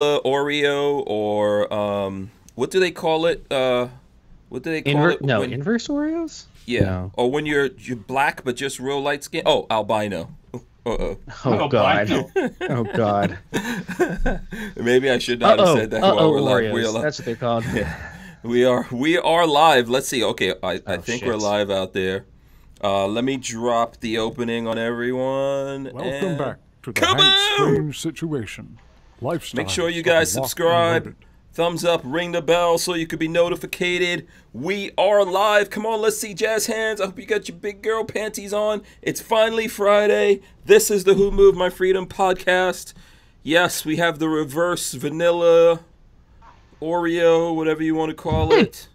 Oreo or what do they call it? What do they call it? No, inverse Oreos? Yeah. No. Or when you're black but just real light skin. Oh, albino. Uh-oh. Oh God. Oh God. Maybe I should not have said that while we're live. Oreos. That's what they're called. Yeah. We are live. Let's see. Okay, I think we're live out there. Let me drop the opening on everyone. Welcome back to the strange situation. Lifestyle. Make sure you guys subscribe, thumbs up, ring the bell so you could be notified. We are live. Come on, let's see jazz hands. I hope you got your big girl panties on. It's finally Friday. This is the Who Moved My Freedom podcast. Yes, we have the reverse vanilla Oreo, whatever you want to call it.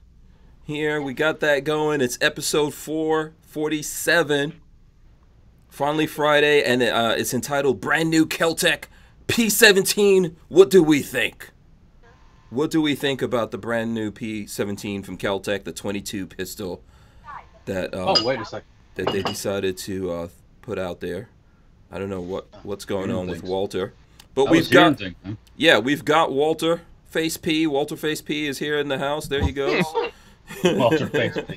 Here, we got that going. It's episode 447. Finally Friday, and it's entitled Brand New KelTec P17. What do we think? What do we think about the brand new P17 from KelTec, the 22 pistol that wait a second, that they decided to put out there? I don't know what's going on with Walter, but we've got Walter Face P. Walter Face P is here in the house. There he goes. Walter Face P.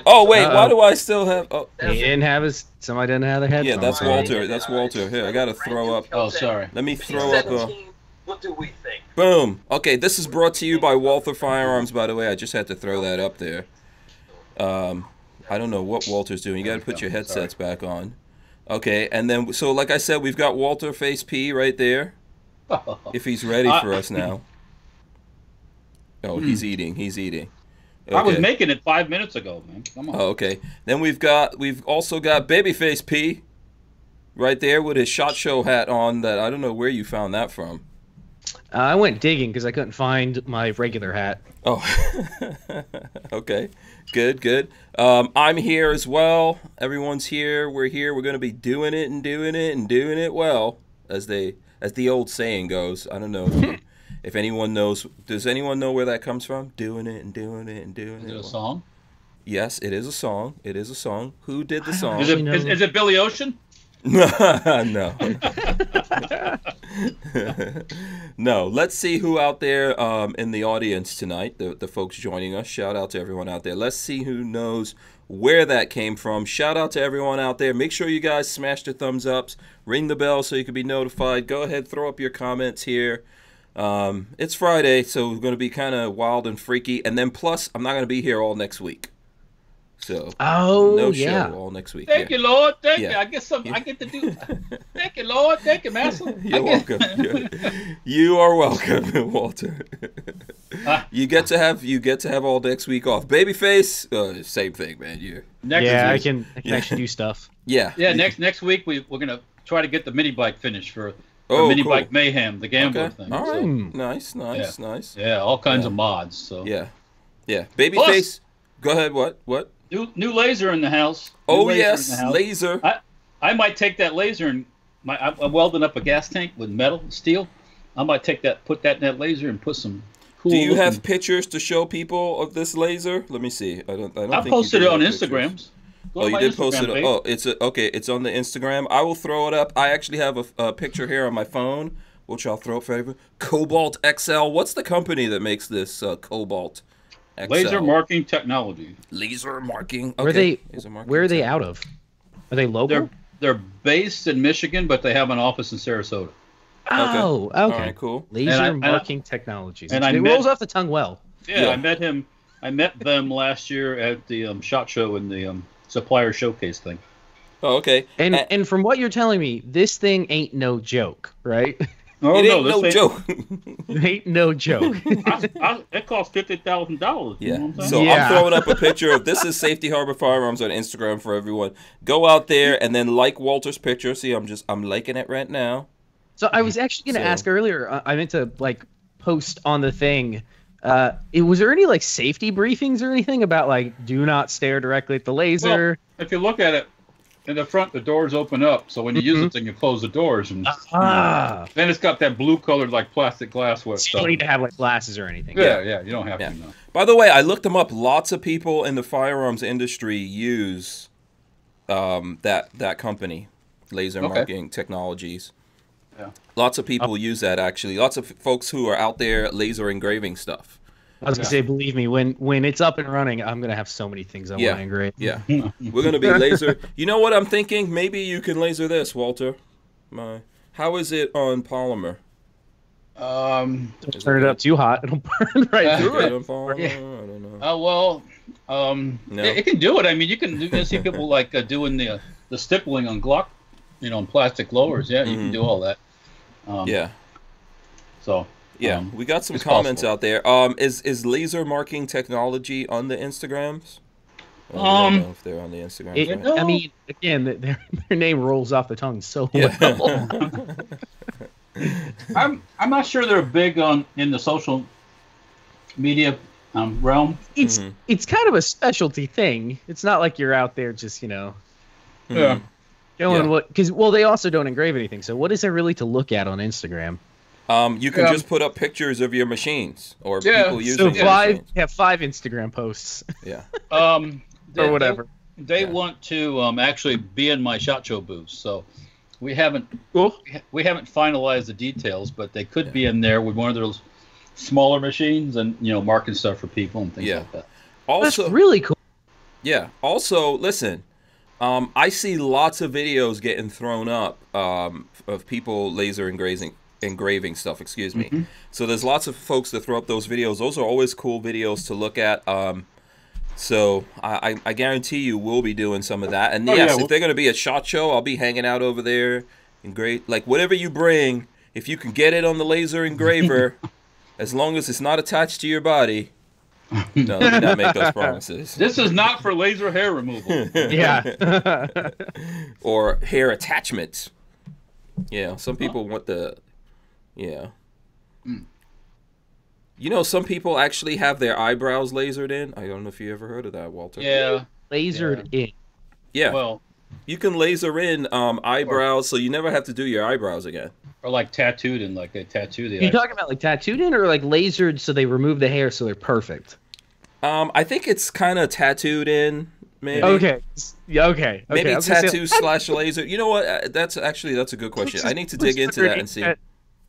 Oh wait, why do I still have? Oh, he didn't have his. Somebody didn't have the headphones. Yeah, that's Walter. That's Walter. Here, I gotta throw up. Oh, sorry. Let me throw up. What do we think? Boom. Okay, this is brought to you by Walther Firearms. By the way, I just had to throw that up there. I don't know what Walter's doing. You got to put your headsets back on. Okay, and then so like I said, we've got Walter Face P right there. If he's ready for us now. Oh, he's eating. He's eating. Okay. I was making it 5 minutes ago, man. Come on. Oh, okay. Then we've also got Babyface P right there with his SHOT Show hat on. That I don't know where you found that from. I went digging because I couldn't find my regular hat. Oh, okay. Good. I'm here as well. Everyone's here. We're here. We're going to be doing it and doing it and doing it well, as the old saying goes. I don't know if anyone knows. Does anyone know where that comes from? Doing it and doing it and doing it. Is it a song? Yes, it is a song. It is a song. Who did the song? Is it Billy Ocean? No. No. Let's see who out there in the audience tonight, the folks joining us. Shout out to everyone out there. Let's see who knows where that came from. Shout out to everyone out there. Make sure you guys smash the thumbs ups, ring the bell so you can be notified. Go ahead, throw up your comments here. It's Friday, so we're going to be kind of wild and freaky. And then plus, I'm not going to be here all next week. So no show all next week. Thank you, Lord. Thank you. I guess I get to do. Thank you, Lord. Thank you, Master. You're welcome. You are welcome, Walter. You get to have all next week off. Babyface, same thing, man. I can actually do stuff. Yeah. Next week we're gonna try to get the mini bike finished for Mini Bike Mayhem, the gambler thing. All right. So, Nice. Yeah, all kinds of mods. So yeah. Babyface. Go ahead. What? New laser in the house. Laser. I might take that laser and I'm welding up a gas tank with metal and steel. I might put that in that laser and put some cool. Do you have pictures to show people of this laser? Let me see. I don't think posted it on Instagrams. Oh, you did post it. Oh, it's on the Instagram. I will throw it up. I actually have a picture here on my phone, which I'll throw up for everyone. Cobalt XL. What's the company that makes this Cobalt XL? Laser Marking Technology. Laser marking. Okay. Where are they out of? Are they local? They're based in Michigan, but they have an office in Sarasota. Oh, okay. All right, cool. Laser Marking Technologies. And it rolls off the tongue well. Yeah, I met them last year at the SHOT Show in the supplier showcase thing. Oh, okay. And from what you're telling me, this thing ain't no joke, right? Oh, it ain't no joke. It ain't no joke. It cost $50,000. Yeah. You know what I'm saying? I'm throwing up a picture of this is Safety Harbor Firearms on Instagram for everyone. Go out there and then like Walter's picture. See, I'm liking it right now. So I was actually going to ask earlier. I meant to post on the thing. Was there any safety briefings or anything about do not stare directly at the laser? Well, if you look at it, in the front, the doors open up, so when you use it, then you close the doors, and then it's got that blue-colored plastic glass. So you don't need to have glasses or anything. Yeah, you don't have to. No. By the way, I looked them up. Lots of people in the firearms industry use that company, Laser Marking Technologies. Yeah. Lots of people use that, actually. Lots of folks who are out there laser engraving stuff. I was gonna say, believe me, when it's up and running, I'm gonna have so many things I want to engrave. Yeah, we're gonna be laser. You know what I'm thinking? Maybe you can laser this, Walter. How is it on polymer? Turn it up too hot, it'll burn right through it. On polymer? I don't know. Oh well, No? it can do it. I mean, you can see people like doing the stippling on Glock, on plastic lowers. Yeah, you can do all that. Yeah. So. Yeah, we got some it's comments possible. out there. Is laser marking technology on the Instagrams? I don't know if they're on the Instagrams. Right? I mean, again, their name rolls off the tongue so well. I'm not sure they're big in the social media realm. It's kind of a specialty thing. It's not like you're out there just Yeah. showing what, because they also don't engrave anything. So what is there really to look at on Instagram? You can just put up pictures of your machines or people using so your machines. have 5 Instagram posts. Yeah. Or whatever. They want to actually be in my SHOT Show booth, so we haven't finalized the details, but they could be in there with one of those smaller machines and marking stuff for people and things like that. Also, that's really cool. Yeah. Also, listen, I see lots of videos getting thrown up of people laser engraving stuff. Excuse me. So there's lots of folks that throw up those videos. Those are always cool videos to look at. So I guarantee you we'll be doing some of that. And if they're going to be a SHOT Show, I'll be hanging out over there. Like whatever you bring, if you can get it on the laser engraver, as long as it's not attached to your body. No, let me not make those promises. This is not for laser hair removal. Yeah. Or hair attachments. Yeah, some people want the... Yeah. Some people actually have their eyebrows lasered in. I don't know if you ever heard of that, Walter. Yeah. Lasered in. Yeah. Well, you can laser in eyebrows, so you never have to do your eyebrows again. Or like tattooed in, like they tattoo the Are you talking about like tattooed in or like lasered so they remove the hair so they're perfect? I think it's kind of tattooed in, maybe. Okay. Yeah, okay. Maybe tattoo / laser. You know what? That's a good question. I need to dig into that and see.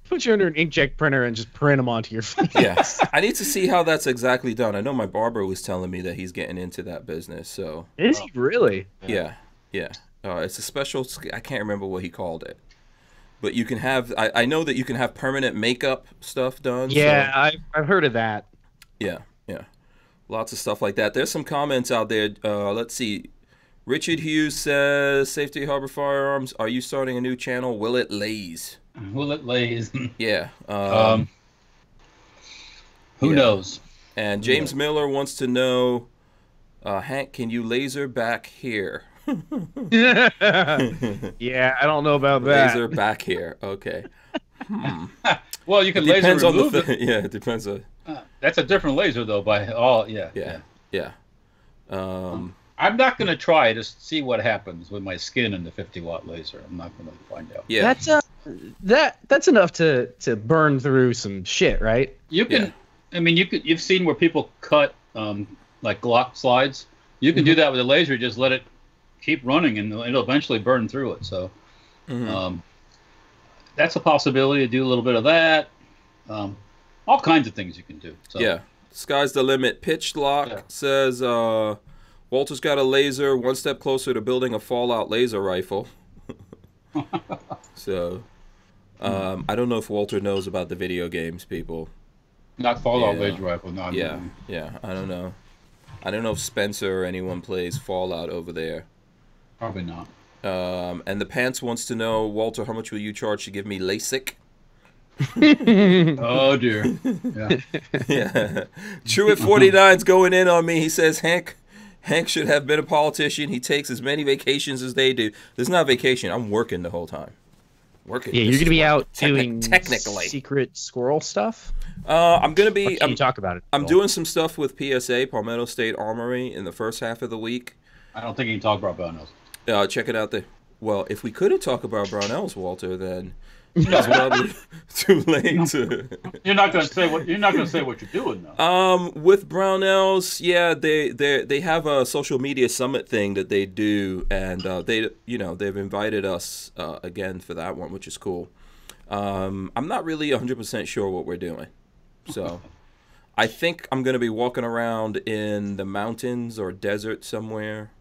Put you under an inkjet printer and just print them onto your face. Yeah, I need to see how that's exactly done. I know my barber was telling me that he's getting into that business. So is he really? Yeah. It's a special. I can't remember what he called it, but you can have. I know that you can have permanent makeup stuff done. Yeah, so. I've heard of that. Yeah. Lots of stuff like that. There's some comments out there. Let's see. Richard Hughes says, Safety Harbor Firearms, are you starting a new channel? Will it laze? Will it laze? Yeah. Who knows? And James Miller wants to know, Hank, can you laser back here? Yeah, I don't know about that. Laser back here. Okay. Well, you can laser remove it. Yeah, it depends on... That's a different laser, though, by all... Yeah. I'm not going to try to see what happens with my skin and the 50-watt laser. I'm not going to find out. Yeah. That's enough to burn through some shit, right? You can... Yeah. I mean, you've seen where people cut, like Glock slides. You can do that with a laser. Just let it keep running, and it'll eventually burn through it. So that's a possibility to do a little bit of that. All kinds of things you can do. So. Yeah. Sky's the limit. Pitched Lock says, Walter's got a laser, one step closer to building a Fallout laser rifle. So, I don't know if Walter knows about the video games, people. Not Fallout laser rifle, no. Yeah, I don't know. I don't know if Spencer or anyone plays Fallout over there. Probably not. And the Pants wants to know, Walter, how much will you charge to give me LASIK? Oh dear. Yeah. True at 49's going in on me. He says Hank should have been a politician. He takes as many vacations as they do. There's not vacation. I'm working the whole time. Working. Yeah, you're gonna be out doing technically secret squirrel stuff. I'm gonna be. Can you talk about it? I'm doing some stuff with PSA, Palmetto State Armory, in the first half of the week. I don't think you can talk about Brownells. Check it out there. Well, if we couldn't talk about Brownells, Walter, then it's probably too late to. You're not gonna say what you're doing though. With Brownells, yeah, they have a social media summit thing that they do, and they've invited us again for that one, which is cool. I'm not really 100% sure what we're doing. So I think I'm going to be walking around in the mountains or desert somewhere.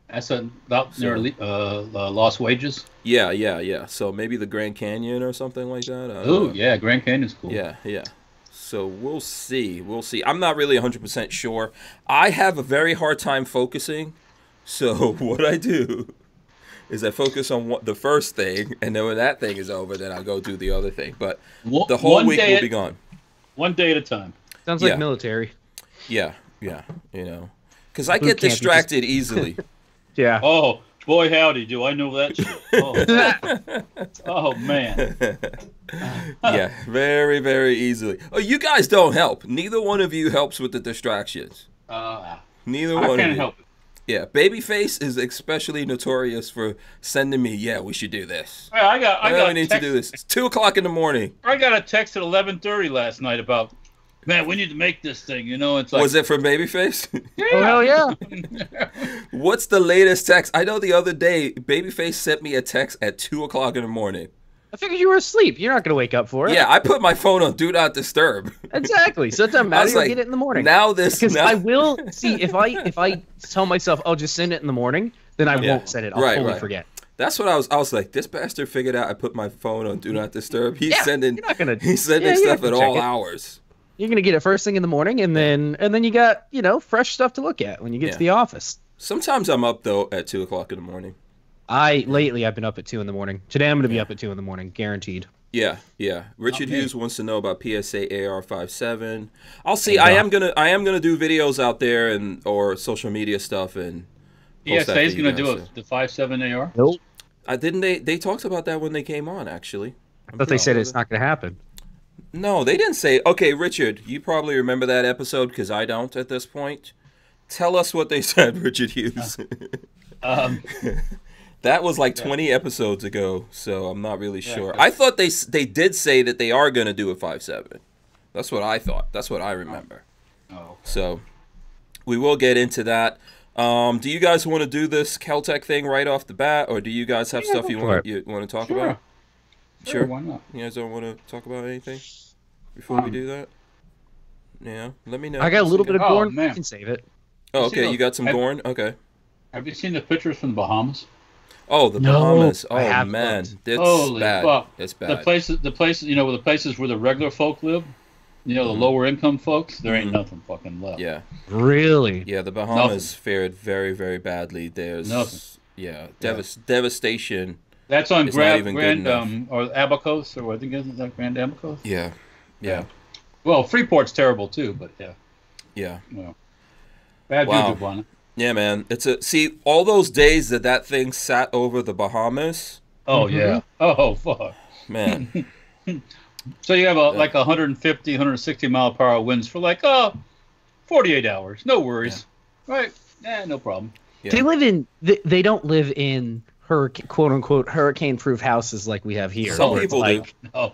That's about near Lost Wages. Yeah. So maybe the Grand Canyon or something like that. Oh, yeah, Grand Canyon's cool. Yeah. So we'll see. I'm not really 100% sure. I have a very hard time focusing. So what I do is I focus on the first thing, and then when that thing is over, then I'll go do the other thing. But the whole week will be gone. One day at a time. Sounds like military. Yeah, you know. Because I get distracted easily. Yeah. Oh, boy, howdy, do I know that shit. Oh, man. Yeah, very, very easily. Oh, you guys don't help. Neither one of you helps with the distractions. Neither one of you. I can't help it. Yeah, Babyface is especially notorious for sending me, we should do this. I got we need to do this. It's 2 o'clock in the morning. I got a text at 11:30 last night about, man, we need to make this thing. You know, it's like. Was it from Babyface? Yeah. Oh, hell yeah. What's the latest text? I know the other day, Babyface sent me a text at 2 o'clock in the morning. I figured you were asleep. You're not going to wake up for it. Yeah, I put my phone on Do Not Disturb. Exactly. So it doesn't matter. You'll get it in the morning. Because I will see if I tell myself I'll just send it in the morning, then I won't send it. I'll totally forget. That's what I was like. This bastard figured out I put my phone on Do Not Disturb. He's sending stuff at all hours. You're gonna get it first thing in the morning, and then you got fresh stuff to look at when you get to the office. Sometimes I'm up though at 2 o'clock in the morning. Lately I've been up at 2 in the morning. Today I'm gonna be up at 2 in the morning, guaranteed. Yeah. Richard Hughes wants to know about PSA AR-57. I'll see. I am gonna do videos out there or social media stuff and. PSA is gonna do the 57 AR. Nope. They talked about that when they came on actually. I thought they said it's not gonna happen. No, they didn't say. Okay, Richard, you probably remember that episode because I don't at this point. Tell us what they said, Richard Hughes. That was like 20 episodes ago, so I'm not really sure. I thought they did say that they are going to do a 5.7. That's what I thought. That's what I remember. Oh. So we will get into that. Do you guys want to do this KelTec thing right off the bat, or do you guys have stuff you want to talk about? Sure, why not? You guys don't want to talk about anything before we do that? Yeah, let me know. I got a little bit of corn. You can save it. Oh, okay. You got some corn? Okay. Have you seen the pictures from the Bahamas? Oh, the Bahamas. Oh, man. Holy fuck. It's bad. The places, the places where the regular folk live, the lower income folks, there ain't nothing fucking left. Yeah. Really? Yeah, the Bahamas fared very, very badly. There's nothing. Yeah, devastation. That's on Grand or Abacos, or I think isn't that Grand Abacos? Yeah. Well, Freeport's terrible too, but yeah. Yeah. Well, bad juju on it. Yeah, man. See all those days that thing sat over the Bahamas. Oh yeah. Oh fuck. Man. So you have like 150, 160 mile per hour winds for like 48 hours. No worries. Yeah. Right? No problem. Yeah. They don't live in quote unquote hurricane proof houses like we have here. Some people do. No.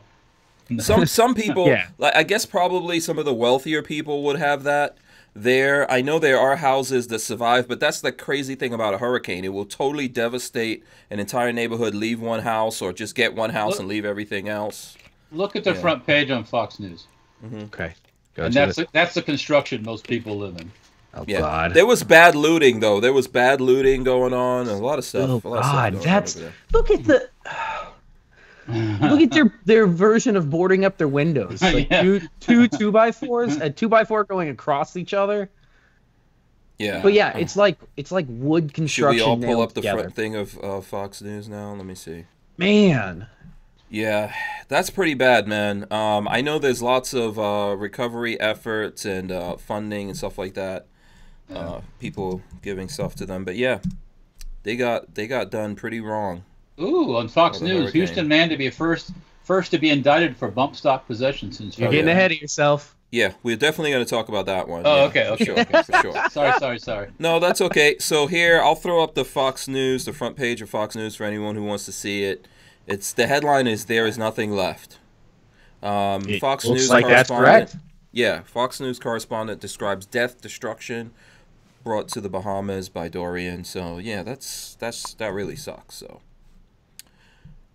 Some people like I guess probably some of the wealthier people would have that. I know there are houses that survive, but that's the crazy thing about a hurricane. It will totally devastate an entire neighborhood, leave one house, or just get one house and leave everything else. Look at the front page on Fox News. Mm-hmm. Okay. And that's the construction most people live in. Oh, God. There was bad looting, though. There was bad looting going on, and a lot of stuff. Oh, God. Look at the... Look at their version of boarding up their windows. Like two 2x4s, a 2x4 going across each other. Yeah. But yeah, it's like wood construction. Should we all pull up the front thing of Fox News now? Let me see. Man. Yeah, that's pretty bad, man. I know there's lots of recovery efforts and funding and stuff like that. People giving stuff to them, but yeah, they got done pretty wrong. Ooh, on Fox News, hurricane. Houston man to be first to be indicted for bump stock possession since. You're getting ahead of yourself. Yeah, we're definitely going to talk about that one. Oh, okay. For sure. Sorry. No, that's okay. So here, I'll throw up the Fox News, the front page of Fox News for anyone who wants to see it. The headline is "There is nothing left." Fox News like that's correct. Yeah, Fox News correspondent describes destruction brought to the Bahamas by Dorian. So yeah, that really sucks. So.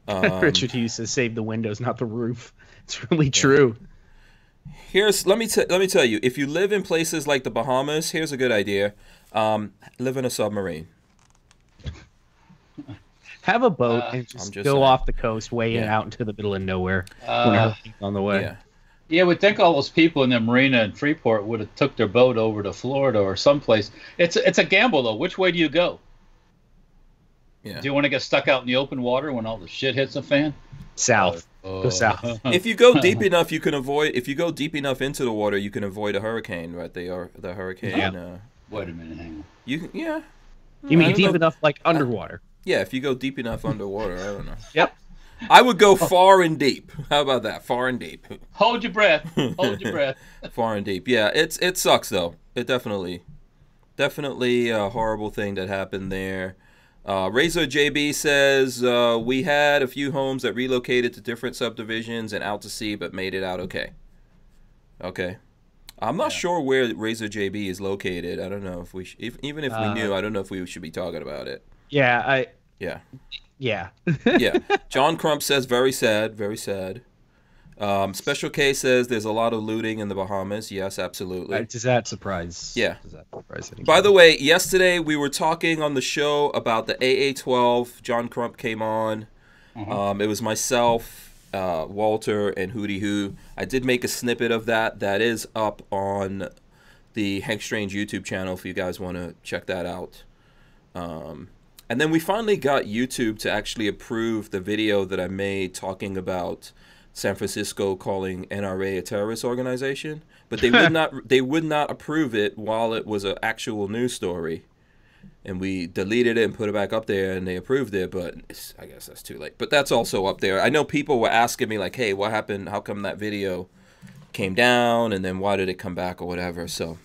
Richard Hughes says, "Save the windows, not the roof." It's really true. Let me tell you, if you live in places like the Bahamas, here's a good idea: live in a submarine. Have a boat and just go saying. off the coast, way out into the middle of nowhere when everything's on the way. Yeah, we'd think all those people in the marina in Freeport would have took their boat over to Florida or someplace. It's a gamble, though. Which way do you go? Yeah. Do you want to get stuck out in the open water when all the shit hits the fan? South. Go south. If you go deep enough, you can avoid. If you go deep enough into the water, you can avoid a hurricane. Right? The hurricane. Yeah. Wait a minute, hang on. You can, yeah. You mean deep enough, like underwater? Yeah, if you go deep enough underwater, I don't know. Yep. I would go far and deep. How about that? Far and deep. Hold your breath. Hold your breath. Far and deep. Yeah, it sucks though. It definitely a horrible thing that happened there. Razor JB says we had a few homes that relocated to different subdivisions and out to sea, but made it out okay. Okay. I'm not sure where Razor JB is located. I don't know if we even if we knew, I don't know if we should be talking about it. Yeah, Yeah. Yeah. Yeah. John Crump says very sad, very sad. Special K says there's a lot of looting in the Bahamas. Yes, absolutely. Does that surprise? Yeah. Does that surprise anyone? By the way, yesterday we were talking on the show about the AA-12. John Crump came on. It was myself, Walter, and Hootie Hoo. I did make a snippet of that. That is up on the Hank Strange YouTube channel if you guys want to check that out. And then we finally got YouTube to actually approve the video that I made talking about San Francisco calling NRA a terrorist organization, but they would not approve it while it was an actual news story. And we deleted it and put it back up there, and they approved it, but I guess that's too late. But that's also up there. I know people were asking me, like, hey, what happened? How come that video came down, and then why did it come back or whatever? So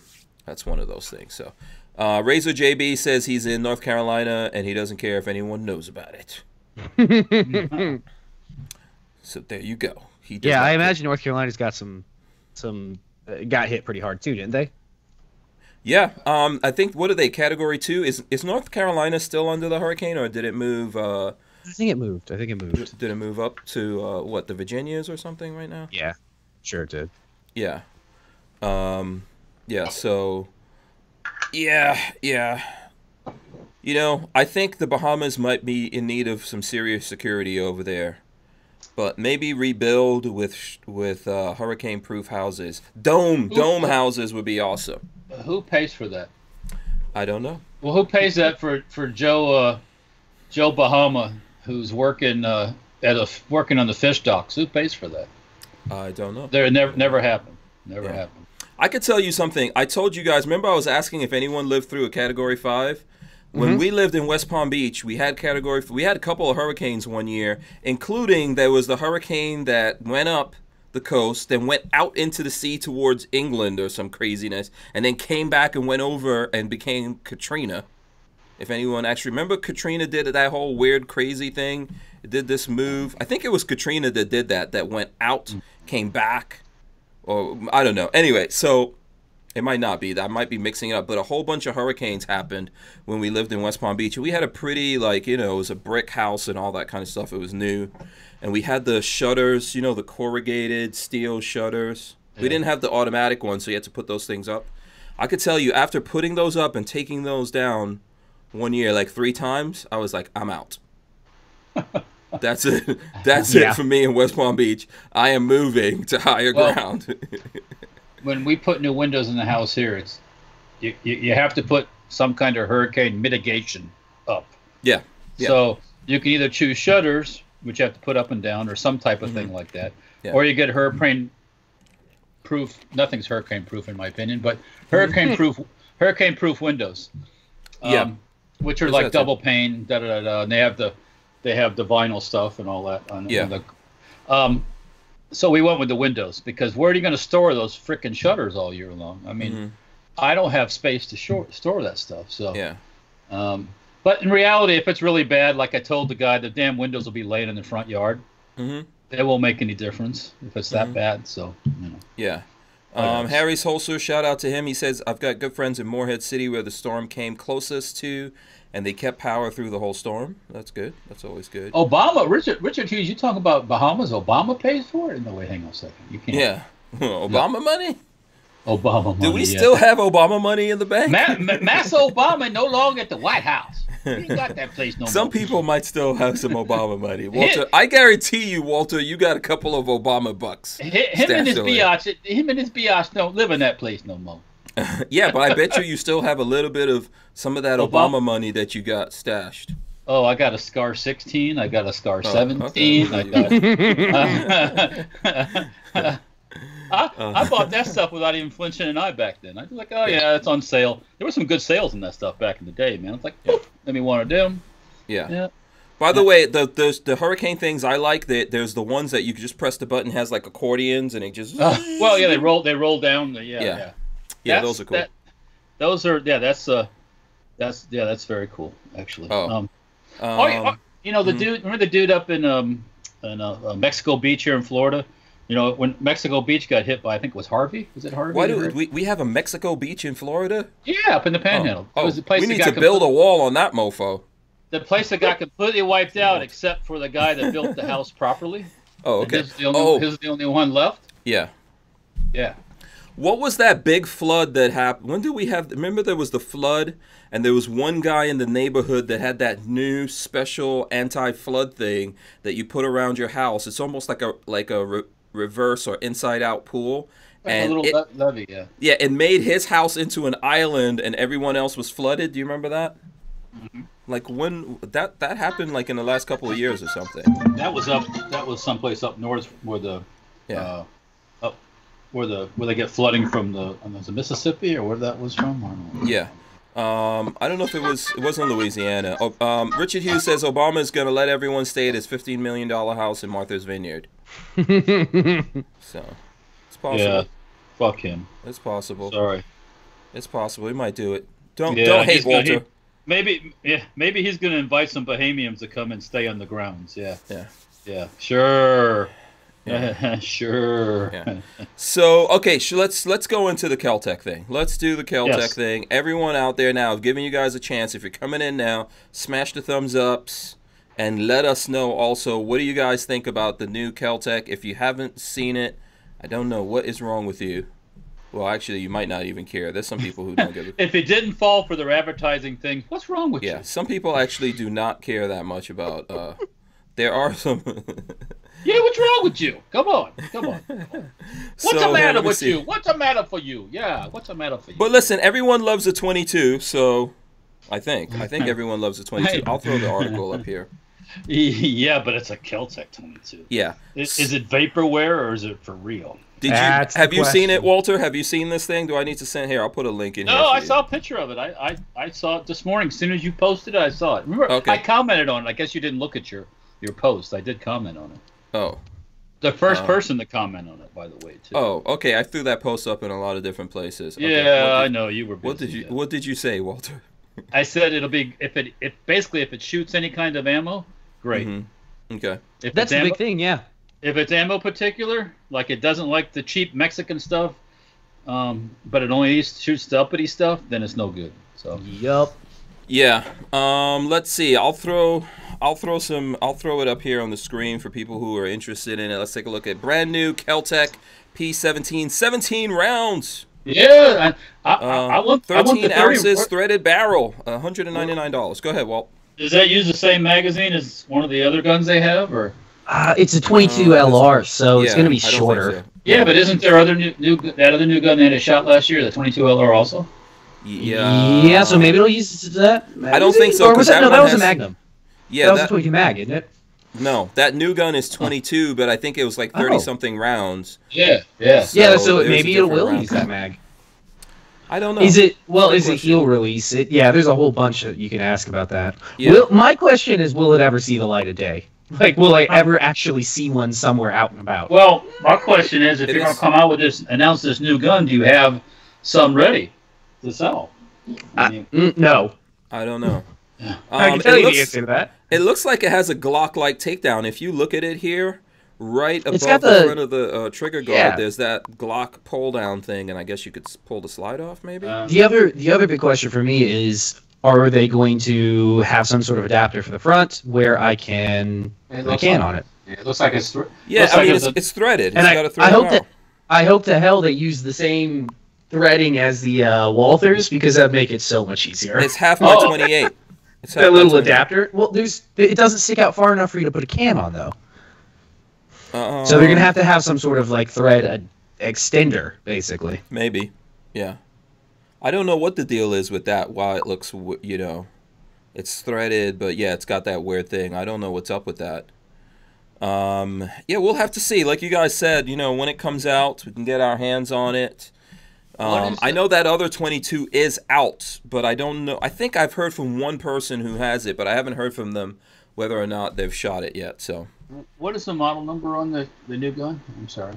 that's one of those things. So Razor JB says he's in North Carolina, and he doesn't care if anyone knows about it. So there you go. Yeah, I imagine North Carolina's got some got hit pretty hard too, didn't they? Yeah, I think, what are they, Category 2? Is North Carolina still under the hurricane, or did it move? I think it moved. Did it move up to, what, the Virginias or something right now? Yeah, sure it did. Yeah. Yeah, so, yeah. You know, I think the Bahamas might be in need of some serious security over there. But maybe rebuild with hurricane-proof houses. Dome houses would be awesome. Who pays for that? I don't know. Well, who pays that for Joe Bahama, who's working working on the fish docks? Who pays for that? I don't know. There never happened. Never happened. I could tell you something. I told you guys. Remember, I was asking if anyone lived through a Category 5. When we lived in West Palm Beach, we had we had a couple of hurricanes one year, including there was the hurricane that went up the coast, then went out into the sea towards England or some craziness, and then came back and went over and became Katrina. If anyone actually remember, Katrina did that whole weird, crazy thing. It did this move. I think it was Katrina that did that went out, came back, or I don't know. Anyway, so it might not be. I might be mixing it up. But a whole bunch of hurricanes happened when we lived in West Palm Beach. And we had a pretty, like, you know, it was a brick house and all that kind of stuff. It was new. And we had the shutters, you know, the corrugated steel shutters. Yeah. We didn't have the automatic ones, so you had to put those things up. I could tell you, after putting those up and taking those down one year, like 3 times, I was like, I'm out. That's it. That's it for me in West Palm Beach. I am moving to higher ground. When we put new windows in the house here, it's you have to put some kind of hurricane mitigation up. Yeah. So you can either choose shutters, which you have to put up and down, or some type of thing like that, or you get hurricane proof. Nothing's hurricane proof in my opinion, but hurricane proof windows. Which are like double pane, and they have the vinyl stuff and all that. So we went with the windows, because where are you going to store those frickin' shutters all year long? I mean, I don't have space to store that stuff. So but in reality, if it's really bad, like I told the guy, the damn windows will be laying in the front yard. It won't make any difference if it's that bad. So, you know. Yeah. Harry's Holster, shout out to him. He says, I've got good friends in Morehead City where the storm came closest to, and they kept power through the whole storm. That's good. That's always good. Obama, Richard Hughes, you talking about Bahamas? Obama pays for it? No, wait, hang on a second. You can't. Yeah. Obama money? Obama money. Do we still have Obama money in the bank? Massa Obama no longer at the White House. He ain't got that place no more. Some people might still have some Obama money. Walter, I guarantee you, Walter, you got a couple of Obama bucks. Him and his biatch don't live in that place no more. Yeah, but I bet you still have a little bit of some of that Obama money that you got stashed. Oh, I got a Scar 16. I got a Scar 17. Okay. I bought that stuff without even flinching an eye back then. I was like, oh yeah, it's on sale. There were some good sales in that stuff back in the day, man. It's like, let me one of them. Yeah. By the way, the hurricane things I like. There's the ones that you can just press the button, has like accordions, and it just. Well, yeah, they roll down. Yeah, those are cool. Those are that's very cool actually. You know the dude. Remember the dude up in Mexico Beach here in Florida? You know, when Mexico Beach got hit by, I think it was Harvey. Was it Harvey? Why do we have a Mexico Beach in Florida? Yeah, up in the Panhandle. It was the place we need to build a wall on that mofo. The place that got completely wiped out, except for the guy that built the house properly. Oh, okay. His is the only one left. Yeah. Yeah. What was that big flood that happened? When did we have? Remember, there was the flood, and there was one guy in the neighborhood that had that new special anti-flood thing that you put around your house. It's almost like a reverse or inside-out pool, like and a little levee. Yeah, it made his house into an island, and everyone else was flooded. Do you remember that? Mm-hmm. Like when that happened, like in the last couple of years or something. That was someplace up north where where they get flooding from the Mississippi or where that was from. I don't know. Yeah. I don't know if it wasn't Louisiana. Richard Hughes says Obama is going to let everyone stay at his $15 million house in Martha's Vineyard. So, it's possible. Yeah, fuck him. It's possible. Sorry. It's possible. He might do it. Don't hate Walter. Maybe he's going to invite some Bahamians to come and stay on the grounds. Yeah. Sure. Yeah. Sure. Yeah. So, okay, let's go into the KelTec thing. Let's do the KelTec thing. Everyone out there now, I've given you guys a chance. If you're coming in now, smash the thumbs ups and let us know also, what do you guys think about the new KelTec? If you haven't seen it, I don't know what is wrong with you. Well, actually, you might not even care. There's some people who don't give a... If it didn't fall for their advertising thing, what's wrong with you? Yeah, some people actually do not care that much about... there are some... Yeah, what's wrong with you? Come on. What's the matter with you? What's the matter for you? Yeah, what's the matter for you? But listen, everyone loves a 22, so I think everyone loves a 22. I'll throw the article up here. Yeah, but it's a KelTec 22. Yeah. Is it vaporware or is it for real? Have you seen it, Walter? Have you seen this thing? Do I need to send here? I'll put a link in here. No, I saw a picture of it. I saw it this morning. As soon as you posted it, I saw it. Remember, I commented on it. I guess you didn't look at your post. I did comment on it. Oh. The first person to comment on it, by the way, too. Oh, okay. I threw that post up in a lot of different places. Okay. Yeah, I know you were busy. What did you say, Walter? I said it'll be if it shoots any kind of ammo, great. Mm-hmm. Okay. That's the big thing, yeah. If it's ammo particular, like it doesn't like the cheap Mexican stuff, but it only shoots the uppity stuff, then it's no good. So. Yup. Yeah. Let's see. I'll throw it up here on the screen for people who are interested in it. Let's take a look at brand new KelTec P17, 17 rounds. Yeah, I want 13 ounces threaded barrel, $199. Go ahead, Walt. Does that use the same magazine as one of the other guns they have, or? It's a 22 LR, so it's going to be shorter. So. Yeah, but isn't there other that other new gun they had a shot last year, the 22 LR also? Yeah. Yeah, so maybe it'll use that. I don't think so. Or was that was a Magnum. Yeah, that was a 22 mag, isn't it? No, that new gun is 22, but I think it was like 30-something rounds. Yeah. So maybe it will use that mag. I don't know. Is it he'll release it? Yeah, there's a whole bunch that you can ask about that. Yeah. My question is, will it ever see the light of day? Like, will I ever actually see one somewhere out and about? Well, my question is, if you're going to come out with announce this new gun, do you have some ready to sell? No. I don't know. I can tell you the answer to that. It looks like it has a Glock-like takedown. If you look at it here, right above got the front of the trigger guard, yeah. there's that Glock pull-down thing, and I guess you could pull the slide off, maybe? The other big question for me is, are they going to have some sort of adapter for the front where I can put a can on it? It looks like it's. Yeah, I mean, it's threaded. And I hope that to hell they use the same threading as the Walthers, because that'd make it so much easier. It's half by 28. It's half that by little 28. adapter. Well, it doesn't stick out far enough for you to put a can on, though. So they're gonna have to have some sort of like thread extender, basically. Maybe, yeah. I don't know what the deal is with that. Why it looks, you know, it's threaded, but yeah, it's got that weird thing. I don't know what's up with that. Yeah, we'll have to see. Like you guys said, you know, when it comes out, we can get our hands on it. I know that other 22 is out, but I don't know. I think I've heard from one person who has it, but I haven't heard from them whether or not they've shot it yet. So, what is the model number on the new gun? I'm sorry.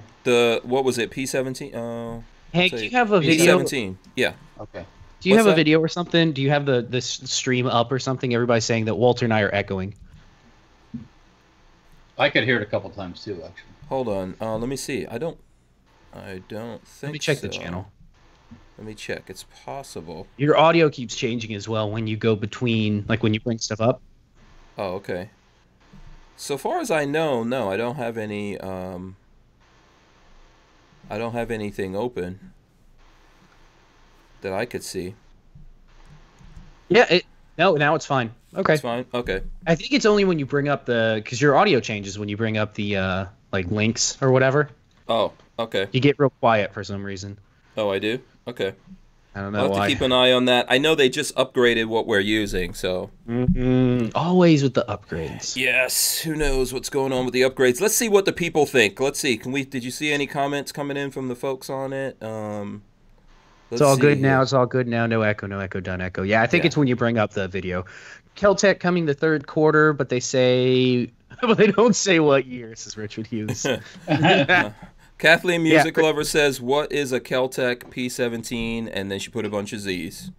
What was it? P17? Oh, Hank, do you have a video? P17. Yeah. Okay. Do you have a video or something? Do you have the stream up or something? Everybody's saying that Walter and I are echoing. I could hear it a couple times too, actually. Hold on. Let me see. I don't think. Let me check so. the channel. Let me check. It's possible. Your audio keeps changing as well when you go between, like when you bring stuff up. Oh, okay. So far as I know, no, I don't have any. I don't have anything open that I could see. Yeah. Now it's fine. Okay. It's fine. Okay. I think it's only when you bring up because your audio changes when you bring up the like links or whatever. Oh, okay. You get real quiet for some reason. Oh, I do? Okay. I don't know I'll have why. to keep an eye on that. I know they just upgraded what we're using, so. Always with the upgrades. Yes, who knows what's going on with the upgrades. Let's see what the people think. Let's see. Did you see any comments coming in from the folks on it? It's all good now. It's all good now. No echo, done echo. Yeah, I think it's when you bring up the video. KelTec coming the third quarter, but they don't say what year, says Richard Hughes. Kathleen Music Lover says, what is a KelTec P17? And then she put a bunch of Z's.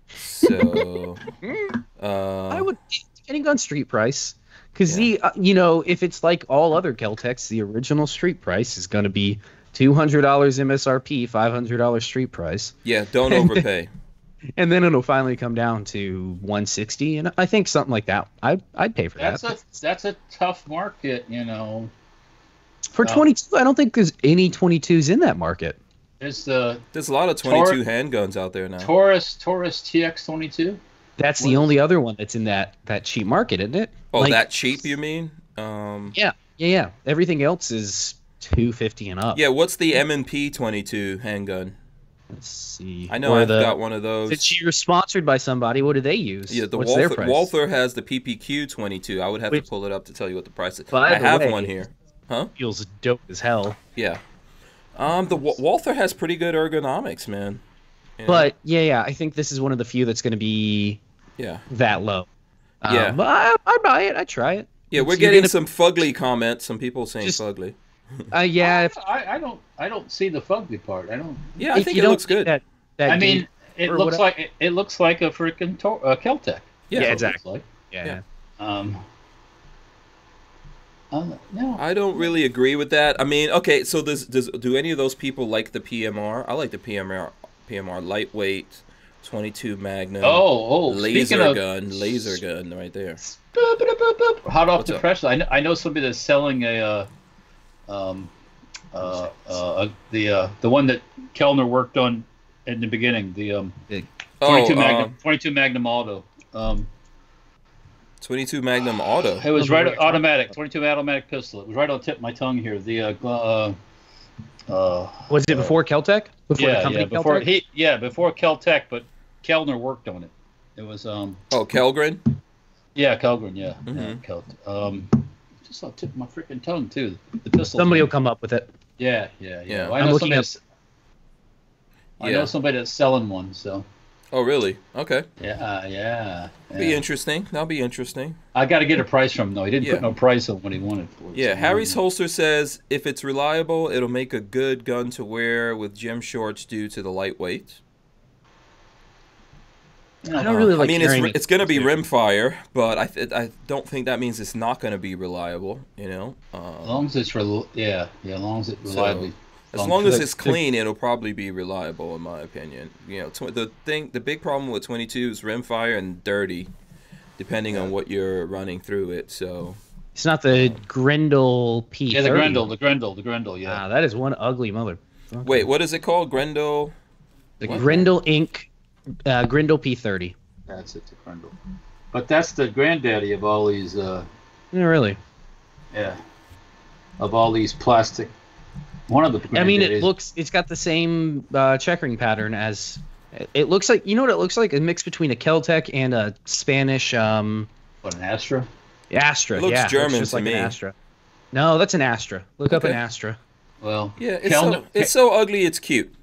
So, I would, depending on street price, because if it's like all other KelTecs, the original street price is going to be $200 MSRP, $500 street price. Yeah, don't overpay. And then it'll finally come down to $160, and I think something like that, I'd pay for that. That's a tough market, you know. For 22, I don't think there's any 22s in that market. There's a lot of 22 handguns out there now. Taurus TX22. That's the only other one that's in that cheap market, isn't it? Oh, like, that cheap, you mean? Yeah. Everything else is $250 and up. Yeah, what's the M&P 22 handgun? Let's see. I know I've got one of those. Since you're sponsored by somebody, what do they use? Yeah, What's their price? Walther has the PPQ 22. I would have to pull it up to tell you what the price is. I have one here. Huh? Feels dope as hell. Yeah. The Walther has pretty good ergonomics, man. Yeah. But I think this is one of the few that's going to be that low. But I buy it. I try it. Yeah, we're getting some fugly comments. Some people saying fugly. I don't see the fugly part. I don't. Yeah, I think it looks good. I mean, it looks like a freaking KelTec. Yeah, exactly. Like. Yeah. No. I don't really agree with that. I mean, okay, so do any of those people like the PMR? I like the PMR lightweight, 22 Magnum. Laser gun right there. Hot off the press. I know somebody that's selling the one that Kellner worked on in the beginning, the 22 Magnum Auto. 22 Magnum Auto. It was automatic. 22 automatic pistol. It was right on the tip of my tongue here. The was it before KelTec? Before KelTec, but Kellner worked on it. It was Kellgren? Yeah, Kellgren, yeah. Mm-hmm. Just on the tip of my freaking tongue too. The pistol. Somebody will come up with it. Yeah. I know somebody that's selling one, so. Oh, really? Okay. Yeah. Be interesting. That'll be interesting. I got to get a price from him, though. He didn't put no price on what he wanted for it. Yeah, so Harry's Holster says, if it's reliable, it'll make a good gun to wear with gym shorts due to the lightweight. I don't really like. I mean, it's going to be rimfire, but I don't think that means it's not going to be reliable. You know, as long as it's as long as it's reliably. As long as it's clean, it'll probably be reliable, in my opinion. You know, the big problem with 22 is rimfire and dirty, depending on what you're running through it. So it's not the Grendel P30. Yeah, the Grendel. Yeah. Wow, that is one ugly mother. Wait, what is it called? Grendel. The Grendel Inc. Grendel P30. That's it, the Grendel. But that's the granddaddy of all these. Yeah, really. Yeah. Of all these plastic. One of the. I mean, it's got the same checkering pattern as. It looks like, you know what it looks like? A mix between a KelTec and a Spanish. What, an Astra? Astra. It looks German just to like me. an Astra. No, that's an Astra. Look up an Astra. Well, yeah, it's so ugly, it's cute.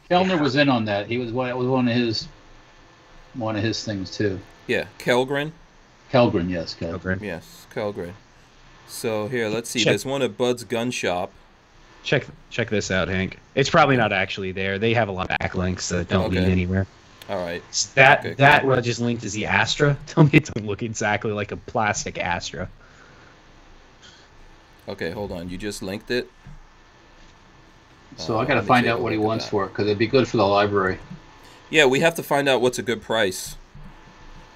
Kellner was in on that. He was one of his things too. Yeah, Kellgren. Kellgren, yes, Kellgren. Yes, Kellgren. So here, let's see. There's one at Bud's Gun Shop. Check this out, Hank. It's probably not actually there. They have a lot of backlinks that don't lead anywhere. All right. That what I just linked is the Astra. Tell me it doesn't look exactly like a plastic Astra. Okay, hold on. You just linked it? So I got to find out what he wants for it, because it'd be good for the library. Yeah, we have to find out what's a good price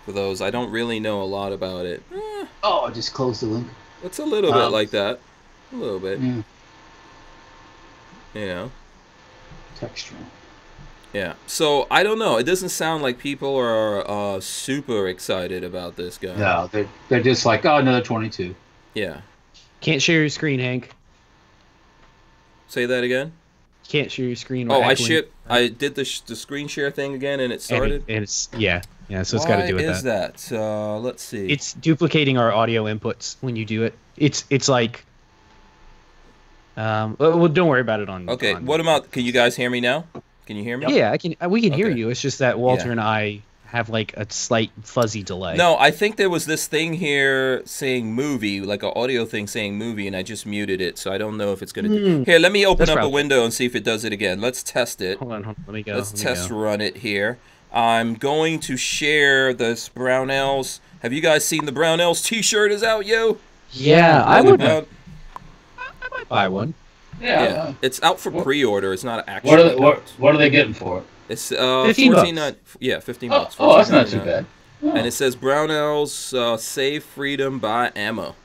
for those. I don't really know a lot about it. Oh, I just closed the link. It's a little bit like that. A little bit. Yeah. Yeah. Texture. Yeah. So, I don't know. It doesn't sound like people are super excited about this guy. No, they're just like, oh, another 22. Yeah. Can't share your screen, Hank. Say that again? Can't share your screen. Oh, I did the screen share thing again, and it started? And it's, yeah, so it's got to do with that. Why is that? Let's see. It's duplicating our audio inputs when you do it. It's like... well, don't worry about it on... Okay, what about... Can you guys hear me now? Can you hear me? Yeah, we can hear you. It's just that Walter and I have like a slight fuzzy delay. No, I think there was this thing here saying movie, like an audio thing saying movie, and I just muted it, so I don't know if it's going to do... Here, let me open up a window and see if it does it again. Let's test it. Hold on. Let me go. Let's test run it here. I'm going to share this Brownells. Have you guys seen the Brownells T-shirt is out, yo? Yeah, I would... I might buy one. Yeah. It's out for pre-order. It's not actually... What are they getting for it? It's $15. Yeah, $15. Oh, that's not too bad. Oh. And it says Brownells Save Freedom by Ammo.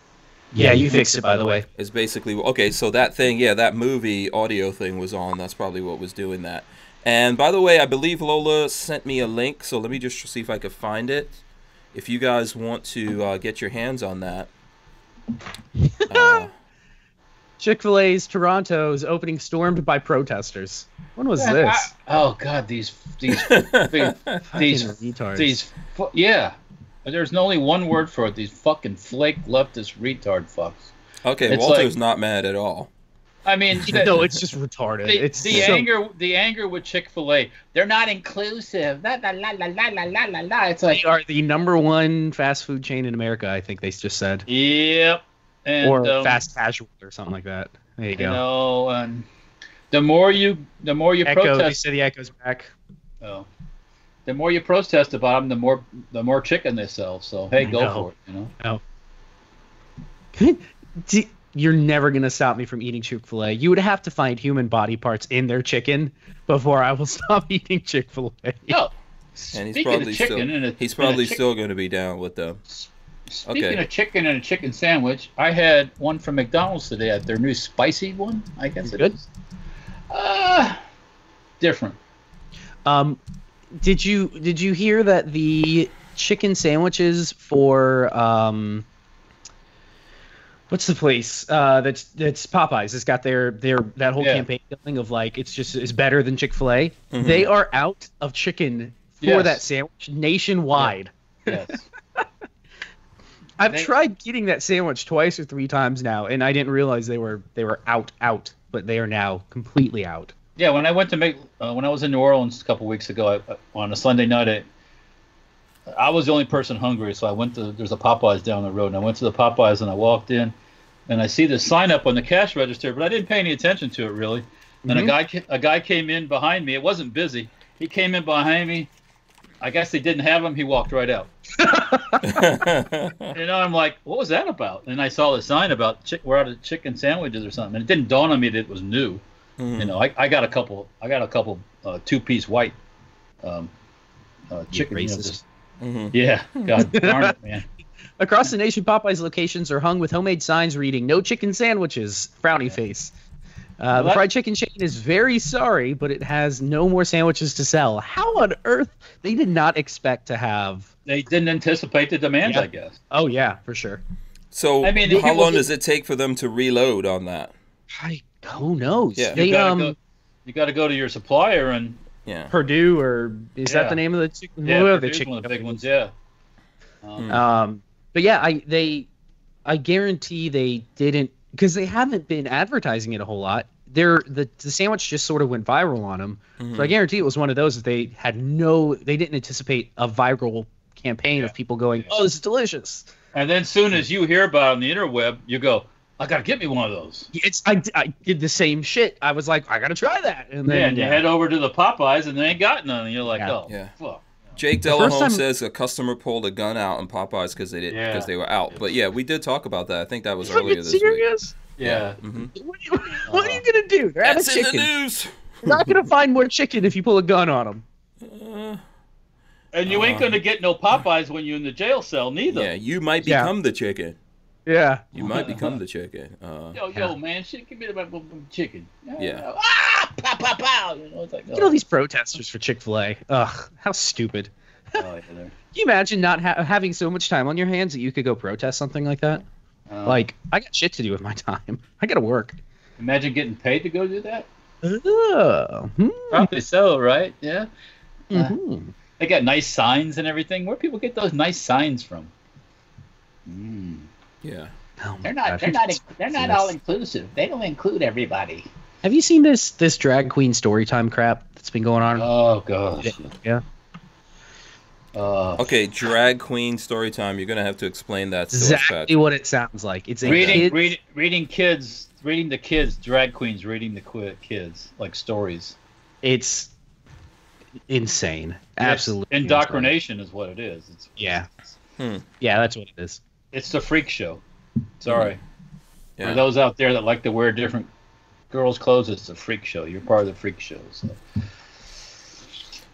Yeah, you fixed it, by the way. It's basically... Okay, so that thing, that movie audio thing was on. That's probably what was doing that. And by the way, I believe Lola sent me a link, so let me just see if I can find it. If you guys want to get your hands on that. ChickFilA's Toronto's opening stormed by protesters. When was this? Oh God, these retards. Yeah, there's only one word for it. These fucking flake leftist retard fucks. Okay, it's Walter's not mad at all. I mean, no, it's just retarded. It's the anger with ChickFilA. They're not inclusive. La la la la la la la la. It's like they are the #1 fast food chain in America. I think they just said. Yep. And, or fast casual or something like that. There you go. No, and the more you Echo, protest. They said the echo's back. Oh, the more you protest about them, the more chicken they sell. So hey, go for it. You know. No. You're never gonna stop me from eating Chick-fil-A. You would have to find human body parts in their chicken before I will stop eating Chick-fil-A. No. And he's probably still going to be down with them. Speaking of chicken and a chicken sandwich, I had one from McDonald's today at their new spicy one. I guess it is. Different. Did you hear that the chicken sandwiches for what's the place that's Popeyes has got their that whole campaign going of like it's better than Chick-fil-A. Mm-hmm. They are out of chicken for that sandwich nationwide. Yes. I've tried getting that sandwich twice or 3 times now, and I didn't realize they were out, but they are now completely out. Yeah, when I went to when I was in New Orleans a couple weeks ago on a Sunday night, I was the only person hungry, so I went to there's a Popeyes down the road, and I went to the Popeyes and I walked in, and I see the sign up on the cash register, but I didn't pay any attention to it really. And a guy came in behind me. It wasn't busy. He came in behind me, I guess they didn't have them. He walked right out. I'm like, what was that about? And I saw the sign about we're out of chicken sandwiches or something. And it didn't dawn on me that it was new. I got a couple 2-piece white chicken. Yeah, God darn it, man. Across the nation, Popeyes locations are hung with homemade signs reading "No chicken sandwiches." Frowny face. The fried chicken chain is very sorry, but it has no more sandwiches to sell. How on earth? They did not expect to have. They didn't anticipate the demands, I guess. Oh, yeah, for sure. So how long does it take for them to reload on that? Who knows? Yeah. You got to go to your supplier and... Yeah. Purdue, or is that the name of the chicken? Yeah, Purdue's one of the big ones, yeah. But yeah, I guarantee they didn't, because they haven't been advertising it a whole lot. The sandwich just sort of went viral on them. So I guarantee it was one of those that they didn't anticipate a viral campaign of people going, "Oh, this is delicious." And then soon as you hear about it on the interweb, you go, "I gotta get me one of those." I did the same shit. I was like, I gotta try that. And then you head over to the Popeyes and they ain't got none. And you're like, fuck. Jake Delahome says a customer pulled a gun out in Popeyes because they were out. But yeah, we did talk about that. I think that was earlier this week. Yeah. What are you gonna do? They're out of chicken. In the news. You're not gonna find more chicken if you pull a gun on them. And you ain't gonna get no Popeyes when you're in the jail cell neither. Yeah, you might become the chicken. Yeah. You might become the chicken. Yo, man, give me the chicken. Yeah. Pow, pow, pow. It's like, Look at all these protesters for ChickFilA. Ugh, how stupid. Can you imagine not having so much time on your hands that you could go protest something like that? I got shit to do with my time. I gotta work. Imagine getting paid to go do that. Oh. Probably so, right? Yeah. They got nice signs and everything. Where people get those nice signs from? Yeah. They're not all inclusive. They don't include everybody. Have you seen this drag queen storytime crap that's been going on? Oh gosh. Yeah. Uh, Okay, drag queen story time. You're gonna have to explain that. Exactly what it sounds like. It's a reading the kids, drag queens reading the kids like stories. It's insane. Absolutely. Indoctrination is what it is. Yeah, that's what it is. It's the freak show. Sorry. Yeah. For those out there that like to wear different girls' clothes, it's a freak show. You're part of the freak show. So.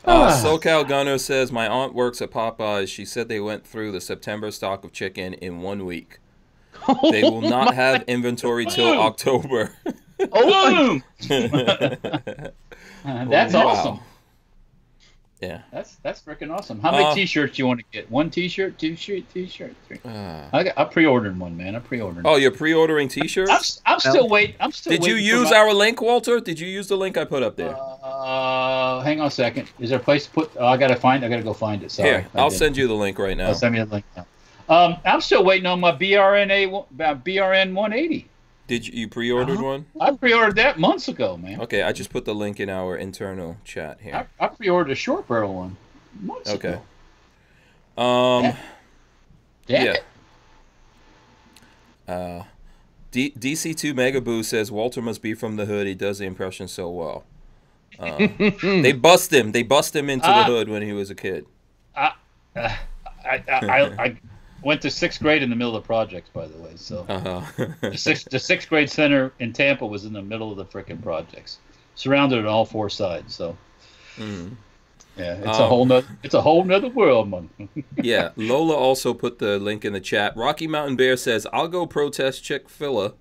SoCal Gunner says, my aunt works at Popeyes. She said they went through the September stock of chicken in 1 week. They will not have inventory till October. Boom! That's awesome. Yeah. That's freaking awesome. How many T-shirts do you want to get? 1 T-shirt, 2 T-shirt, 3. I pre-ordered one, man. I pre-ordered. Oh, you're pre-ordering T-shirts? I'm still waiting. Did you use our link, Walter? Did you use the link I put up there? Hang on a second. Is there a place to put? I gotta go find it. Sorry. Here, I'll send you the link right now. Send me the link now. I'm still waiting on my BRN 180. Did you pre-ordered one? I pre-ordered that months ago, man. Okay, I just put the link in our internal chat here. I pre-ordered a short barrel one months ago. Yeah. DC2 Megaboo says Walter must be from the hood. He does the impression so well. They bust him. They bust him into the hood when he was a kid. I went to 6th grade in the middle of the projects, by the way. So the sixth grade center in Tampa was in the middle of the frickin' projects, surrounded on all 4 sides. So yeah, it's a whole nother world, man. Yeah, Lola also put the link in the chat. Rocky Mountain Bear says, "I'll go protest ChickFilA.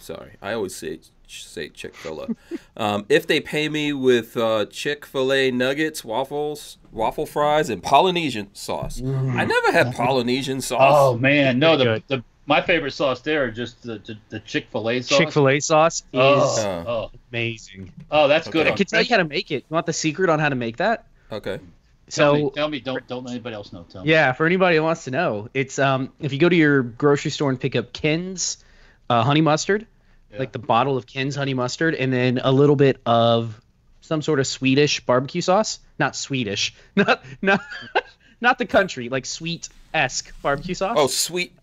Sorry, I always say ChickFilA. If they pay me with ChickFilA nuggets, waffle fries, and Polynesian sauce." I never had Polynesian sauce. Oh man, no, my favorite sauce there are just the ChickFilA sauce. ChickFilA sauce is amazing. Oh, that's good. I can tell you how to make it. You want the secret on how to make that? Okay. So tell me. Don't let anybody else know. Tell me. Yeah, for anybody who wants to know, it's if you go to your grocery store and pick up Ken's honey mustard, like the bottle of Ken's honey mustard, and then a little bit of some sort of Swedish barbecue sauce. Not Swedish, not the country, like sweet-esque barbecue sauce. Oh, sweetest.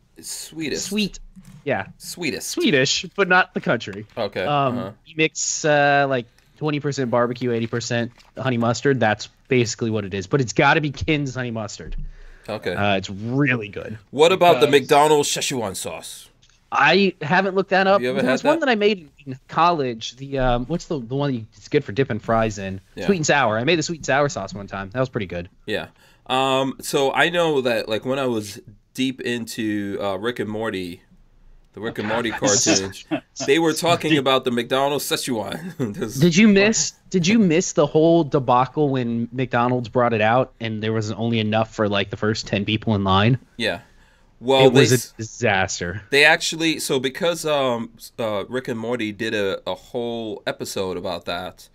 Sweet, yeah. Sweetest. Swedish, but not the country. Okay. You mix like 20% barbecue, 80% honey mustard. That's basically what it is. But it's got to be Kin's honey mustard. Okay. It's really good. What about the McDonald's Szechuan sauce? I haven't looked that up. You ever There had was one that I made in college. The what's the one that's good for dipping fries in? Yeah. Sweet and sour. I made the sweet and sour sauce one time. That was pretty good. Yeah. So I know that like when I was deep into Rick and Morty, the Rick and Morty cartoons, they were talking about the McDonald's Szechuan. Did you miss the whole debacle when McDonald's brought it out and there was only enough for like the first 10 people in line? Yeah. Well, it was a disaster. They actually, so because Rick and Morty did a whole episode about that,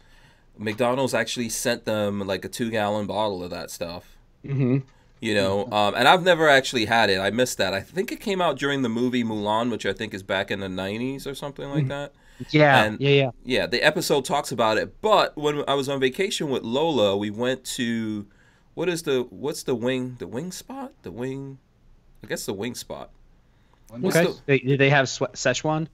McDonald's actually sent them like a 2-gallon bottle of that stuff. Mm-hmm. You know, and I've never actually had it. I missed that. I think it came out during the movie Mulan, which I think is back in the 90s or something like that. Yeah, and, yeah. Yeah, the episode talks about it. But when I was on vacation with Lola, we went to, what's the wing spot? I guess the wing spot. Okay. Did they have Szechuan?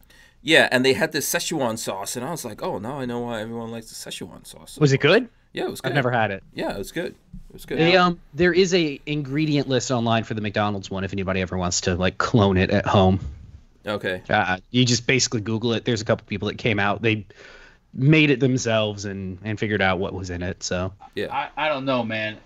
Yeah, and they had this Szechuan sauce, and I was like, oh, now I know why everyone likes the Szechuan sauce. Was it good? Yeah, it was good. I've never had it. Yeah, it was good. It was good. There is a ingredient list online for the McDonald's one if anybody ever wants to like clone it at home. Okay. You just basically Google it. There's a couple people that came out. They made it themselves and figured out what was in it. So yeah, I don't know, man.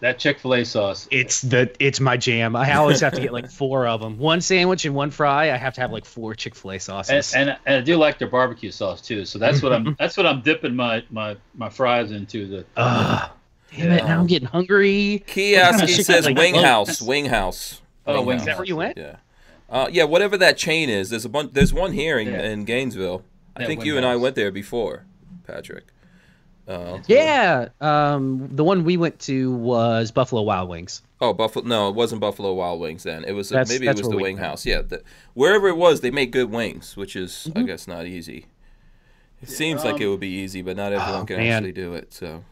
That ChickFilA sauce. It's my jam. I always have to get like 4 of them. 1 sandwich and 1 fry. I have to have like 4 ChickFilA sauces. And I do like their barbecue sauce too. So that's what I'm dipping my fries into. Damn it! Now I'm getting hungry. Kioski says Wing House. Wing House. Oh, Wing House. Is that where you went? Yeah. Yeah, whatever that chain is. There's a bunch. There's one here in Gainesville. I think Wing you and I House. went there before, Patrick. Yeah. The one we went to was Buffalo Wild Wings. Oh, Buffalo. No, it wasn't Buffalo Wild Wings then. It was maybe it that's was the where we Wing went. House. Yeah, wherever it was, they make good wings, which is I guess not easy. It seems like it would be easy, but not everyone can actually do it. So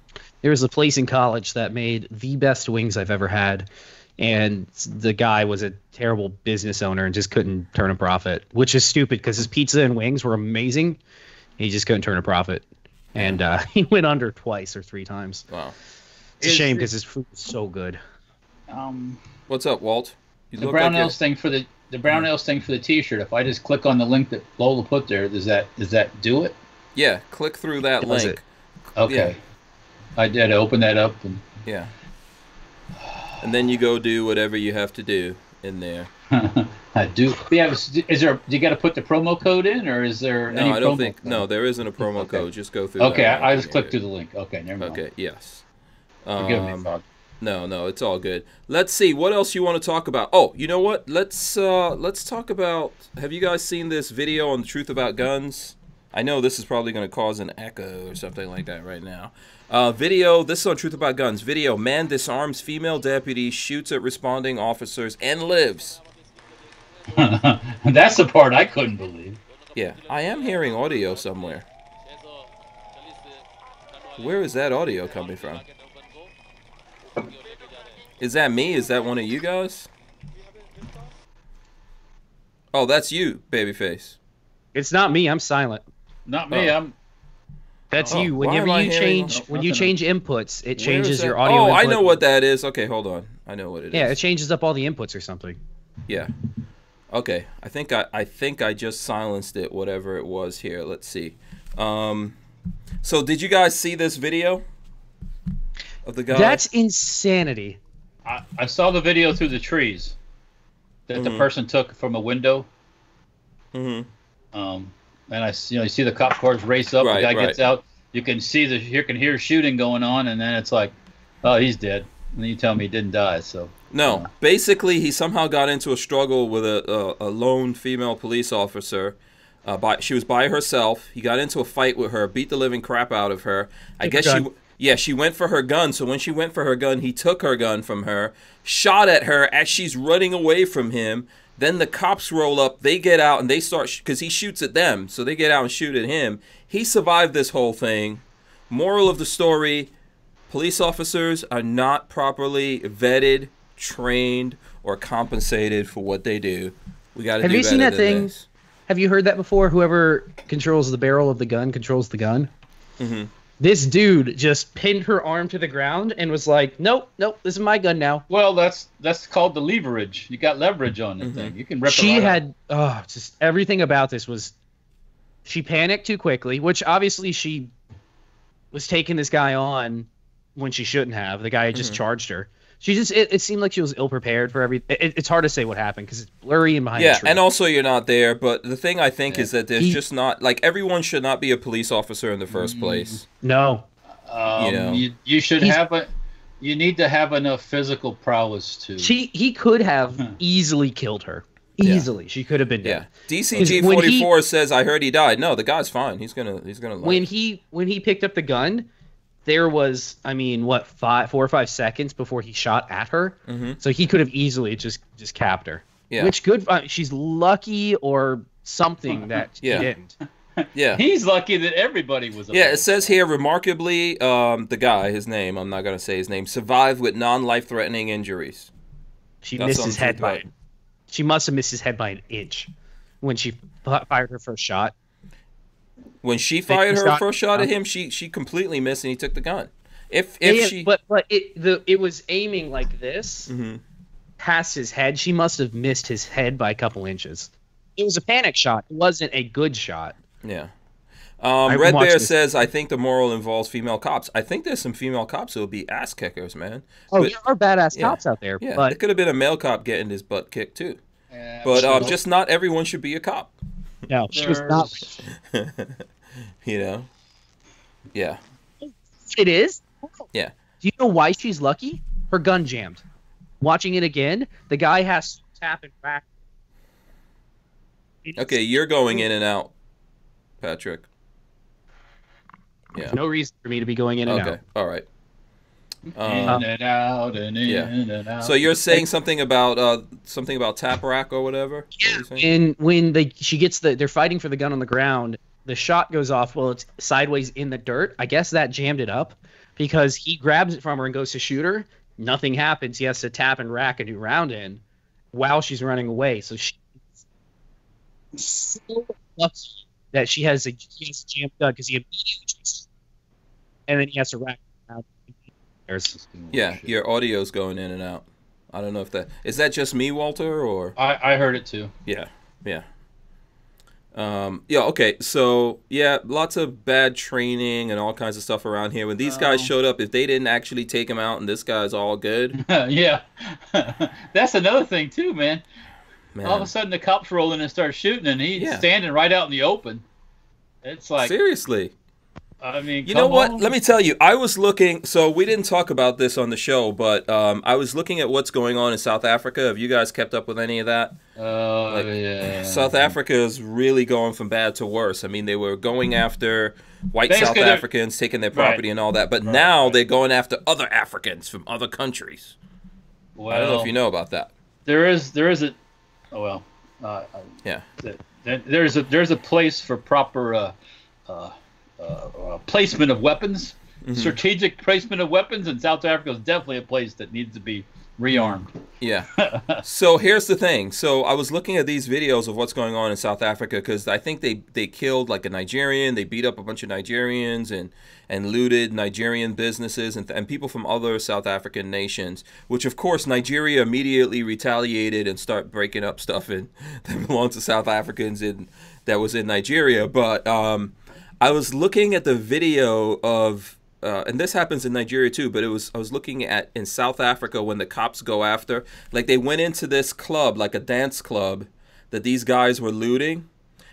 there was a place in college that made the best wings I've ever had, and the guy was a terrible business owner and just couldn't turn a profit, which is stupid because his pizza and wings were amazing. He just couldn't turn a profit, and he went under twice or 3 times. wow. It's a shame because his food was so good. What's up, Walt? You The look like Brownells thing for the Brownells thing for the T-shirt. If I just click on the link that Lola put there, does that do it? Yeah, click through that Does link. it? Okay. Yeah. I did open that up and Yeah. And then you go do whatever you have to do in there. I do. Yeah, is there? Do you got to put the promo code in, or is there? No, any I don't promo think. code? No, there isn't a promo Okay. code. Just go through. Okay, that I link just and clicked you through the link. Okay, never mind. Okay. Yes. Forgive me, Bob. No, it's all good. Let's see what else you want to talk about. Oh, you know what? Let's talk about. Have you guys seen this video on the truth about guns? I know this is probably going to cause an echo or something like that right now. Video. This is on truth about guns. Video. Man disarms female deputy, shoots at responding officers, and lives. That's the part I couldn't believe. Yeah, I am hearing audio somewhere. Where is that audio coming from? Is that me? Is that one of you guys? Oh, that's you, babyface. It's not me. I'm silent. Not me. Oh. That's Oh, you. why Whenever am I you hearing- change, oh, when you nothing. change inputs, it Where is changes that? your audio. Oh, I input. know what that is. Okay, hold on. I know what it is. Yeah, it changes up all the inputs or something. Yeah. Okay. I think I just silenced it, whatever it was here. Let's see. So did you guys see this video of the guy? That's insanity. I saw the video through the trees that the person took from a window. Mm-hmm. And you see the cop cars race up. Right, the guy right. gets out. You can see you can hear shooting going on, and then it's like, oh, he's dead. And then you tell me he didn't die. So No, basically he somehow got into a struggle with a lone female police officer. She was by herself. He got into a fight with her, beat the living crap out of her. I guess she went for her gun. So when she went for her gun, he took her gun from her, shot at her as she's running away from him. Then the cops roll up. They get out and they start because he shoots at them. So they get out and shoot at him. He survived this whole thing. Moral of the story: police officers are not properly vetted, trained, or compensated for what they do. We got to do better than this. Have you heard that before? Whoever controls the barrel of the gun controls the gun. Mm-hmm. This dude just pinned her arm to the ground and was like, "Nope, this is my gun now." Well, that's called the leverage. You got leverage on the thing. You can rip She it right had just everything about this was. She panicked too quickly, which obviously she was taking this guy on when she shouldn't have. The guy had just charged her. She just it seemed like she was ill prepared for everything. It's hard to say what happened because it's blurry and behind the tree. And also you're not there. But the thing I think is that there's just not like everyone should not be a police officer in the first place. No, you should have you need to have enough physical prowess to. He could have easily killed her. Easily, she could have been dead. DCG 44 says, "I heard he died." No, the guy's fine. He's gonna. Live. When he picked up the gun. There was, 4 or 5 seconds before he shot at her, so he could have easily just capped her. Yeah. Which she's lucky or something that she didn't. Yeah. He's lucky that everybody was. Yeah, it says here, remarkably, the guy, his name, I'm not gonna say his name, survived with non-life-threatening injuries. She missed his head by. She must have missed his head by an inch when she fired her first shot. When she fired her first shot at him, she completely missed and he took the gun. But it was aiming like this past his head. She must have missed his head by a couple inches. It was a panic shot. It wasn't a good shot. Yeah. Red Bear says, "I think the moral involves female cops." I think there's some female cops who will be ass kickers, man. There are badass cops out there. Yeah, but it could have been a male cop getting his butt kicked too. But just not everyone should be a cop. No, she was not. Yeah. It is? Yeah. Do you know why she's lucky? Her gun jammed. Watching it again, the guy has to tap and rack. Okay, you're going in and out, Patrick. Yeah. No reason for me to be going in and out. Okay, all right. In and out and in and out. So you're saying something about tap rack or whatever? Yeah. And when they're fighting for the gun on the ground, the shot goes off while it's sideways in the dirt. I guess that jammed it up because he grabs it from her and goes to shoot her. Nothing happens. He has to tap and rack a new round in while she's running away. So she's so lucky that he has a jammed gun because he immediately shoots, and then he has to rack around. Yeah, your audio's going in and out. I don't know if is that just me, Walter, or I heard it too. Yeah. Okay, so lots of bad training and all kinds of stuff around here. When these guys showed up, if they didn't actually take him out and this guy's all good. Yeah. That's another thing too, man. All of a sudden the cops roll in and start shooting and he's standing right out in the open. It's like seriously. I mean, you know what? Let me tell you, I was looking, so we didn't talk about this on the show, but I was looking at what's going on in South Africa. Have you guys kept up with any of that? Yeah. South Africa is really going from bad to worse. I mean, they were going after white South Africans, taking their property and all that, but now they're going after other Africans from other countries. Well, I don't know if you know about that. There's a place for proper placement of weapons, strategic placement of weapons, and South Africa is definitely a place that needs to be rearmed. Yeah. So here's the thing. So I was looking at these videos of what's going on in South Africa because I think they killed like a Nigerian. They beat up a bunch of Nigerians and looted Nigerian businesses and people from other South African nations, which of course Nigeria immediately retaliated and start breaking up stuff that belonged to South Africans that was in Nigeria. But I was looking at the video of, and this happens in Nigeria too, but I was looking at in South Africa when the cops go after, like they went into this club, like a dance club that these guys were looting.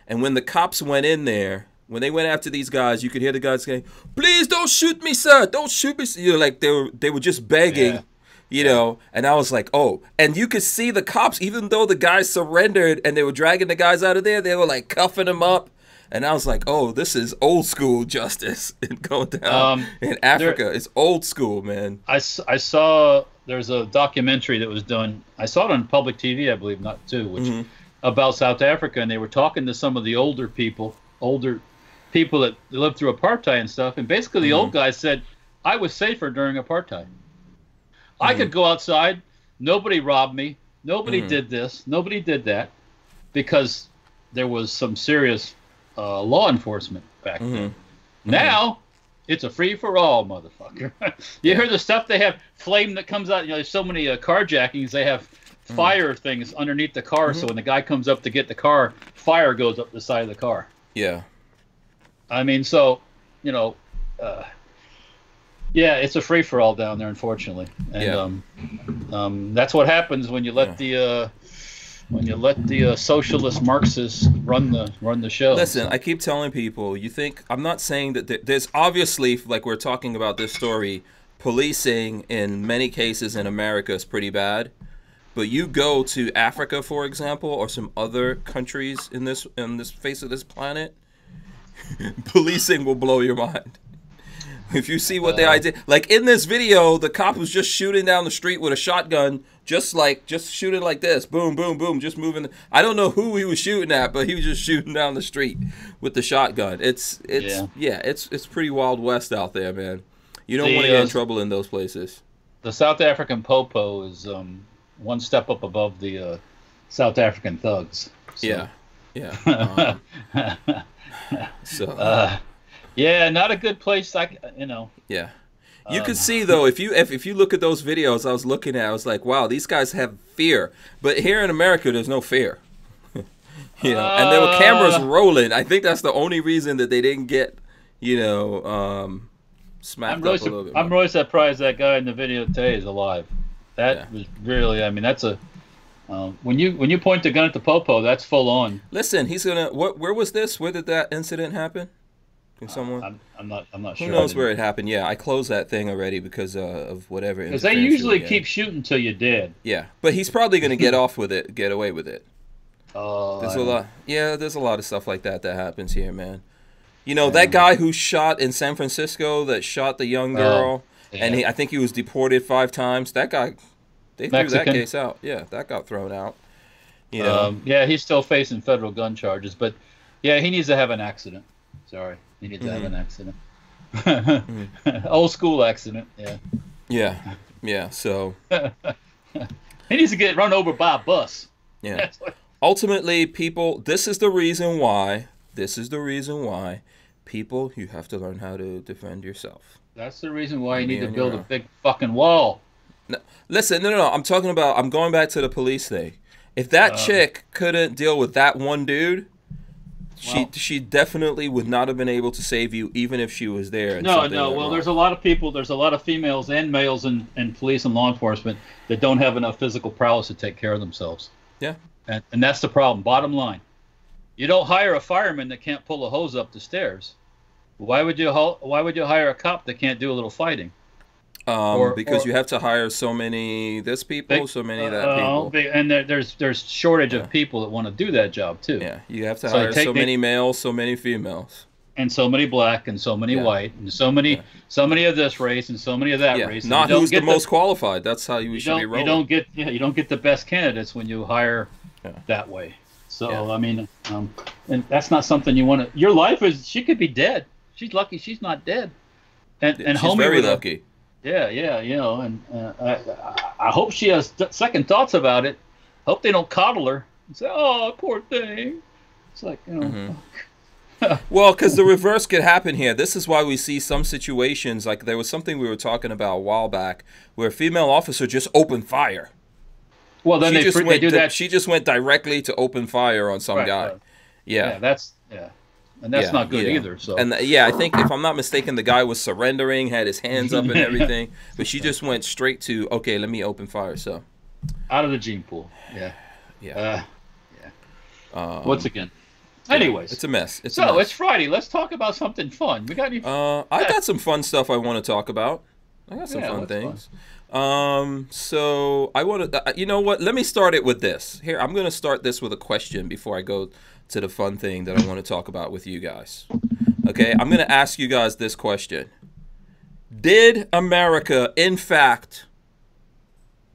And when the cops went in there, when they went after these guys, you could hear the guys saying, "Please don't shoot me, sir. Don't shoot me." You know, like they were just begging, you know, and I was like, oh, and you could see the cops, even though the guys surrendered and they were dragging the guys out of there, they were like cuffing them up. And I was like, oh, this is old school justice going down in Africa. It's old school, man. I saw there's a documentary that was done. I saw it on public TV, I believe, not too, which about South Africa. And they were talking to some of the older people that lived through apartheid and stuff. And basically the old guy said, I was safer during apartheid. I could go outside. Nobody robbed me. Nobody did this. Nobody did that. Because there was some serious law enforcement back then. Now it's a free for all, motherfucker. You hear the stuff they have, flame that comes out. You know, there's so many carjackings. They have fire things underneath the car, so when the guy comes up to get the car, fire goes up the side of the car. Yeah. I mean, so, you know, yeah, it's a free for all down there, unfortunately, and that's what happens when you let the socialist Marxists run the show. Listen, I keep telling people, you think, I'm not saying that there's obviously, like we're talking about this story, policing in many cases in America is pretty bad. But you go to Africa, for example, or some other countries in this face of this planet, policing will blow your mind. If you see what they did, like in this video, the cop was just shooting down the street with a shotgun, just shooting like this, boom, boom, boom, just moving. I don't know who he was shooting at, but he was just shooting down the street with the shotgun. It's pretty Wild West out there, man. You don't want to get in trouble in those places. The South African popo is one step up above the South African thugs. So. Yeah. Yeah, not a good place. Yeah, you could see though if you look at those videos I was looking at, I was like, wow, these guys have fear. But here in America, there's no fear. You know, and there were cameras rolling. I think that's the only reason that they didn't get, smacked up a little bit more. I'm really surprised that guy in the video today is alive. That was really, I mean, that's a when you point the gun at the popo, that's full on. Listen, he's gonna. Where was this? Where did that incident happen? Someone? I'm not sure. Who knows where it happened? Yeah, I closed that thing already because of whatever. Because they usually keep shooting till you're dead. Yeah, but he's probably going to get away with it. There's a lot. Yeah, there's a lot of stuff like that happens here, man. You know, that guy who shot in San Francisco, that shot the young girl, and I think he was deported 5 times. That guy, they threw that case out. Yeah, that got thrown out. You know. Yeah, he's still facing federal gun charges, but yeah, he needs to have an accident. Sorry. He needs to have an accident. Old school accident, Yeah, so. He needs to get run over by a bus. Yeah. Ultimately, people, this is the reason why, people, you have to learn how to defend yourself. That's the reason why you need to build a big fucking wall. No, listen, no, I'm going back to the police thing. If that chick couldn't deal with that one dude, she definitely would not have been able to save you, even if she was there. No. Well, there's a lot of people. There's a lot of females and males in police and law enforcement that don't have enough physical prowess to take care of themselves. Yeah. And that's the problem. Bottom line, you don't hire a fireman that can't pull a hose up the stairs. Why would you hire a cop that can't do a little fighting? Because you have to hire so many people, so many people. And there's shortage of people that want to do that job too. Yeah, you have to hire so many males, so many females, and so many black, and so many white, and so many of this race, and so many of that race. Not who's the most qualified. That's how you should be rolling. You don't get the best candidates when you hire that way. So I mean, and that's not something you want to. Your life is. She could be dead. She's lucky she's not dead. And she's very lucky. Yeah, you know, and I hope she has second thoughts about it. Hope they don't coddle her and say, "Oh, poor thing." It's like, you know. Well, because the reverse could happen here. This is why we see some situations, like there was something we were talking about a while back, where a female officer just opened fire. Well, then they do that. She just went directly to open fire on some guy. Right. Yeah, and that's not good either. So, and I think if I'm not mistaken, the guy was surrendering, had his hands up and everything, but she just went straight to, okay, let me open fire. So, out of the gene pool. Once again. Anyways, it's a mess. It's Friday. Let's talk about something fun. We got any? I got some fun stuff I want to talk about. I got some fun things. So I want to. You know what? Let me start it with this. Here, I'm going to start this with a question before I go to the fun thing that I want to talk about with you guys. Okay, I'm going to ask you guys this question: did America, in fact,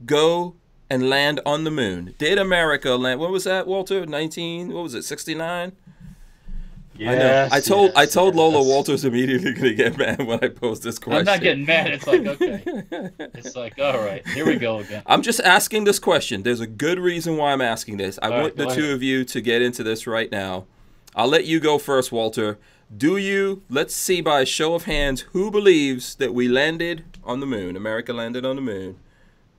go and land on the moon? Did America land? What was that, Walter? 69? Yes, I know. I told Lola yes. Walter's immediately going to get mad when I post this question. I'm not getting mad. It's like, okay. It's like, all right, here we go again. I'm just asking this question. There's a good reason why I'm asking this. I want the two of you to get into this right now. I'll let you go first, Walter. Let's see by a show of hands, who believes that we landed on the moon? America landed on the moon.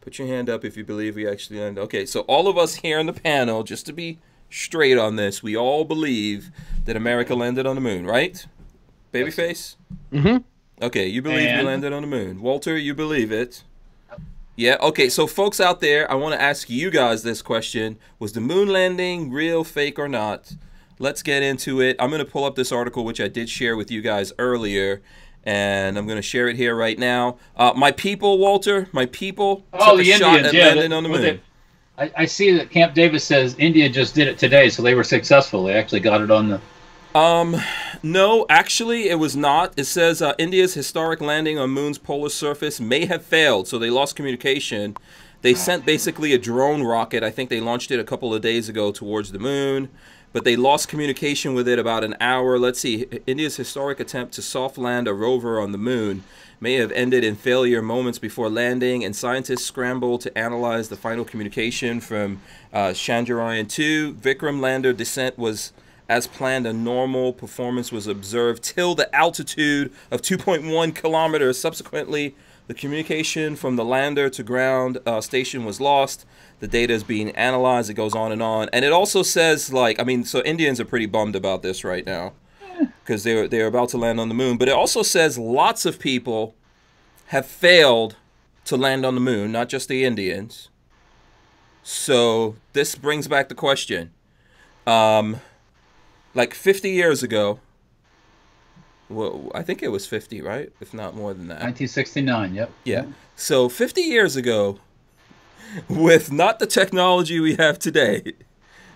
Put your hand up if you believe we actually landed. Okay, so all of us here in the panel, just to be straight on this, we all believe that America landed on the moon, right? Babyface? Mm-hmm. Okay, you believe we landed on the moon. Walter, you believe it? Yeah, okay, so folks out there, I want to ask you guys this question. Was the moon landing real, fake, or not? Let's get into it. I'm going to pull up this article, which I did share with you guys earlier, and I'm going to share it here right now. My people, Walter, my people took a shot at landing on the moon. I see that Camp Davis says India just did it today, so they were successful. They actually got it on the... No, actually, it was not. It says India's historic landing on moon's polar surface may have failed, so they lost communication. They sent basically a drone rocket. I think they launched it a couple of days ago towards the moon, but they lost communication with it about an hour. Let's see. India's historic attempt to soft land a rover on the moon may have ended in failure moments before landing, and scientists scrambled to analyze the final communication from Chandrayaan-2. Vikram lander descent was as planned. A normal performance was observed till the altitude of 2.1 kilometers. Subsequently, the communication from the lander to ground station was lost. The data is being analyzed. It goes on. And it also says, like, I mean, so Indians are pretty bummed about this right now, because they're about to land on the moon. But it also says lots of people have failed to land on the moon, not just the Indians. So this brings back the question. Like 50 years ago, well, I think it was 50, right? If not more than that. 1969, yep. Yeah. So 50 years ago, with not the technology we have today,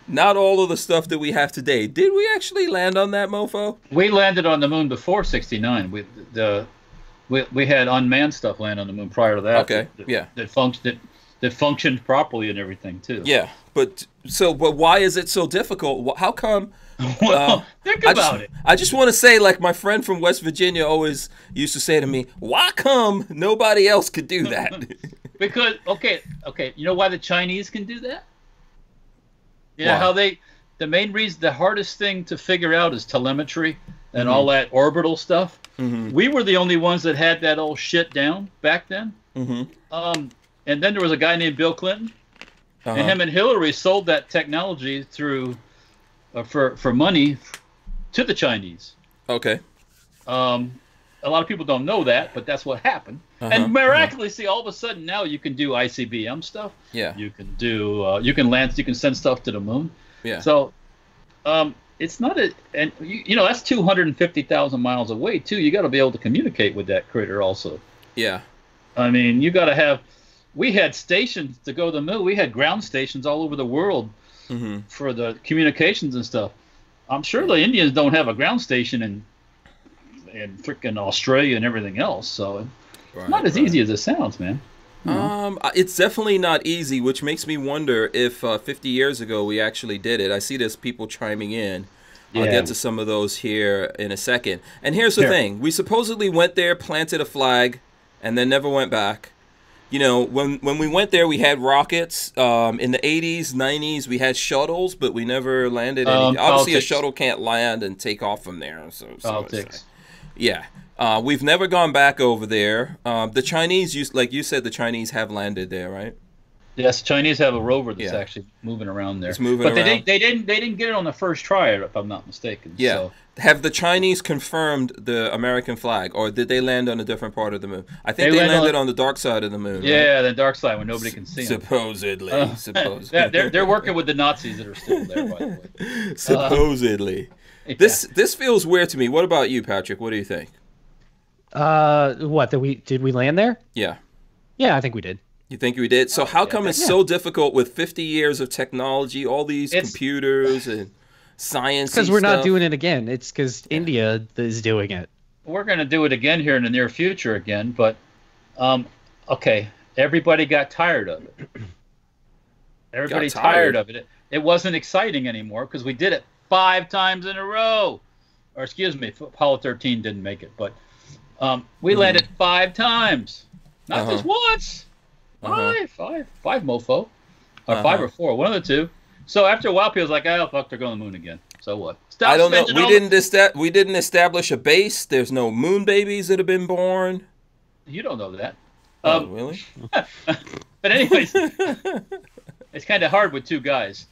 not all of the stuff that we have today, did we actually land on that mofo? We landed on the moon before 69. We had unmanned stuff land on the moon prior to that. Okay, yeah. That functioned properly and everything, too. Yeah, but why is it so difficult? How come... Well, think about it. I just want to say, like my friend from West Virginia always used to say to me, why come nobody else could do that? Because, okay, you know why the Chinese can do that? You know Why? how the main reason, the hardest thing to figure out is telemetry and all that orbital stuff. We were the only ones that had that old shit down back then. And then there was a guy named Bill Clinton, and him and Hillary sold that technology through... for money to the Chinese. Okay. A lot of people don't know that, but that's what happened. And miraculously, all of a sudden now you can do ICBM stuff. Yeah. You can do you can send stuff to the moon. Yeah. So it's not you know, that's 250,000 miles away too. You got to be able to communicate with that critter also. Yeah. I mean, you got to have. We had stations to go to the moon. We had ground stations all over the world. For the communications and stuff. I'm sure the Indians don't have a ground station in freaking Australia and everything else, so it's not as easy as it sounds, man. It's definitely not easy, which makes me wonder if 50 years ago we actually did it. I see there's people chiming in. I'll get to some of those here in a second. And here's the thing. We supposedly went there, planted a flag, and then never went back. You know, when we went there, we had rockets. In the 80s, 90s, we had shuttles, but we never landed any. Obviously, a shuttle can't land and take off from there. So Politics. Yeah. We've never gone back over there. The Chinese, like you said, the Chinese have landed there, right? Yes, Chinese have a rover that's actually moving around there. It's moving around. But they didn't get it on the first try, if I'm not mistaken. Yeah. So. Have the Chinese confirmed the American flag, or did they land on a different part of the moon? I think they landed on the dark side of the moon. Yeah, right? The dark side when nobody can see them. Supposedly. They're working with the Nazis that are still there, by the way. Supposedly. Yeah. This feels weird to me. What about you, Patrick? What do you think? What did we land there? Yeah. Yeah, I think we did. You think we did? So how come it's so difficult with 50 years of technology, all these computers and science? Because we're not doing it again. It's because India is doing it. We're going to do it again here in the near future again, but okay, everybody got tired of it. Everybody tired of it. It wasn't exciting anymore because we did it 5 times in a row. or excuse me, Apollo 13 didn't make it, but we landed 5 times, not just once. Five, mofo, or 5 or 4, one of the two. So after a while, people's like, "Oh fuck, they're going to the moon again." So what? Stop I don't know. We didn't establish a base. There's no moon babies that have been born. You don't know that. Oh, really? But anyways, it's kind of hard with 2 guys.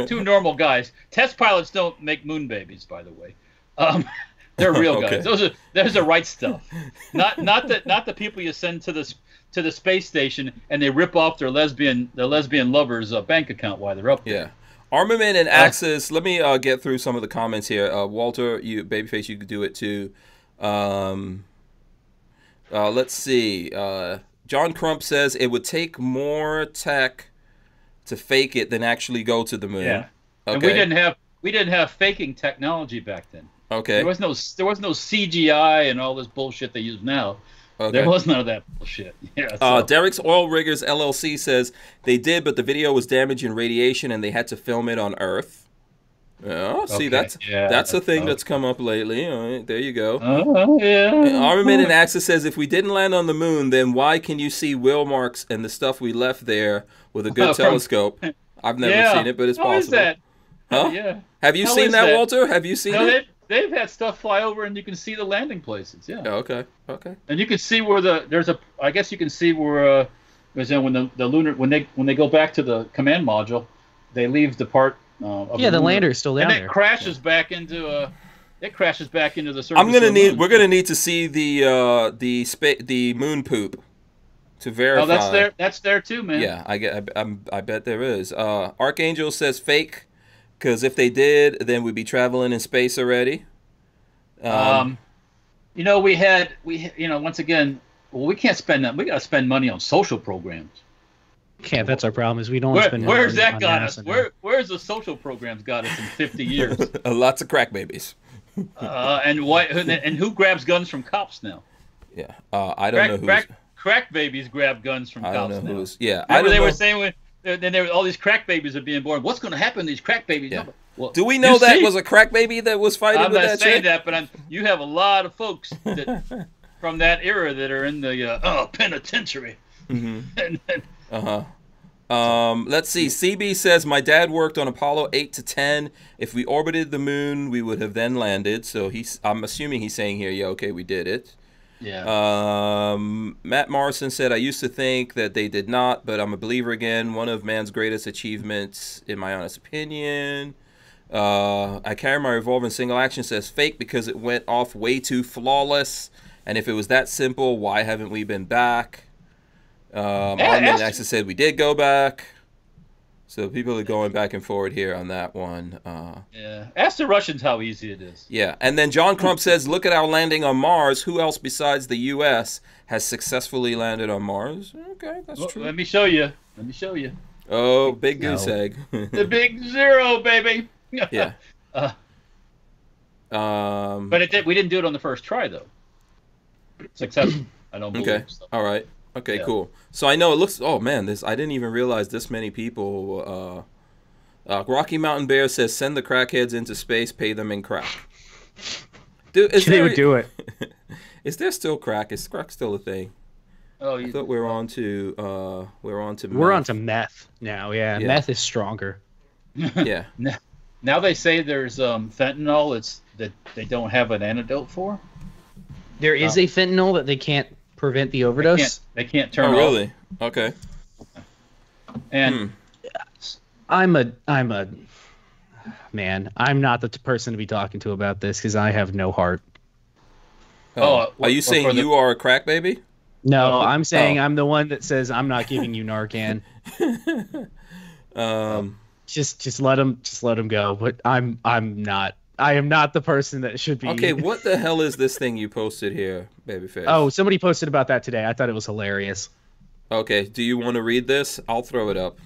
2 normal guys. Test pilots don't make moon babies, by the way. They're real guys. Those are right stuff. Not the people you send to the space station and they rip off their lesbian lovers' bank account while they're up there. Yeah. Armament and Axis. Let me get through some of the comments here. Walter, you babyface, you could do it too. Let's see. John Crump says it would take more tech to fake it than actually go to the moon. Yeah. Okay. And we didn't have faking technology back then. Okay. There was no CGI and all this bullshit they use now. Okay. There was none of that bullshit. Yeah. So. Derek's Oil Riggers LLC says they did, but the video was damaged in radiation and they had to film it on Earth. Oh, see, that's a thing that's come up lately. All right, there you go. Armament and Axis says if we didn't land on the moon, then why can you see wheel marks and the stuff we left there with a good telescope? I've never seen it, but it's possible. How is that? Huh? Yeah. Have you seen that, Walter? Have you seen it? They've had stuff fly over and you can see the landing places. Yeah. Oh, okay. And you can see where I guess you can see where when the lunar when they go back to the command module, they leave the part. The lander is still down there. And it crashes back into the surface. We're gonna need to see the moon poop to verify. Oh, that's there too, man. Yeah, I bet there is. Archangel says fake, because if they did, then we'd be traveling in space already. Once again, we can't spend that. We gotta spend money on social programs. Can't. That's our problem. Is we don't spend. Where's that got us? Where's the social programs got us in 50 years? Lots of crack babies. And who grabs guns from cops now? Yeah, I don't know who's. Crack babies grab guns from cops now. I don't know who's. Yeah, they were saying all these crack babies are being born. What's going to happen to these crack babies? Yeah. Well, do we know that was a crack baby that was fighting with that chick? I'm not saying that, but you have a lot of folks from that era that are in the penitentiary. Let's see. CB says my dad worked on Apollo 8 to 10. If we orbited the moon, we would have then landed. So I'm assuming he's saying here, yeah, okay, we did it. Yeah. Matt Morrison said I used to think that they did not, but I'm a believer again. One of man's greatest achievements, in my honest opinion. I carry my revolver in single action says fake because it went off way too flawless. And if it was that simple, why haven't we been back? Armin actually said we did go back. So people are going back and forward here on that one. Yeah. Ask the Russians how easy it is. Yeah. And then John Crump says, look at our landing on Mars. Who else besides the U.S. has successfully landed on Mars? Okay, that's true. Let me show you. Oh, big goose egg. The big 0, baby. Yeah. But we didn't do it on the first try, though. Successful. I don't believe okay. So. All right. Okay, yeah. Cool. So I know it looks. Oh man, I didn't even realize this many people. Rocky Mountain Bear says send the crackheads into space, pay them in crack. Dude, they would do it. Is there still crack? Is crack still a thing? Oh, I thought we're on to meth now. Yeah, meth is stronger. Yeah. Now they say there's fentanyl. That they don't have an antidote for. There is a fentanyl that they can't prevent the overdose. They can't turn off. Oh, really? Okay. And I'm not the person to be talking to about this because I have no heart. Are you saying you are a crack baby? No, I'm saying I'm the one that says I'm not giving you Narcan. Just let him go. But I am not the person that should be. Okay, what the hell is this thing you posted here, Babyface? Oh, somebody posted about that today. I thought it was hilarious. Okay, do you want to read this? I'll throw it up.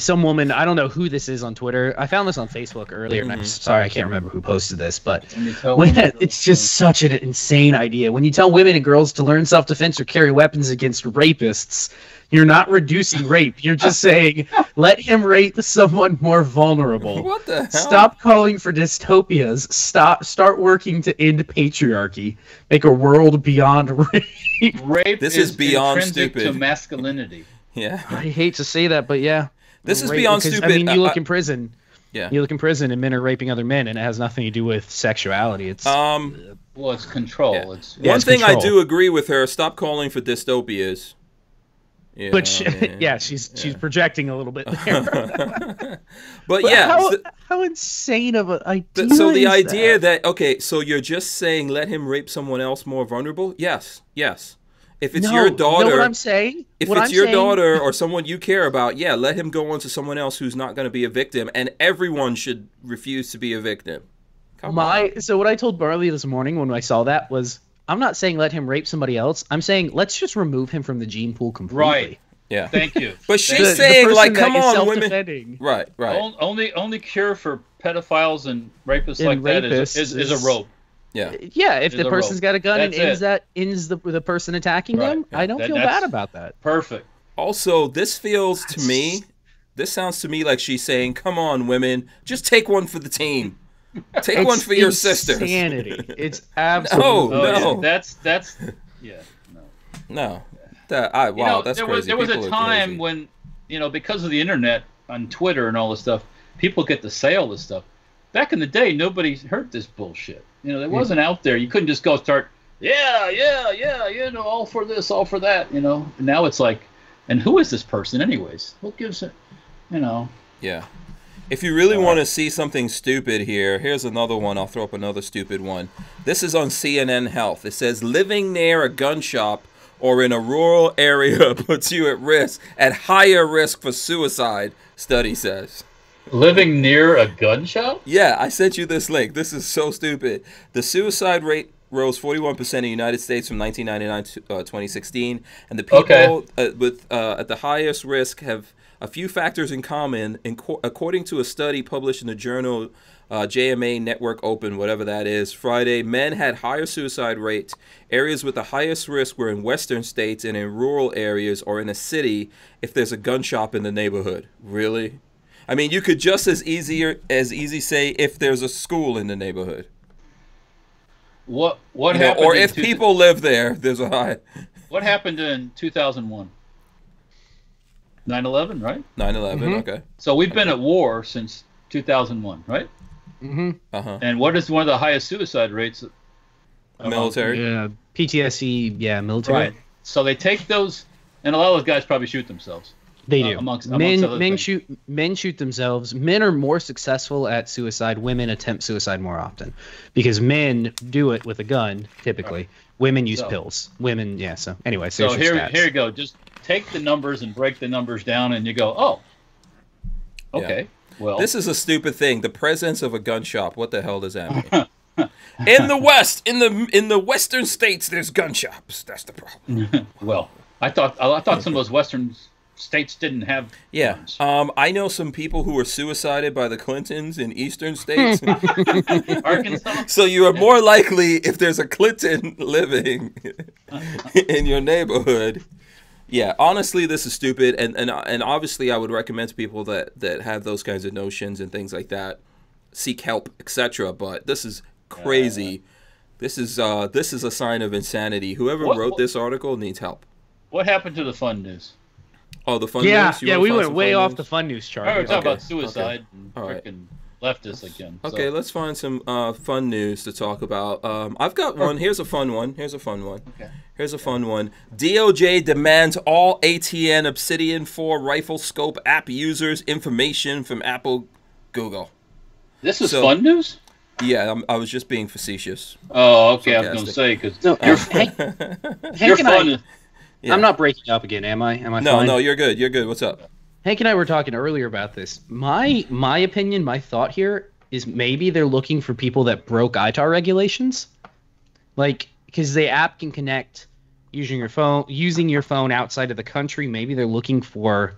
some woman, I don't know who this is on Twitter. I found this on Facebook earlier, and I'm sorry I can't remember who posted this, but it's just such an insane idea. When you tell women and girls to learn self-defense or carry weapons against rapists, you're not reducing rape. You're just saying, let him rape someone more vulnerable. What the hell? Stop calling for dystopias. Start working to end patriarchy. Make a world beyond rape. Rape This is beyond intrinsic stupid. to masculinity. Yeah. I hate to say that, but yeah. This is beyond because, stupid. I mean, you look in prison. Yeah. You look in prison and men are raping other men, and it has nothing to do with sexuality. It's Well, it's control. Yeah. It's One it's thing I control. do agree with her, stop calling for dystopias. You but know, she's projecting a little bit there. But yeah. how insane of an idea. So the is idea that, okay, so you're just saying let him rape someone else more vulnerable? Yes. If it's your daughter, you know what I'm saying? If it's your daughter or someone you care about, yeah, let him go on to someone else who's not going to be a victim, and everyone should refuse to be a victim. So what I told Barley this morning when I saw that was, I'm not saying let him rape somebody else. I'm saying let's just remove him from the gene pool completely. right. Yeah. Thank you. But she's saying, like, come on, women. Defending. Right. Only cure for pedophiles and rapists And like that is a rope. Yeah. Yeah, if the a person's rope. got a gun That's and ends the person attacking them, Yeah. I don't feel bad about that. Perfect. Also, this sounds to me like she's saying, come on, women, just take one for the team. Take one for your sisters. Insanity. It's absolutely No. That's yeah. No. Wow, that's crazy. There was People a are time crazy. when, because of the internet on Twitter and all this stuff, people get to say all this stuff. Back in the day, nobody heard this bullshit. It wasn't out there. You couldn't just go start, all for this, all for that, And now it's like, and who is this person anyways? Who gives it, Yeah. If you really want to see something stupid here, here's another one. I'll throw up another stupid one. This is on CNN Health. It says, living near a gun shop or in a rural area puts you at higher risk for suicide, study says. Living near a gun shop? Yeah, I sent you this link. This is so stupid. The suicide rate rose 41% in the United States from 1999 to 2016, and the people at the highest risk have a few factors in common. According to a study published in the journal JMA Network Open, whatever that is, Friday, men had higher suicide rates. Areas with the highest risk were in western states and in rural areas or in a city if there's a gun shop in the neighborhood. Really? I mean, you could just as easy say if there's a school in the neighborhood. What happened? Or if people live there, there's a high. What happened in 2001? 9/11, right? 9/11, okay. So we've been at war since 2001, right? Mm-hmm. Uh-huh. And what is one of the highest suicide rates? Military. Yeah, PTSD. Yeah, military. Right. So they take those, and a lot of those guys probably shoot themselves. They do. Amongst other things. Men shoot themselves. Men are more successful at suicide. Women attempt suicide more often because men do it with a gun typically. Right. Women use pills. Women, yeah. So anyway, so here you go. Just take the numbers and break the numbers down, and you go, oh, okay. Yeah. Well, this is a stupid thing. The presence of a gun shop. What the hell does that mean? In the West, in the western states, there's gun shops. That's the problem. Well, I thought some of those western states didn't have guns. I know some people who were suicided by the Clintons in eastern states. Arkansas. So you are more likely if there's a Clinton living in your neighborhood. Yeah, honestly, this is stupid, and obviously I would recommend to people that have those kinds of notions and things like that seek help, etc. But this is crazy. This is a sign of insanity. Whoever wrote this article needs help. What happened to the fun news? Oh, the fun news? Yeah, we went way off the fun news chart. We're talking about suicide and freaking leftists again. Okay, let's find some fun news to talk about. I've got one. Here's a fun one. Okay. Here's a fun one. DOJ demands all ATN Obsidian 4 rifle scope app users information from Apple, Google. This is fun news? Yeah, I was just being facetious. Oh, okay. I was going to say, because you're fun. Yeah. I'm not breaking up again, am I? Fine? No, you're good. You're good. What's up? Hank and I were talking earlier about this. My opinion, my thought here is maybe they're looking for people that broke ITAR regulations. Like, because the app can connect using your phone outside of the country. Maybe they're looking for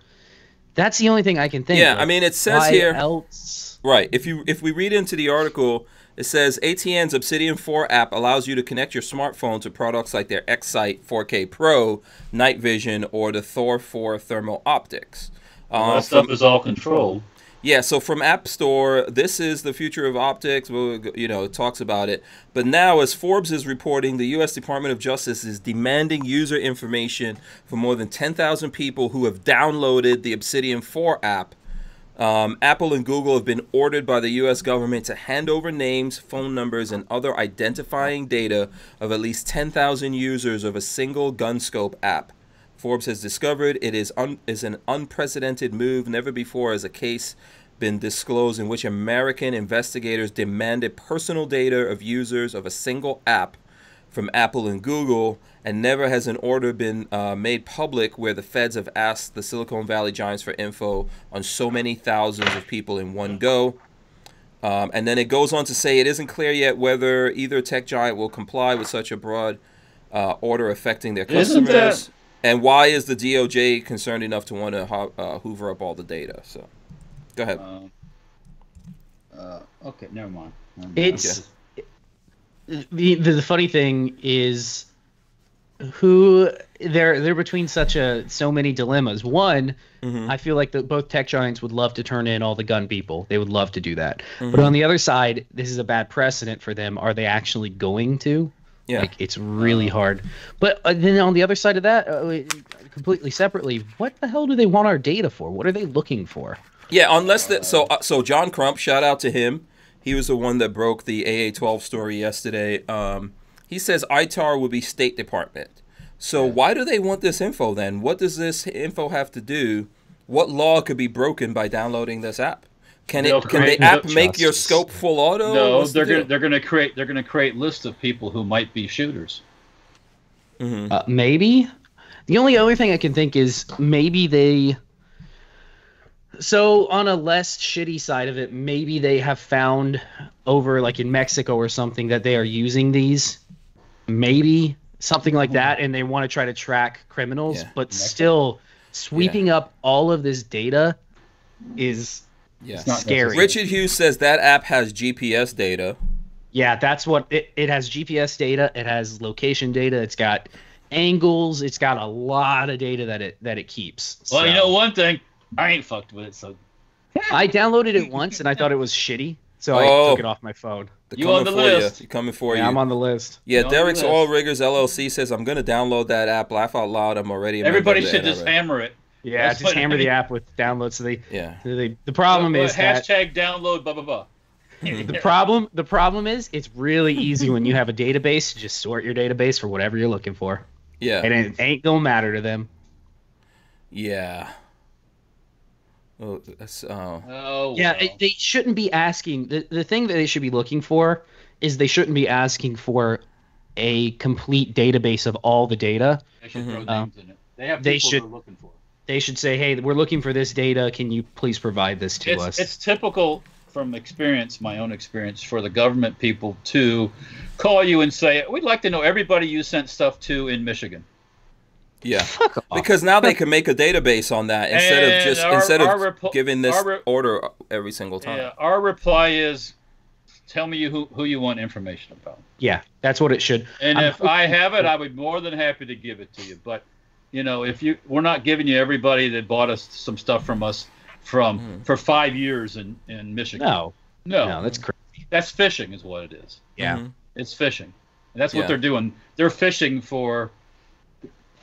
That's the only thing I can think. Yeah, of. I mean, it says Why here. Else? Right. If we read into the article, it says ATN's Obsidian 4 app allows you to connect your smartphone to products like their X-Sight 4K Pro, Night Vision, or the Thor 4 thermal optics. That stuff is all controlled. Yeah, so from App Store, this is the future of optics. Well, you know, it talks about it. But now, as Forbes is reporting, the U.S. Department of Justice is demanding user information from more than 10,000 people who have downloaded the Obsidian 4 app. Apple and Google have been ordered by the U.S. government to hand over names, phone numbers, and other identifying data of at least 10,000 users of a single GunScope app. Forbes has discovered it is an unprecedented move. Never before has a case been disclosed in which American investigators demanded personal data of users of a single app from Apple and Google, and never has an order been made public where the feds have asked the Silicon Valley giants for info on so many thousands of people in one go. And then it goes on to say it isn't clear yet whether either tech giant will comply with such a broad order affecting their customers. And why is the DOJ concerned enough to want to hoover up all the data? So, go ahead. Okay, never mind. It's the funny thing is who they're between so many dilemmas. One, I feel like both tech giants would love to turn in all the gun people. They would love to do that. But on the other side, this is a bad precedent for them. Are they actually going to? Yeah. Like, it's really hard. But then on the other side of that, completely separately, what the hell do they want our data for? What are they looking for? Yeah, unless that. So John Crump, shout out to him. He was the one that broke the AA-12 story yesterday. He says ITAR would be State Department. So why do they want this info then? What does this info have to do? What law could be broken by downloading this app? Can the app make your scope full auto? No, they're going to create lists of people who might be shooters. Maybe. The only other thing I can think is maybe they. So on a less shitty side of it, maybe they have found over like in Mexico or something that they are using these. Maybe something like that, and they want to try to track criminals, but still sweeping up all of this data is. Yeah. Scary. Richard Hughes says that app has GPS data. Yeah, that's what it has. GPS data. It has location data. It's got angles. It's got a lot of data that it keeps. Well, you know one thing, I ain't fucked with it. So I downloaded it once and I thought it was shitty, so I took it off my phone. You on the list? Coming for you. I'm on the list. Yeah, Derek's Oil Riggers LLC says I'm gonna download that app. Laugh out loud. I'm already. Everybody should just hammer it. Yeah, just hammer the app with downloads. So the problem is hashtag download blah blah blah. The problem is it's really easy when you have a database to just sort your database for whatever you're looking for. Yeah, and it ain't gonna matter to them. Yeah. Oh, that's they shouldn't be asking. The thing that they should be looking for is they shouldn't be asking for a complete database of all the data. They should throw names in it. They have people they're looking for. They should say, hey, we're looking for this data. Can you please provide this to us? It's typical from experience, my own experience, for the government people to call you and say, we'd like to know everybody you sent stuff to in Michigan. Yeah, because now they can make a database on that instead of giving this order every single time. Yeah, our reply is, tell me who you want information about. Yeah, that's what it should. And if I have it, I would be more than happy to give it to you. But you know, we're not giving you everybody that bought us some stuff from us for 5 years in Michigan. No, that's crazy. That's phishing, is what it is. Yeah, it's phishing, and that's what they're doing. They're phishing for.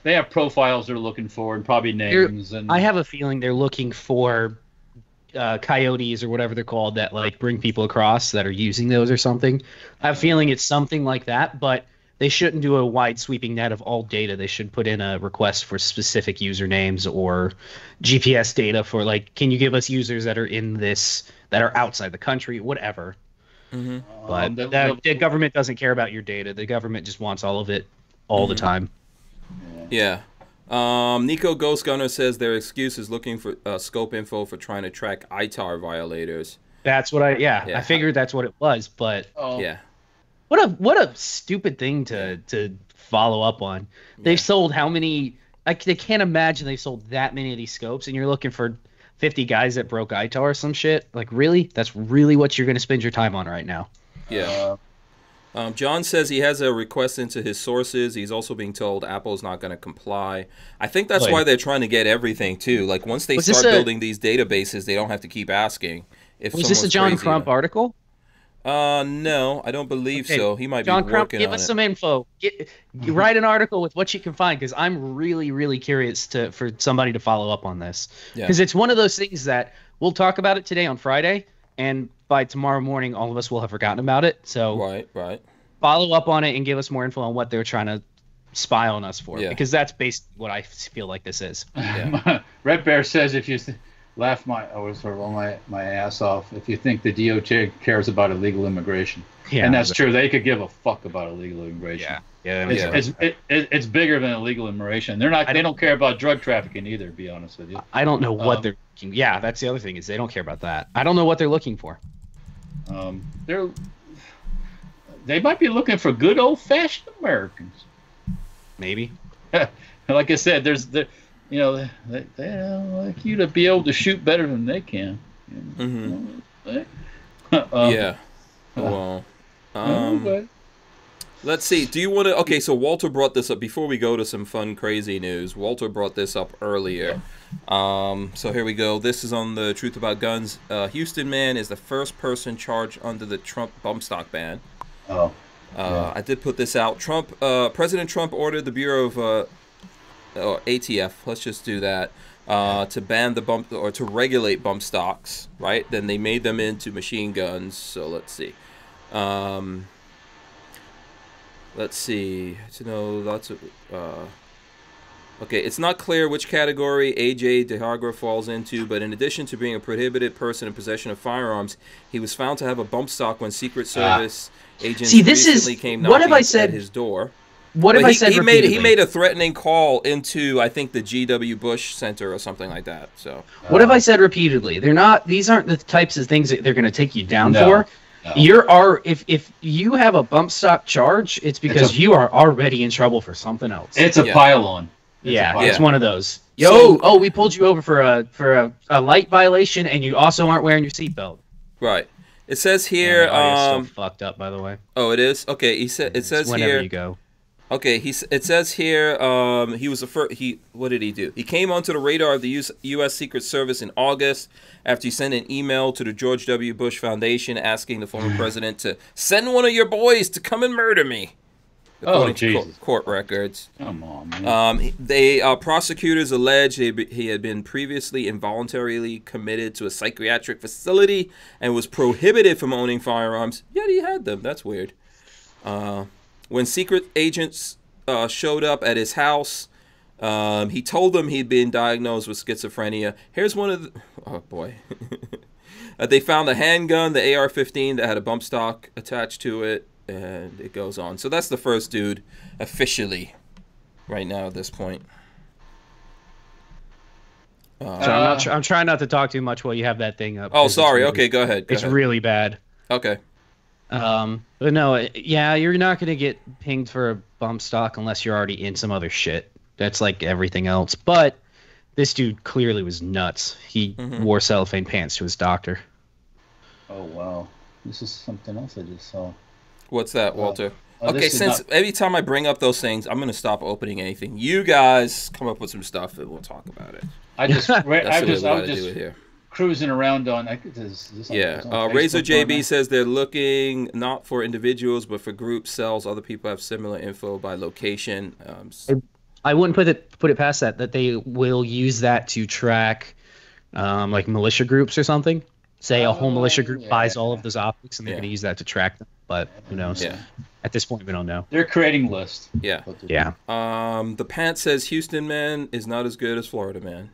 They have profiles they're looking for and probably names. I have a feeling they're looking for coyotes or whatever they're called that like bring people across that are using those or something. I have a feeling it's something like that, but they shouldn't do a wide sweeping net of all data. They should put in a request for specific usernames or GPS data for like, can you give us users that are in this, that are outside the country, whatever. But the government doesn't care about your data. The government just wants all of it all the time. Yeah. Nico Ghost Gunner says their excuse is looking for scope info for trying to track ITAR violators. That's what I figured that's what it was, but what a stupid thing to follow up on. They've sold how many? They can't imagine they sold that many of these scopes, and you're looking for 50 guys that broke ITAR or some shit. Like, really? That's really what you're going to spend your time on right now? Yeah. John says he has a request into his sources. He's also being told Apple's not going to comply. I think that's why they're trying to get everything, too. Like, once they start building these databases, they don't have to keep asking. Was this a John Crump article? No, I don't believe so. He might be working on it. John Crump, give us some info. Write an article with what you can find, because I'm really, really curious for somebody to follow up on this. Because it's one of those things that we'll talk about it today on Friday, and by tomorrow morning, all of us will have forgotten about it. So right. Follow up on it and give us more info on what they're trying to spy on us for, because that's basically what I feel like this is. Yeah. Red Bear says, if you laugh my ass off if you think the DOJ cares about illegal immigration. Yeah, and that's true. They could give a fuck about illegal immigration. It's bigger than illegal immigration. They don't care about drug trafficking either, to be honest with you. I don't know what they're looking. Yeah, that's the other thing, is they don't care about that. I don't know what they're looking for. They might be looking for good old-fashioned Americans. Maybe. Like I said, they like you to be able to shoot better than they can. Let's see. Do you want to? Okay, so Walter brought this up before we go to some fun, crazy news. Walter brought this up earlier. So here we go. This is on the Truth About Guns. Houston man is the first person charged under the Trump bump stock ban. I did put this out. President Trump ordered the Bureau of ATF. Let's just do that. To ban the bump, or to regulate bump stocks, right? Then they made them into machine guns. So let's see. Let's see. To know lots of. Okay, it's not clear which category AJ DeHagra falls into, but in addition to being a prohibited person in possession of firearms, he was found to have a bump stock when Secret Service agents recently came knocking at his door. What have I said repeatedly? He made a threatening call into, I think, the G.W. Bush Center or something like that. So what have I said repeatedly? These aren't the types of things that they're going to take you down for. No. If you have a bump stock charge, it's because you are already in trouble for something else. It's a pile-on. It's one of those. We pulled you over for a light violation, and you also aren't wearing your seatbelt. Right. It says here. It's so fucked up, by the way. Oh, it is. Okay. It says whenever here. You go. Okay. It says here. He was the first. What did he do? He came onto the radar of the U.S. Secret Service in August after he sent an email to the George W. Bush Foundation asking the former president to send one of your boys to come and murder me. According to court records. Come on, man. Prosecutors allege he had been previously involuntarily committed to a psychiatric facility and was prohibited from owning firearms. Yet he had them. That's weird. When secret agents showed up at his house, he told them he'd been diagnosed with schizophrenia. Here's one of the... Oh, boy. They found a handgun, the AR-15, that had a bump stock attached to it. And it goes on. So that's the first dude officially right now at this point. So I'm trying not to talk too much while you have that thing up. Oh, sorry. Okay, go ahead. It's really bad. Okay. But no, you're not going to get pinged for a bump stock unless you're already in some other shit. That's like everything else. But this dude clearly was nuts. He wore cellophane pants to his doctor. Oh, wow. This is something else I just saw. What's that, Walter? Okay, since every time I bring up those things, I'm going to stop opening anything. You guys come up with some stuff and we'll talk about it. I was just cruising around on... Razor JB says they're looking not for individuals, but for group cells. Other people have similar info by location. I wouldn't put it past that they will use that to track like militia groups or something. Say a whole militia group buys all of those optics, and they're going to use that to track them. But who knows? Yeah. At this point, we don't know. They're creating lists. Yeah. Yeah. The Pant says Houston man is not as good as Florida man.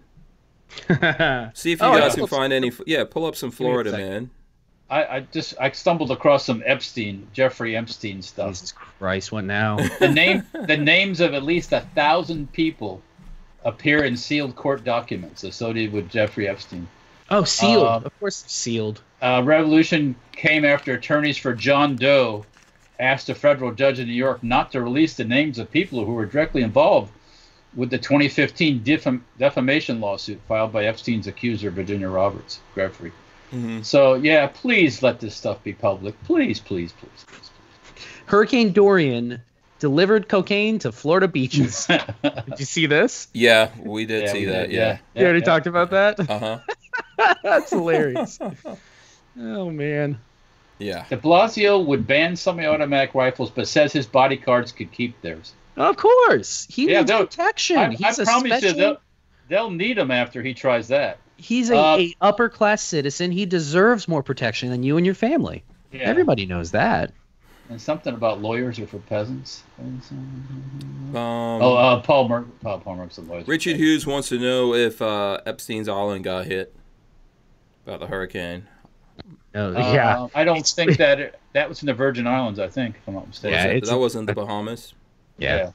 See if you guys can find any. Yeah, pull up some Florida man. I stumbled across some Jeffrey Epstein stuff. Jesus Christ, what now? The names of at least 1,000 people appear in sealed court documents associated with Jeffrey Epstein. Oh, sealed. Of course, sealed. Revolution came after attorneys for John Doe asked a federal judge in New York not to release the names of people who were directly involved with the 2015 defamation lawsuit filed by Epstein's accuser, Virginia Roberts, Gregory. So, yeah, please let this stuff be public. Please, please, please, please, please. Hurricane Dorian delivered cocaine to Florida beaches. Did you see this? Yeah, we did see that. Yeah. You already talked about that? Uh-huh. That's hilarious. Oh, man. Yeah. De Blasio would ban semi-automatic rifles, but says his bodyguards could keep theirs. Of course. He needs protection. I promise you, they'll need him after he tries that. He's a upper-class citizen. He deserves more protection than you and your family. Yeah. Everybody knows that. And something about lawyers are for peasants. Paul Merck's a lawyer. Richard Hughes wants to know if Epstein's Island got hit about the hurricane. Yeah. I don't think that was in the Virgin Islands, I think, if I'm not mistaken. Yeah, that wasn't the Bahamas? Yeah.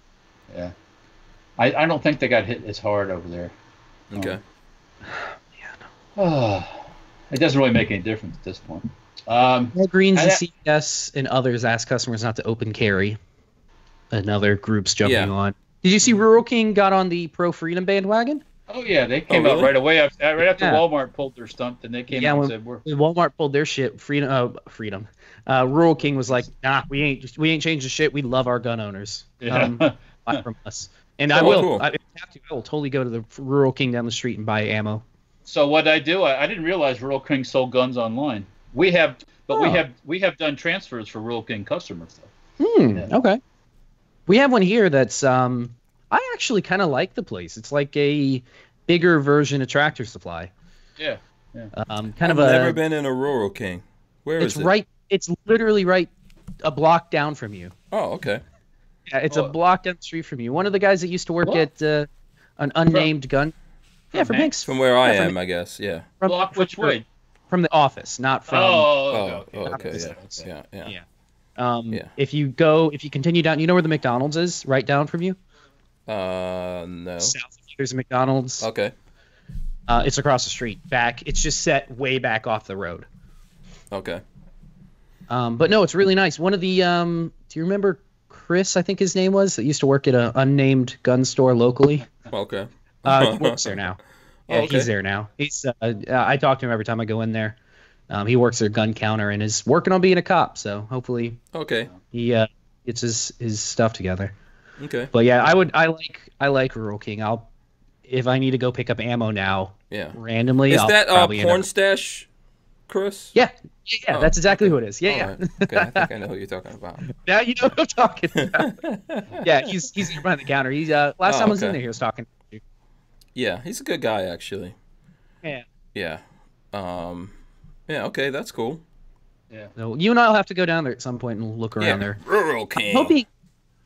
I don't think they got hit as hard over there. Okay. It doesn't really make any difference at this point. Greens and CBS and others ask customers not to open carry. Another group's jumping on. Did you see Rural King got on the pro-freedom bandwagon? Oh, yeah. They came out right away. Right after Walmart pulled their stunt, then they came out and said, when Walmart pulled their shit, freedom. Rural King was like, nah, we ain't changing shit. We love our gun owners. Buy from us. And I will. Cool. I will totally go to the Rural King down the street and buy ammo. So what I do, I didn't realize Rural King sold guns online. We have done transfers for Rural King customers though. Okay. We have one here that's I actually kind of like the place. It's like a bigger version of Tractor Supply. Yeah. I've never been in a Rural King. Where is it? It's literally right a block down from you. Oh, okay. Yeah, it's a block down the street from you. One of the guys that used to work at an unnamed gun. Yeah, from Hanks. From where I am, I guess. Yeah. Block which way? From the office, not from. Okay. Yeah. If you continue down, you know where the McDonald's is, right down from you. No. South of you, there's a McDonald's. Okay. It's across the street. Back, it's just set way back off the road. Okay. But no, it's really nice. One of the do you remember Chris? I think his name was that used to work at an unnamed gun store locally. Okay. He works there now. Yeah, okay. He's there now. He's I talk to him every time I go in there. He works at a gun counter and is working on being a cop. So hopefully, he gets his stuff together. Okay. But yeah, I like Rural King. If I need to go pick up ammo now, randomly. Is that porn stash, Chris? Yeah. Oh, that's exactly who it is. Yeah. Right. Okay, I think I know who you're talking about. Now you know what I'm talking about. Yeah, he's here behind the counter. He's last time I was in there, he was talking to you. Yeah, he's a good guy actually. Yeah. Yeah. Okay, that's cool. Yeah. So you and I'll have to go down there at some point and look around there. Rural King. I'm hoping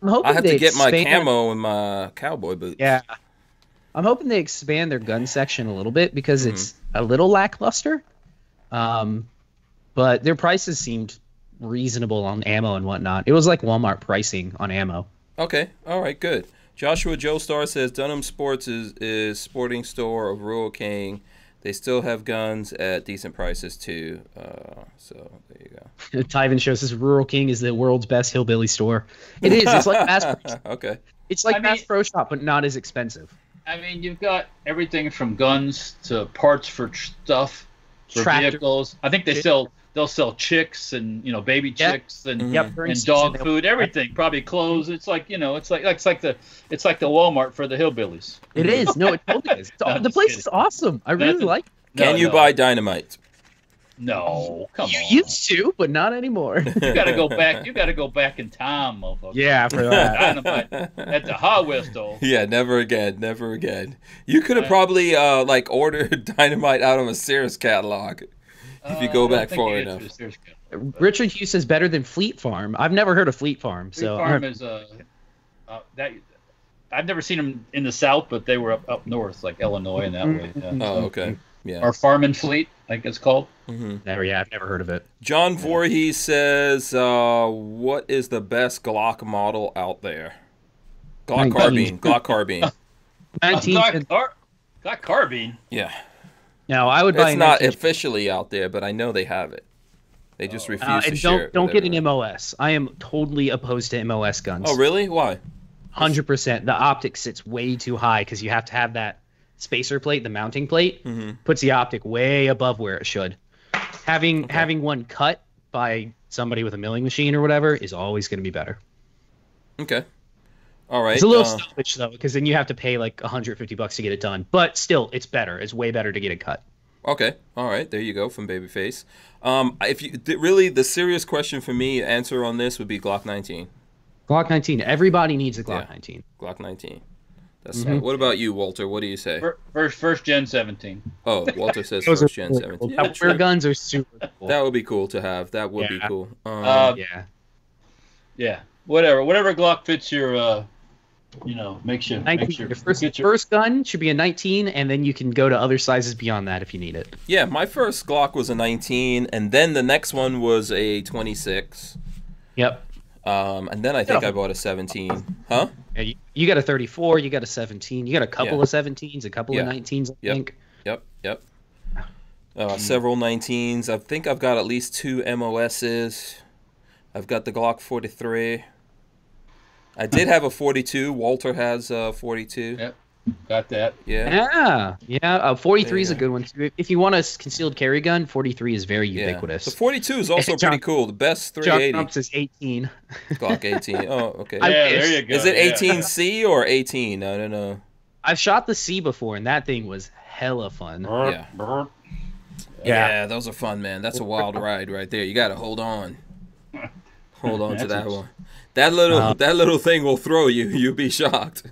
I have to get my camo and my cowboy boots. Yeah. I'm hoping they expand their gun section a little bit because it's a little lackluster. But their prices seemed reasonable on ammo and whatnot. It was like Walmart pricing on ammo. Okay. All right, good. Joshua Joestar says Dunham Sports is sporting store of Rural King. They still have guns at decent prices too. So there you go. Tyven shows says Rural King is the world's best hillbilly store. It is. It's like Bass Pro Shop. Okay. It's like Bass Pro Shop, but not as expensive. I mean, you've got everything from guns to parts for stuff for vehicles. I think they'll sell chicks and baby chicks and dog food, everything. Probably clothes. It's like it's like the Walmart for the hillbillies. It is. No, it totally is. The place is awesome. I really like it. Can you buy dynamite? No, come on. You used to, but not anymore. You got to go back. You got to go back in time, motherfucker. Yeah, for that. Dynamite at the Hot Wheels store. Yeah, never again. Never again. You could have probably ordered dynamite out of a Sears catalog if you go back far enough. Richard Hughes says better than Fleet Farm. I've never heard of Fleet Farm. Fleet Farm is that. I've never seen them in the South, but they were up north, like Illinois and that way. Yeah. Oh, okay. Yeah. Or Farm and Fleet, I think it's called. Mm-hmm. I've never heard of it. John Voorhees says, what is the best Glock model out there? Glock carbine. Glock carbine. Glock carbine? Yeah. No, I would buy. It's not officially out there, but I know they have it. They just refuse to share it. Don't get an MOS. I am totally opposed to MOS guns. Oh, really? Why? 100%. The optic sits way too high because you have to have that spacer plate, the mounting plate, puts the optic way above where it should. Having one cut by somebody with a milling machine or whatever is always going to be better. Okay. All right. It's a little selfish though, because then you have to pay like $150 to get it done. But still, it's better. It's way better to get it cut. Okay. All right. There you go from Babyface. If you really, the serious question for me, answer on this would be Glock 19. Glock 19. Everybody needs a Glock 19. Glock 19. That's what about you, Walter? What do you say? First gen 17. Oh, Walter says first gen 17. Yeah, Outwear guns are super cool. That would be cool to have. That would be cool. Yeah. Whatever Glock fits your, makes you. 19. Your first gun should be a 19, and then you can go to other sizes beyond that if you need it. Yeah, my first Glock was a 19, and then the next one was a 26. Yep. And then I think I bought a 17. Huh? Yeah, you got a 34, you got a 17, you got a couple of 17s, a couple of 19s, I think. Yep. Several 19s. I think I've got at least 2 MOSs. I've got the Glock 43. I did have a 42. Walter has a 42. Yep, got that. Yeah. 43 is a good one too. If you want a concealed carry gun, 43 is very ubiquitous. The 42 is also pretty cool. The best 380. John Trump's is 18. Glock 18. Oh, okay. Yeah, there you go. Is it 18C or 18? I don't know. I've shot the C before, and that thing was hella fun. Yeah, those are fun, man. That's a wild ride right there. You got to hold on. Hold on to that one. That little thing will throw you. You'll be shocked.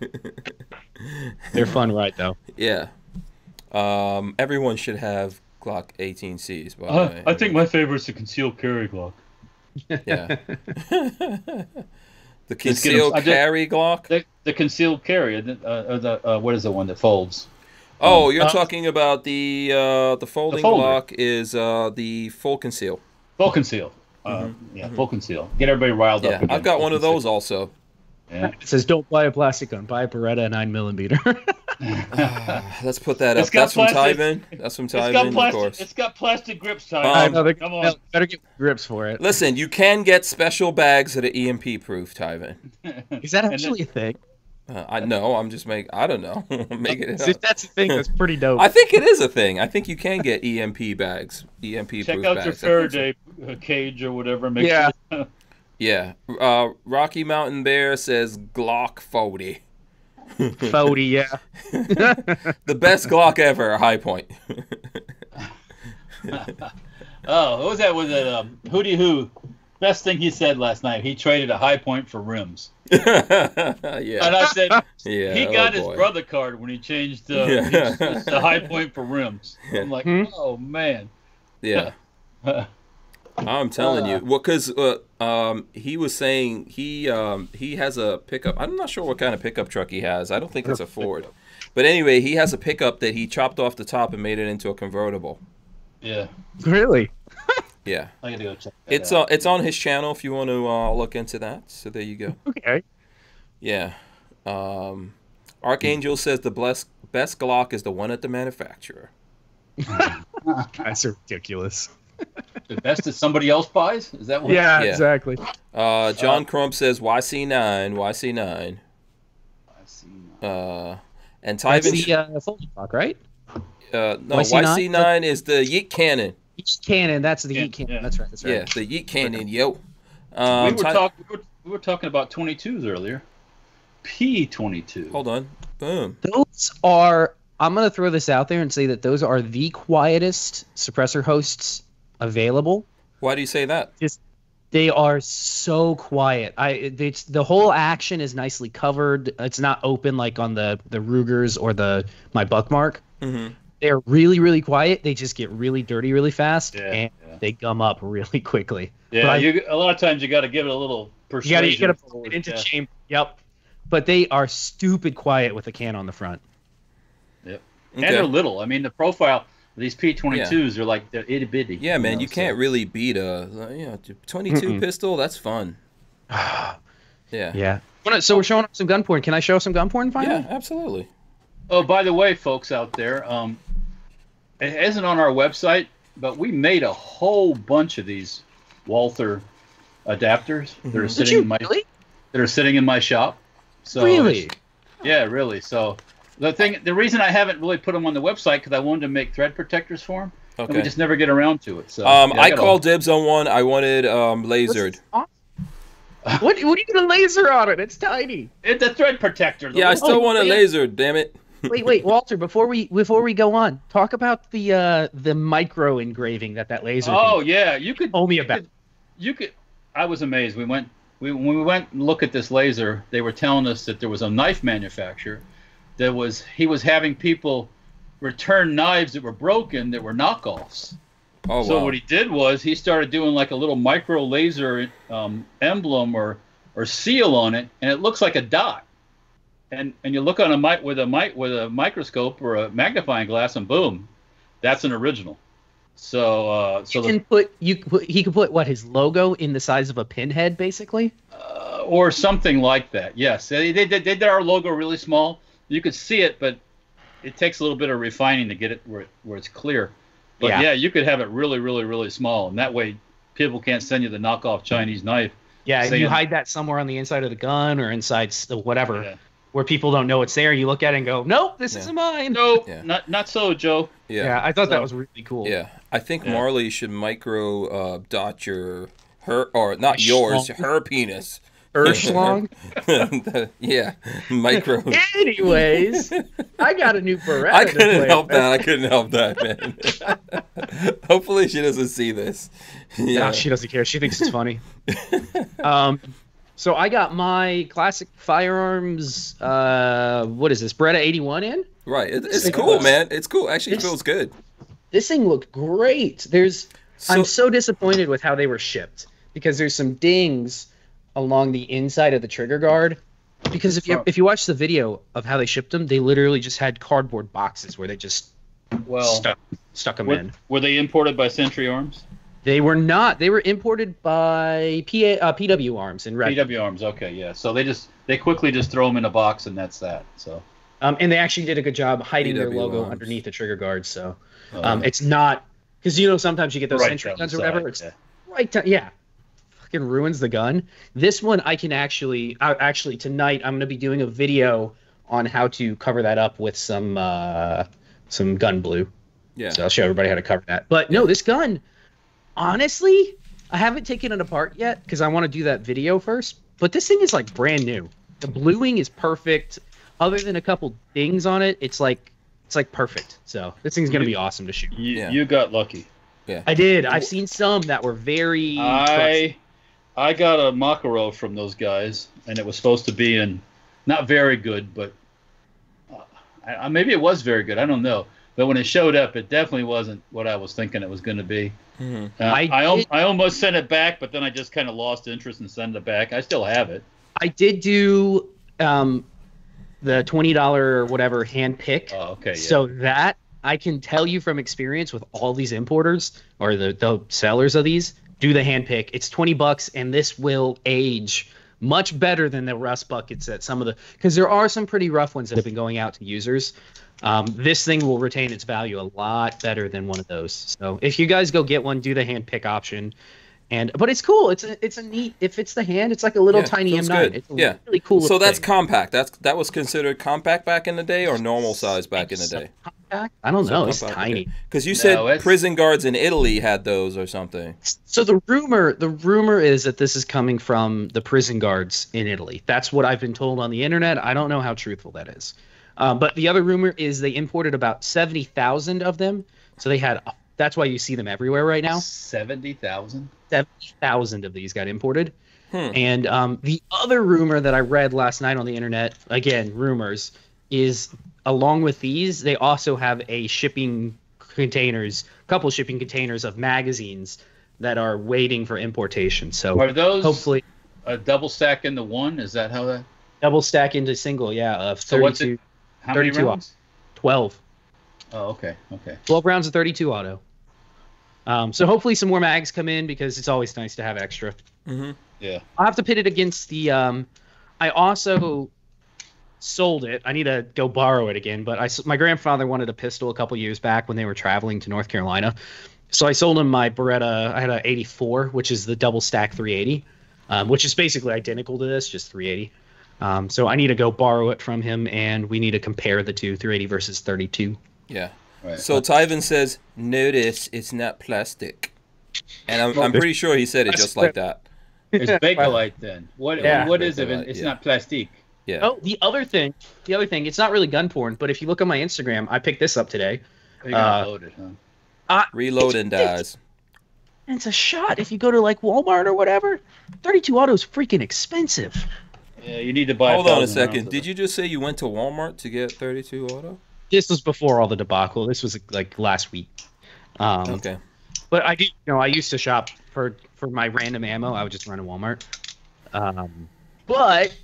They're fun, right? Though. Yeah. Everyone should have Glock 18Cs. By the way. I think my favorite is the concealed carry Glock. Yeah. The concealed carry Glock. The concealed carry. What is the one that folds? Oh, you're talking about the folding Glock is the full conceal. Full conceal. Full conceal. Get everybody riled up. I've got one of those also. Yeah. It says, "Don't buy a plastic gun. Buy a Beretta 9mm." Let's put that up. That's from Tyven. That's from Tyven, of course. It's got plastic grips, Tyven. Come on. Better get grips for it. Listen, you can get special bags that are EMP proof, Tyven. Is that actually a thing? I know. I'm just making. I don't know. Making it up. If that's a thing, that's pretty dope. I think it is a thing. I think you can get EMP bags, EMP proof bags. Check out your Faraday cage or whatever. Yeah. Rocky Mountain Bear says Glock 40. 40, yeah. The best Glock ever, High Point. What was that? Was it Hootie Who? Best thing he said last night. He traded a High Point for rims. Yeah. And I said, he got his brother card when he changed the High Point for rims. I'm like, oh man. Yeah. I'm telling you. Well, because he was saying he has a pickup. I'm not sure what kind of pickup truck he has. I don't think it's a Ford. But anyway, he has a pickup that he chopped off the top and made it into a convertible. Yeah. Really? Yeah. I gotta go check that out. It's on his channel if you want to look into that. So there you go. Okay. Yeah. Archangel says the best Glock is the one at the manufacturer. That's ridiculous. The best that somebody else buys? Is that what? Yeah, exactly. John Crump says YC9, YC9. And Tyven. That's the folding clock, right? No, YC9 is the Yeet Cannon. Yeet Cannon, that's the Yeet Cannon. That's right. Yeah, the Yeet Cannon, yo. We were talking about 22s earlier. P22. Hold on. Boom. Those are. I'm gonna throw this out there and say that those are the quietest suppressor hosts available. Why do you say that? They are so quiet. The whole action is nicely covered. It's not open like on the Rugers or my Buckmark. Mm-hmm. They're really, really quiet. They just get really dirty really fast, and they gum up really quickly. Yeah, a lot of times you got to give it a little persuasion. You got to put it into chamber. Yep. But they are stupid quiet with a can on the front. Yep. Okay. And they're little. I mean, the profile. These P22s are like they're itty bitty. Yeah, man, you can't really beat a 22 pistol. That's fun. Yeah. So we're showing up some gun porn. Can I show some gun porn finally? Yeah, absolutely. Oh, by the way, folks out there, it isn't on our website, but we made a whole bunch of these Walther adapters that are sitting in my shop. So really? Yeah, really. So the reason I haven't really put them on the website because I wanted to make thread protectors for them, and we just never get around to it. So I called dibs on one. I wanted lasered. What are you gonna laser on it? It's tiny. It's a thread protector. Yeah, I still want a laser. Damn it. Wait, Walter. Before we go on, talk about the micro engraving that laser. Oh yeah, you could. Tell me about. You could. I was amazed. When we went and look at this laser, they were telling us that there was a knife manufacturer he was having people return knives that were broken that were knockoffs. Oh, so wow. what he did was he started doing like a little micro laser emblem or seal on it, and it looks like a dot. And you look on with a microscope or a magnifying glass, and boom, that's an original. So he can put what, his logo in the size of a pinhead, basically, or something like that. Yes, they did our logo really small. You could see it, but it takes a little bit of refining to get it where it's clear. But yeah, you could have it really, really, really small, and that way people can't send you the knockoff Chinese knife. Yeah, and you hide that somewhere on the inside of the gun or inside whatever. Yeah. Where people don't know it's there. You look at it and go, nope, this isn't mine. No, not so, Joe. Yeah, I thought that was really cool. Yeah, I think Marley should micro dot her penis. Schlong? Yeah, micro. Anyways, I got a new Beretta. I couldn't help that, man. Hopefully she doesn't see this. Yeah, no, she doesn't care. She thinks it's funny. So I got my classic firearms, what is this, Beretta 81 in? Right. It's cool, man. It's cool. Actually, it feels good. This thing looked great. I'm so disappointed with how they were shipped because there's some dings along the inside of the trigger guard. Because if you watch the video of how they shipped them, they literally just had cardboard boxes where they just stuck them in. Were they imported by Century Arms? They were not. They were imported by PW Arms in Red. PW Arms, okay, yeah. So they quickly just throw them in a box, and that's that. So. And they actually did a good job hiding their logo underneath the trigger guard. So it's not because sometimes you get those Century guns or whatever. It's right down. Yeah, fucking ruins the gun. This one I can actually tonight I'm going to be doing a video on how to cover that up with some gun blue. Yeah. So I'll show everybody how to cover that. But no, this gun. Honestly, I haven't taken it apart yet because I want to do that video first. But this thing is like brand new. The bluing is perfect. Other than a couple dings on it, it's like perfect. So this thing's gonna be awesome to shoot. You got lucky. Yeah, I did. I've seen some that were very. I got a Makarov from those guys, and it was supposed to be not very good, but maybe it was very good. I don't know. But when it showed up, it definitely wasn't what I was thinking it was going to be. Mm-hmm. I almost sent it back, but then I just kind of lost interest in sending it back. I still have it. I did do the $20 or whatever hand pick. Oh, okay. Yeah. So that I can tell you from experience with all these importers or the sellers of these, do the hand pick. It's $20, and this will age much better than the rust buckets at some of because there are some pretty rough ones that have been going out to users. This thing will retain its value a lot better than one of those. So if you guys go get one, do the hand pick option. But it's cool. It's a neat. It fits the hand. It's like a little tiny M9. Good. It's really cool. So that's compact. That was considered compact back in the day, or normal size back in the day. Compact? I don't know. It's tiny. Because you said prison guards in Italy had those or something. So the rumor is that this is coming from the prison guards in Italy. That's what I've been told on the internet. I don't know how truthful that is. But the other rumor is they imported about 70,000 of them. So they had. That's why you see them everywhere right now. 70,000? 70,000 of these got imported. And the other rumor that I read last night on the internet, again, rumors, is along with these, they also have a couple shipping containers of magazines that are waiting for importation. So are those hopefully a double stack into one? Is that how that? Double stack into single, yeah. Of 32. So what's it? How many rounds? 12. Oh, okay. 12 rounds of 32 auto. So hopefully some more mags come in because it's always nice to have extra. Mm-hmm. Yeah. I'll have to pit it against the. I also sold it. I need to go borrow it again. But my grandfather wanted a pistol a couple years back when they were traveling to North Carolina. So I sold him my Beretta. I had an 84, which is the double stack 380, which is basically identical to this, just 380. So I need to go borrow it from him, and we need to compare the two, 380 versus 32. Yeah. Right. So Tyven says, notice it's not plastic. And I'm pretty sure he said it just like that. It's Bakelite then. What is it? It's not plastic. Yeah. Oh, the other thing, it's not really gun porn, but if you look on my Instagram, I picked this up today. You gotta load it, huh? Reload and dies. It's a shot. If you go to like Walmart or whatever, 32 auto is freaking expensive. Yeah, you need to buy. Hold on a second. Did you just say you went to Walmart to get 32 auto? This was before all the debacle. This was like last week. Okay. But I do, I used to shop for my random ammo. I would just run to Walmart. But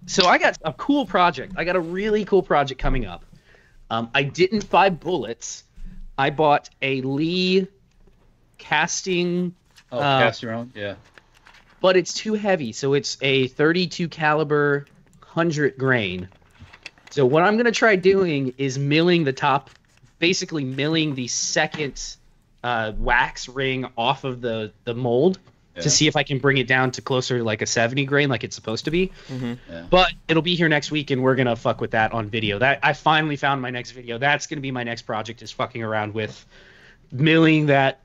so I got a cool project. I got a really cool project coming up. I didn't buy bullets. I bought a Lee casting. Cast your own, yeah. But it's too heavy, so it's a 32 caliber, 100 grain. So what I'm gonna try doing is milling the top, basically milling the second wax ring off of the mold to see if I can bring it down to closer to like a 70 grain, like it's supposed to be. Mm-hmm. Yeah. But it'll be here next week, and we're gonna fuck with that on video. That I finally found my next video. That's gonna be my next project, is fucking around with milling that.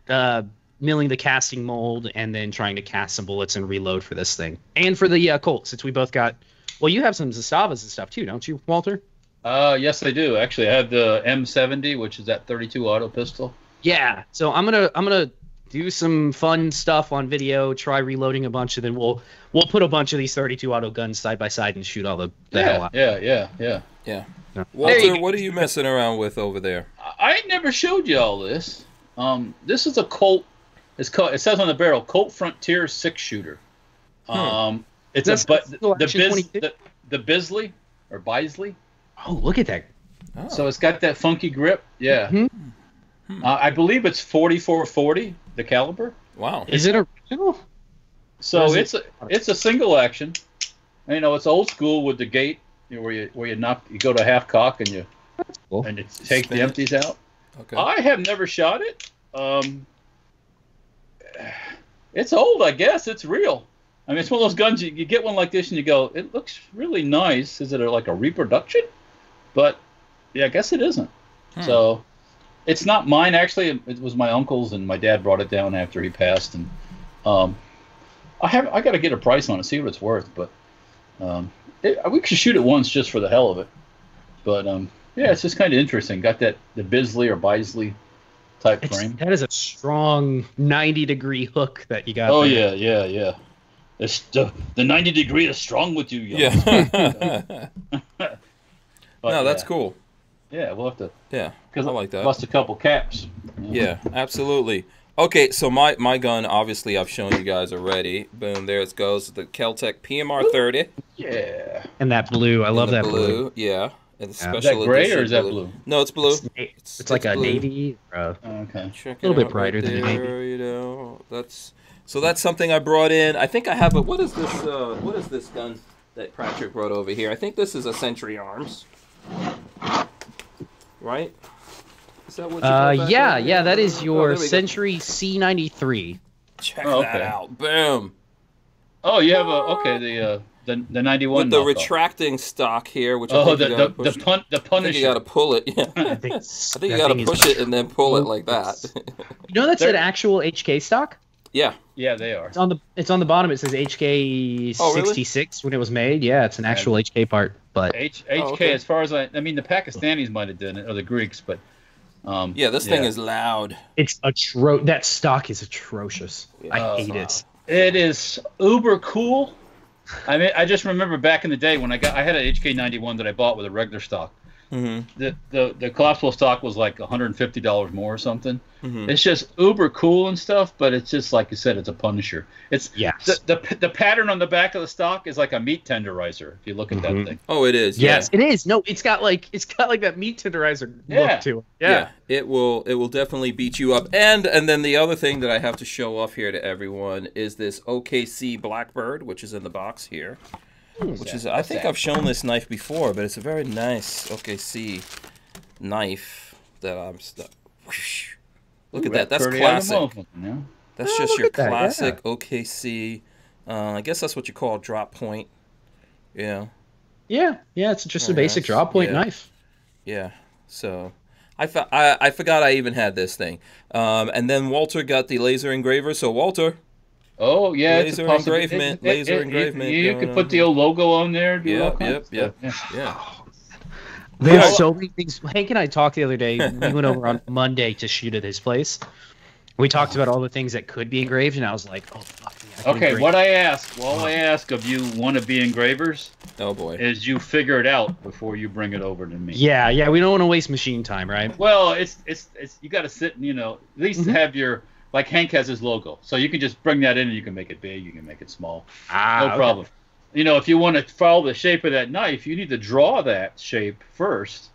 Milling the casting mold and then trying to cast some bullets and reload for this thing. And for the Colt, since we both got... Well, you have some Zastavas and stuff too, don't you, Walter? Yes, I do. Actually, I have the M70, which is that 32 auto pistol. Yeah. So I'm gonna do some fun stuff on video, try reloading a bunch, and then we'll put a bunch of these 32 auto guns side by side and shoot all the hell out. Yeah. Walter, what are you messing around with over there? I never showed you all this. This is a Colt. It says on the barrel, Colt Frontier 6-shooter. It's the Bisley or Bisley. Oh, look at that! Oh. So it's got that funky grip. Yeah. Mm-hmm. I believe it's 4440 the caliber. Wow. Is it original? So it's a single action. It's old school with the gate, where you go to half cock and you take the empties out. Okay. I have never shot it. It's old, I guess. It's real. I mean, it's one of those guns you get one like this and you go, it looks really nice. Is it like a reproduction? But yeah, I guess it isn't. So it's not mine, actually. It was my uncle's, and my dad brought it down after he passed. And I got to get a price on it, see what it's worth. But we could shoot it once just for the hell of it. But yeah, it's just kind of interesting. Got the Bisley or Bisley type frame. That is a strong 90-degree hook that you got. Oh there. yeah. It's the 90 degree is strong with you, young. Yeah. No, that's cool. Yeah, we'll have to. Yeah, I like that. Bust a couple caps. Yeah, absolutely. Okay, so my gun, obviously, I've shown you guys already. Boom, there it goes. The KelTec PMR30. Yeah. And that blue, I love that blue. Yeah. And the special is that gray or is that blue? blue? No, it's blue. It's like a navy. Okay. Check a little bit out brighter than a navy. That's something I brought in. I think I have what is this? What is this gun that Patrick brought over here? I think this is a Century Arms. Right? Is that what you brought back yeah, that is your Century C93. Check that out. Boom. Oh, you have the 91 with the retracting stock here, which the Punisher. I think you got to pull it. Yeah. I think you got to push it and then pull it like that. That's an actual HK stock? Yeah. Yeah, they are. It's on the bottom. It says HK 66 when it was made. Yeah, it's an actual HK part. But HK, as far as I mean, the Pakistanis might have done it, or the Greeks, but this thing is loud. It's that stock is atrocious. I hate it. It is uber cool. I mean, I just remember back in the day when I had an HK91 that I bought with a regular stock. Mm-hmm. The collapsible stock was like $150 more or something. Mm-hmm. It's just uber cool and stuff, but it's just like you said, it's a Punisher. It's the pattern on the back of the stock is like a meat tenderizer. If you look at that thing. Oh, it is. Yes, it is. No, it's got like that meat tenderizer look to it. Yeah, it will definitely beat you up. And then the other thing that I have to show off here to everyone is this OKC Blackbird, which is in the box here. I think I've shown this knife before, but it's a very nice OKC knife that I'm stuck. Look at that. That's classic. That's just your classic OKC. I guess that's what you call a drop point. Yeah. Yeah, it's just a basic draw point knife. Yeah, so I forgot I even had this thing. And then Walter got the laser engraver. So Walter. Oh yeah, laser engravement. Laser engravement. You can put the old logo on there. Yep. There's so many things. Hank and I talked the other day. We went over on Monday to shoot at his place. We talked about all the things that could be engraved, and I was like, "Oh fuck me!" Okay, what I ask of you wanna-be engravers. Oh boy. Is you figure it out before you bring it over to me. Yeah. We don't want to waste machine time, right? Well, it's you got to sit and at least have your like Hank has his logo, so you can just bring that in and you can make it big, you can make it small, no problem. If you want to follow the shape of that knife, you need to draw that shape first.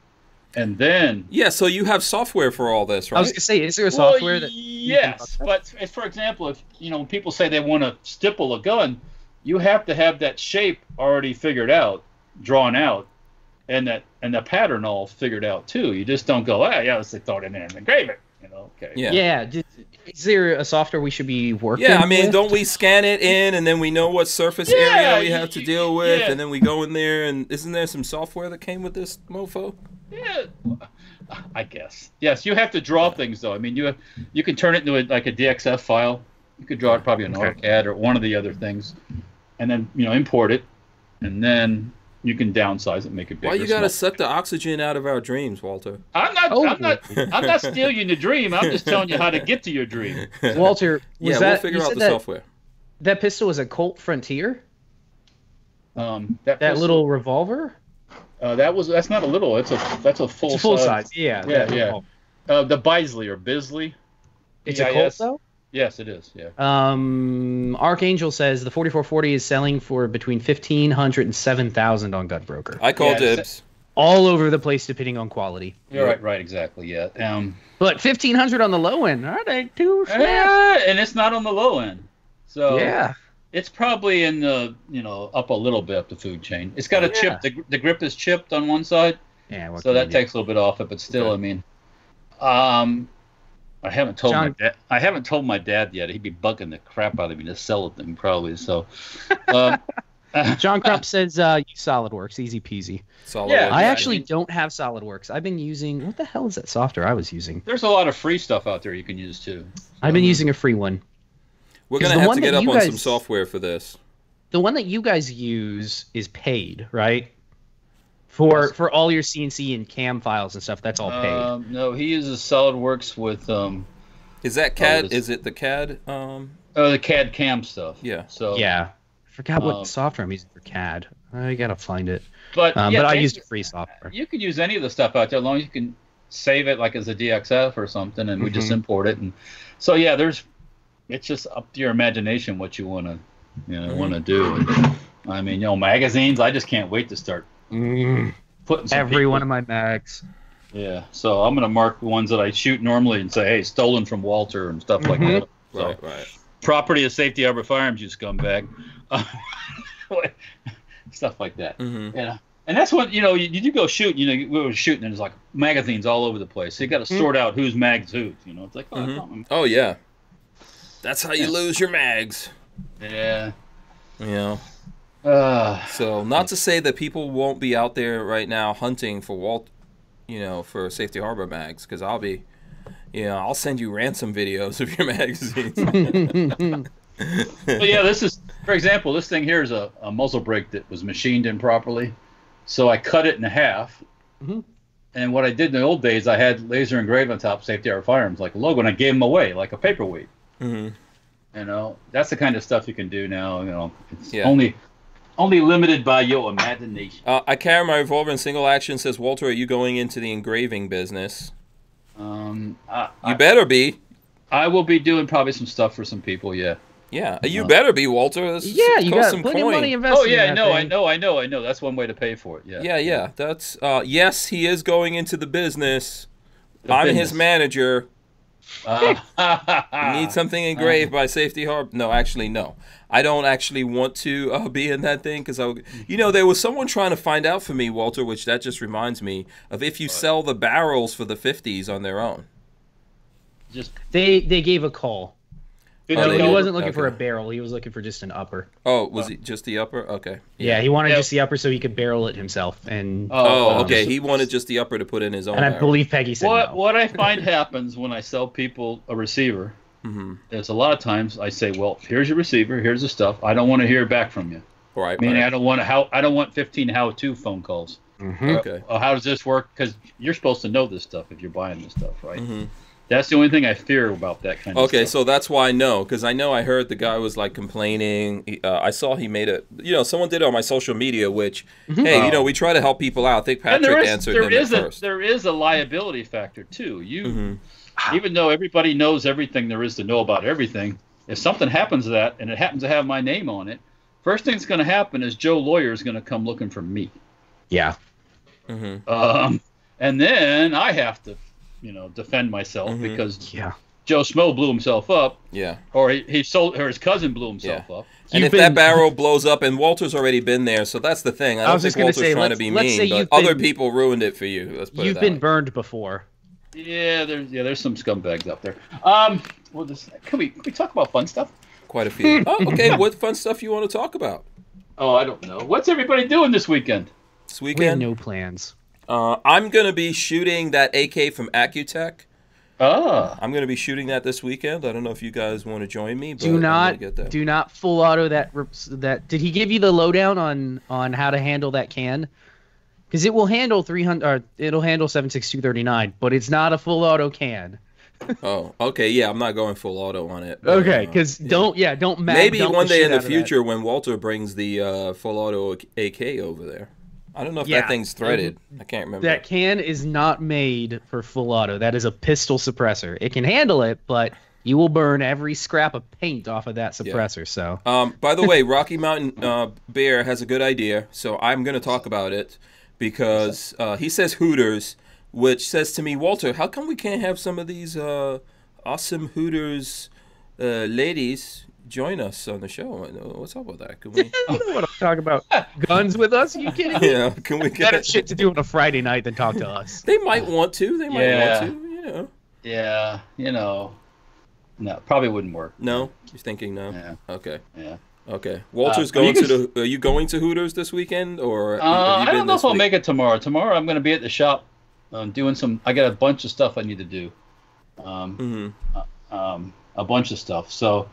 And then so you have software for all this, right? I was gonna say, is there a software that? Yes, but for example, if when people say they want to stipple a gun, you have to have that shape already figured out, drawn out, and the pattern all figured out too. You just don't go, let's throw it in there and engrave it. Okay. Yeah. Is there a software we should be working? Yeah, I mean, with? don't we scan it in and then we know what surface area we have to deal with, and then we go in there and isn't there some software that came with this mofo? Yeah, I guess. Yes, you have to draw things though. I mean, you can turn it into a DXF file. You could draw it probably in AutoCAD or one of the other things, and then import it, and then you can downsize it, make it bigger. Why you gotta suck the oxygen out of our dreams, Walter? I'm not stealing the dream. I'm just telling you how to get to your dream. Walter, we'll figure out the software. That pistol was a Colt Frontier. That little revolver. That's not a little. That's a full size. Yeah. The Bisley. It's a Colt though. Yes, it is. Yeah. Archangel says the 4440 is selling for between $1,500 and $7,000 on Gutbroker. I call dibs. All over the place, depending on quality. You're right, exactly. Yeah. But $1,500 on the low end. That ain't too bad. And it's not on the low end. So yeah. It's probably in the up a little bit up the food chain. It's got a chip. The grip is chipped on one side. Yeah. So that takes a little bit off it, but still, I mean, I haven't told my dad. I haven't told my dad yet. He'd be bugging the crap out of me to sell it to him probably. So, John Crump says use SolidWorks, easy peasy. I actually don't have SolidWorks. I've been using what the hell is that software I was using? There's a lot of free stuff out there you can use too. I've been using a free one. We're gonna have to get up on some software for this. The one that you guys use is paid, right? For all your CNC and CAM files and stuff, that's all paid. No, he uses SolidWorks with. Is that CAD? Is it the CAD? The CAD CAM stuff. Yeah. So. Yeah, I forgot what software I'm using for CAD. I gotta find it. But I used free software. You could use any of the stuff out there, as long as you can save it like as a DXF or something, and we just import it. And so it's just up to your imagination what you want to do. And, I mean, magazines. I just can't wait to start. Putting every one of my mags. Yeah, so I'm gonna mark the ones that I shoot normally and say, "Hey, stolen from Walter" and stuff like that. So, right. Property of Safety Harbor Firearms, you scumbag. Stuff like that. Yeah, and that's what you go shoot. We were shooting, and there's like magazines all over the place. So you got to sort out who's mags whose. It's like, oh yeah, that's how you lose your mags. Yeah. So not to say that people won't be out there right now hunting for for Safety Harbor mags, because I'll send you ransom videos of your magazines. But this is, for example, this thing here is a muzzle brake that was machined improperly, so I cut it in half. And what I did in the old days, I had laser engraved on top Safety Harbor Firearms like a logo, and I gave them away like a paperweight. That's the kind of stuff you can do now. It's only limited by your imagination. I carry my revolver in single action, says Walter. Are you going into the engraving business? You better be. I will be doing probably some stuff for some people, yeah. Yeah, you better be, Walter. You got some plenty of money invested. Oh yeah, I know. That's one way to pay for it. Yeah. That's yes, he is going into the business. I'm his manager. You need something engraved by Safety Harbor. No, actually, no. I don't actually want to be in that thing because there was someone trying to find out for me, Walter, which that just reminds me of if you sell the barrels for the 50s on their own. They gave a call. No, he wasn't looking for a barrel. He was looking for just an upper. Oh, was it just the upper? Okay. Yeah, he wanted just the upper so he could barrel it himself. And okay. He wanted just the upper to put in his own. And I barrel. believe Peggy said no. What I find happens when I sell people a receiver is a lot of times I say, well, here's your receiver, here's the stuff. I don't want to hear back from you. Right. Meaning I don't want 15 how-to phone calls. Okay. How does this work? Because you're supposed to know this stuff if you're buying this stuff, right? That's the only thing I fear about that kind of stuff. Okay, so that's why I know, because I know I heard the guy was like complaining. I saw he made it. Someone did it on my social media. Which, hey, we try to help people out. I think Patrick answered him at first. There is a liability factor too. Even though everybody knows everything there is to know about everything, if something happens to that and it happens to have my name on it, first thing's going to happen is Joe Lawyer is going to come looking for me. Yeah. And then I have to, defend myself because Joe Smo blew himself up. Yeah. Or his cousin blew himself up. And if that barrel blows up, and Walter's already been there, so that's the thing. I don't think Walter's trying to be mean, but other people ruined it for you. Let's put it that way. You've been burned before. Yeah, there's some scumbags up there. Can we talk about fun stuff? Quite a few. Okay. What fun stuff you want to talk about? Oh, I don't know. What's everybody doing this weekend? We have no plans. I'm going to be shooting that AK from Accutech. I'm going to be shooting that this weekend. I don't know if you guys want to join me. But do not full auto that. Did he give you the lowdown on how to handle that can? Because it will handle 300. Or it'll handle 7.6239, but it's not a full auto can. Oh, okay. Yeah, I'm not going full auto on it. But, okay, because don't maybe one day in the future when Walter brings the full auto AK over there. I don't know if that thing's threaded. I can't remember. That can is not made for full auto. That is a pistol suppressor. It can handle it, but you will burn every scrap of paint off of that suppressor. So, by the way, Rocky Mountain Bear has a good idea, so I'm going to talk about it because he says Hooters, which says to me, Walter, how come we can't have some of these awesome Hooters ladies join us on the show? What's up with that? Can we? You don't want to talk about guns with us? Are you kidding me? Yeah, can we get better shit to do on a Friday night than talk to us? They might want to. They might want to. Yeah, no, probably wouldn't work. No, you're thinking no. Yeah. Okay. Yeah. Okay. Walter's going to the. Are you going to Hooters this weekend, or? I don't know if I'll make it tomorrow. Tomorrow I'm going to be at the shop, doing some. I got a bunch of stuff I need to do. A bunch of stuff. So.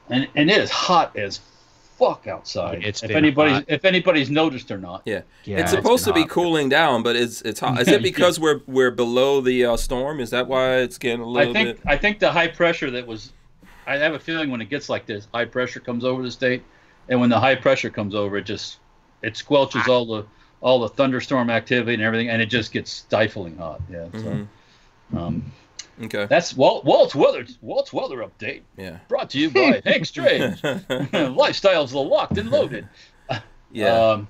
And it is hot as fuck outside. If anybody's noticed or not. Yeah it's supposed to be cooling down, but it's hot. Is it because we're below the storm? Is that why it's getting a little bit? I think the high pressure that was. I have a feeling when it gets like this, high pressure comes over the state, and when the high pressure comes over, it squelches all the thunderstorm activity and everything, and it just gets stifling hot. Yeah. So, okay. That's Walt's weather update. Yeah. Brought to you by Hank Strange. Lifestyles locked and loaded. Yeah.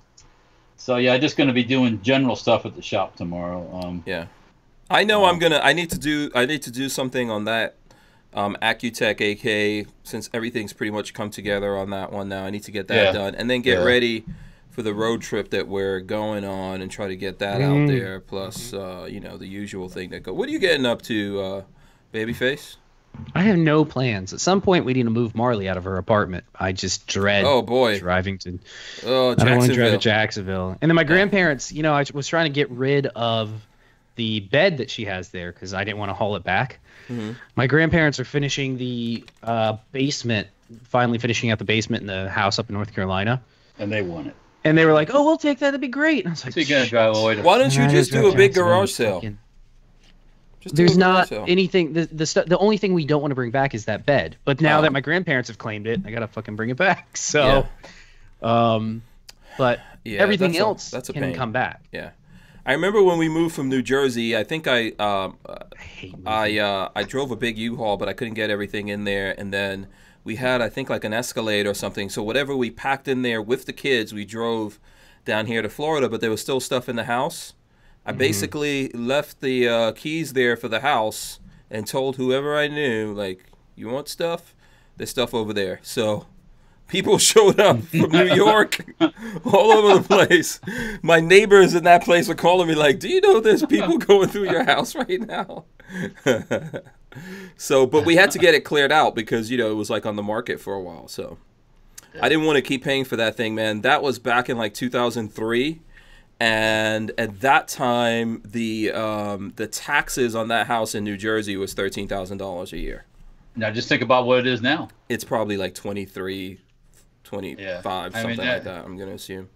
So I'm just going to be doing general stuff at the shop tomorrow. Yeah. I know I need to do something on that Accutech AK, since everything's pretty much come together on that one now. I need to get that done and then get ready for the road trip that we're going on and try to get that out there. Plus, the usual thing that go. What are you getting up to, Babyface? I have no plans. At some point, we need to move Marley out of her apartment. I just dread driving to. Oh, Jacksonville. I don't want to drive to Jacksonville. And then my grandparents, I was trying to get rid of the bed that she has there because I didn't want to haul it back. My grandparents are finishing the basement, finally finishing out the basement in the house up in North Carolina. And they want it. And they were like, "Oh, we'll take that. That'd be great." And I was like, so you're gonna drive all the way to... Why don't you just do a big garage sale? There's not anything. The only thing we don't want to bring back is that bed. But now that my grandparents have claimed it, I gotta fucking bring it back. So, but everything else can come back. Yeah. I remember when we moved from New Jersey. I think I drove a big U-Haul, but I couldn't get everything in there. And then we had, I think, like an Escalade or something. So whatever we packed in there with the kids, we drove down here to Florida. But there was still stuff in the house. I basically left the keys there for the house and told whoever I knew, like, you want stuff? There's stuff over there. So people showed up from New York, all over the place. My neighbors in that place are calling me like, do you know there's people going through your house right now? So, but we had to get it cleared out because, you know, it was like on the market for a while. So I didn't want to keep paying for that thing, man. That was back in like 2003. And at that time, the taxes on that house in New Jersey was $13,000 a year. Now just think about what it is now. It's probably like 23, 25, something like that, I'm going to assume.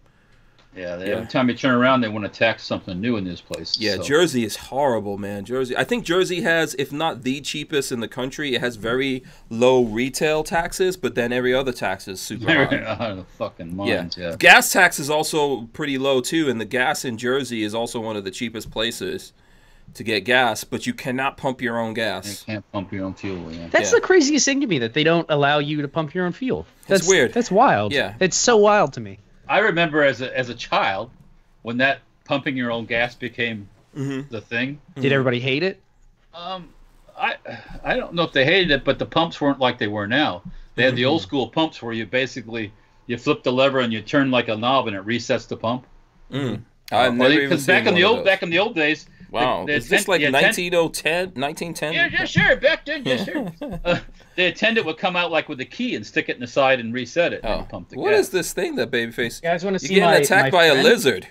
Yeah, every time you turn around, they want to tax something new in this place. Yeah, so. Jersey is horrible, man. Jersey, I think Jersey has, if not the cheapest in the country, it has very low retail taxes, but then every other tax is super high. Out of the fucking minds, yeah. Gas tax is also pretty low, too, and the gas in Jersey is also one of the cheapest places to get gas, but you cannot pump your own gas. You can't pump your own fuel, yeah. That's the craziest thing to me, that they don't allow you to pump your own fuel. That's weird. That's wild. Yeah. It's so wild to me. I remember as a child when that pumping your own gas became the thing. Did everybody hate it? I don't know if they hated it, but the pumps weren't like they were now. They had the old school pumps where you basically flip the lever and you turn like a knob and it resets the pump. Because back in the old days. Wow, is this like 1910? Yeah, sure. Back then, yeah, sure. The attendant would come out like with a key and stick it in the side and reset it. And pump the what gas. Is this thing that Babyface? You guys want to see You're getting attacked by a lizard.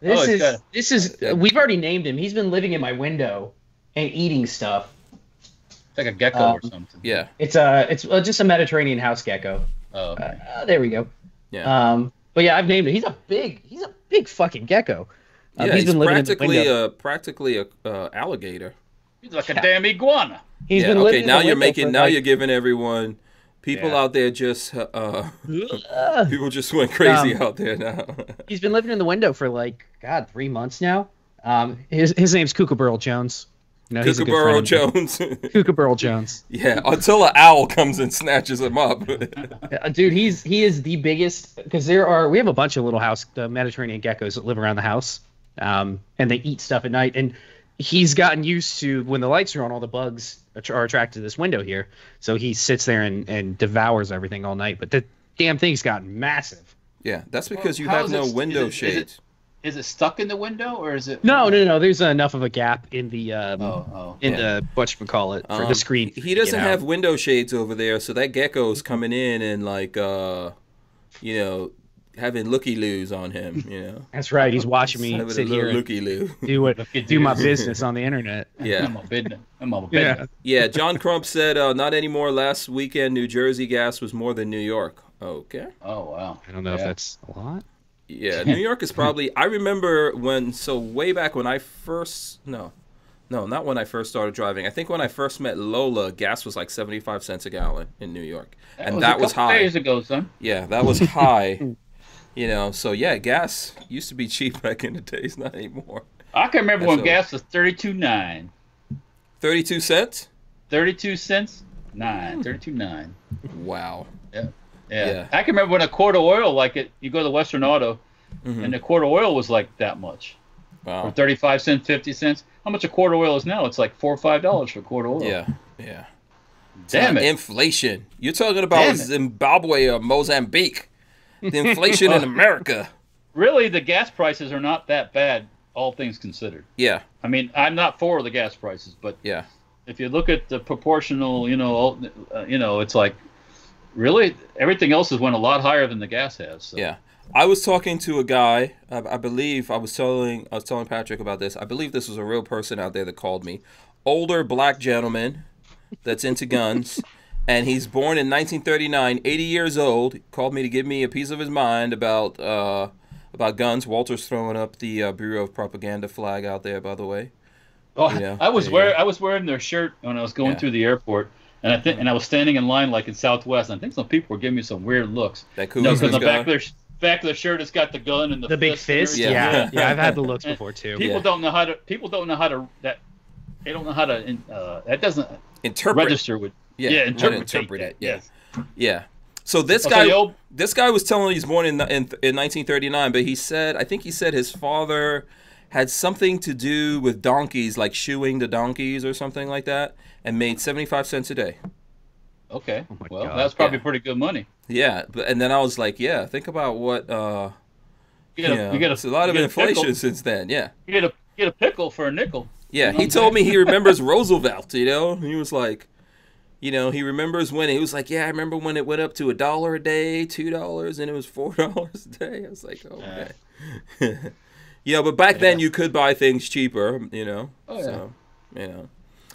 This is we've already named him. He's been living in my window and eating stuff. It's like a gecko or something. Yeah. It's just a Mediterranean house gecko. Oh. Okay. There we go. Yeah. But yeah, I've named him. He's a big fucking gecko. Yeah, he's been living practically a alligator. He's like a damn iguana. He's been living in you're giving everyone people out there just people just went crazy out there now. He's been living in the window for 3 months now. His name's Kookaburra Jones. No, Kookaburra Jones. Kookaburra Jones. Yeah, until an owl comes and snatches him up. Dude, he is the biggest, because we have a bunch of little Mediterranean geckos that live around the house. And they eat stuff at night, and he's gotten used to when the lights are on, all the bugs are attracted to this window here, so he sits there and devours everything all night. But the damn thing's gotten massive. Yeah, that's because you have no window shades. Is it stuck in the window, or is it? No. There's enough of a gap in the the whatchamacallit for the screen. He doesn't have window shades over there, so that gecko's coming in and having looky-loos on him, That's right. He's watching me sit here and do my business on the internet. Yeah. I'm on business. Yeah, John Crump said, not anymore. Last weekend, New Jersey gas was more than New York. Okay. Oh, wow. I don't know if that's a lot. Yeah, New York is probably... I remember way back when I first... No, not when I first started driving. I think when I first met Lola, gas was like 75 cents a gallon in New York. That was high. Days ago, son. Yeah, that was high. So yeah, gas used to be cheap back in the days, not anymore. I can remember when gas was 32.9. 32 cents? 32 cents? 32.9. Wow. Yeah. I can remember when a quart of oil, you go to Western Auto, and the quart of oil was like that much. Wow. For 35 cents, 50 cents. How much a quart of oil is now? It's like $4 or $5 for a quart of oil. Yeah. Damn it. Inflation. You're talking about Zimbabwe or Mozambique. The inflation in America. Really, the gas prices are not that bad, all things considered. Yeah. I mean, I'm not for the gas prices, but if you look at the proportional, it's like, really, everything else has went a lot higher than the gas has. So. Yeah. I was talking to a guy, I believe, I was telling Patrick about this. I believe this was a real person out there that called me. Older black gentleman that's into guns. And he's born in 1939, 80 years old. He called me to give me a piece of his mind about guns. Walter's throwing up the Bureau of Propaganda flag out there, by the way. Oh, I was wearing their shirt when I was going through the airport, and I was standing in line like in Southwest. And I think some people were giving me some weird looks. That cool. Because the back of their shirt has got the gun and the big fist. Yeah, I've had the looks before too. People don't know how to. That doesn't register with. Yeah, interpret it. Yeah. So this guy was telling me he's born in 1939, but I think he said his father had something to do with donkeys, like shoeing the donkeys or something like that, and made 75 cents a day. Okay. God. That's probably pretty good money. Yeah, and then I was like, think about what it's a lot of inflation since then. Yeah. You get a pickle for a nickel. Yeah, he told me he remembers Roosevelt, you know? He was like, you know, he remembers when he was like, yeah, I remember when it went up to $1 a day, $2, and it was $4 a day. I was like, okay. Yeah, but back then you could buy things cheaper, you know? Oh, yeah. So, you know.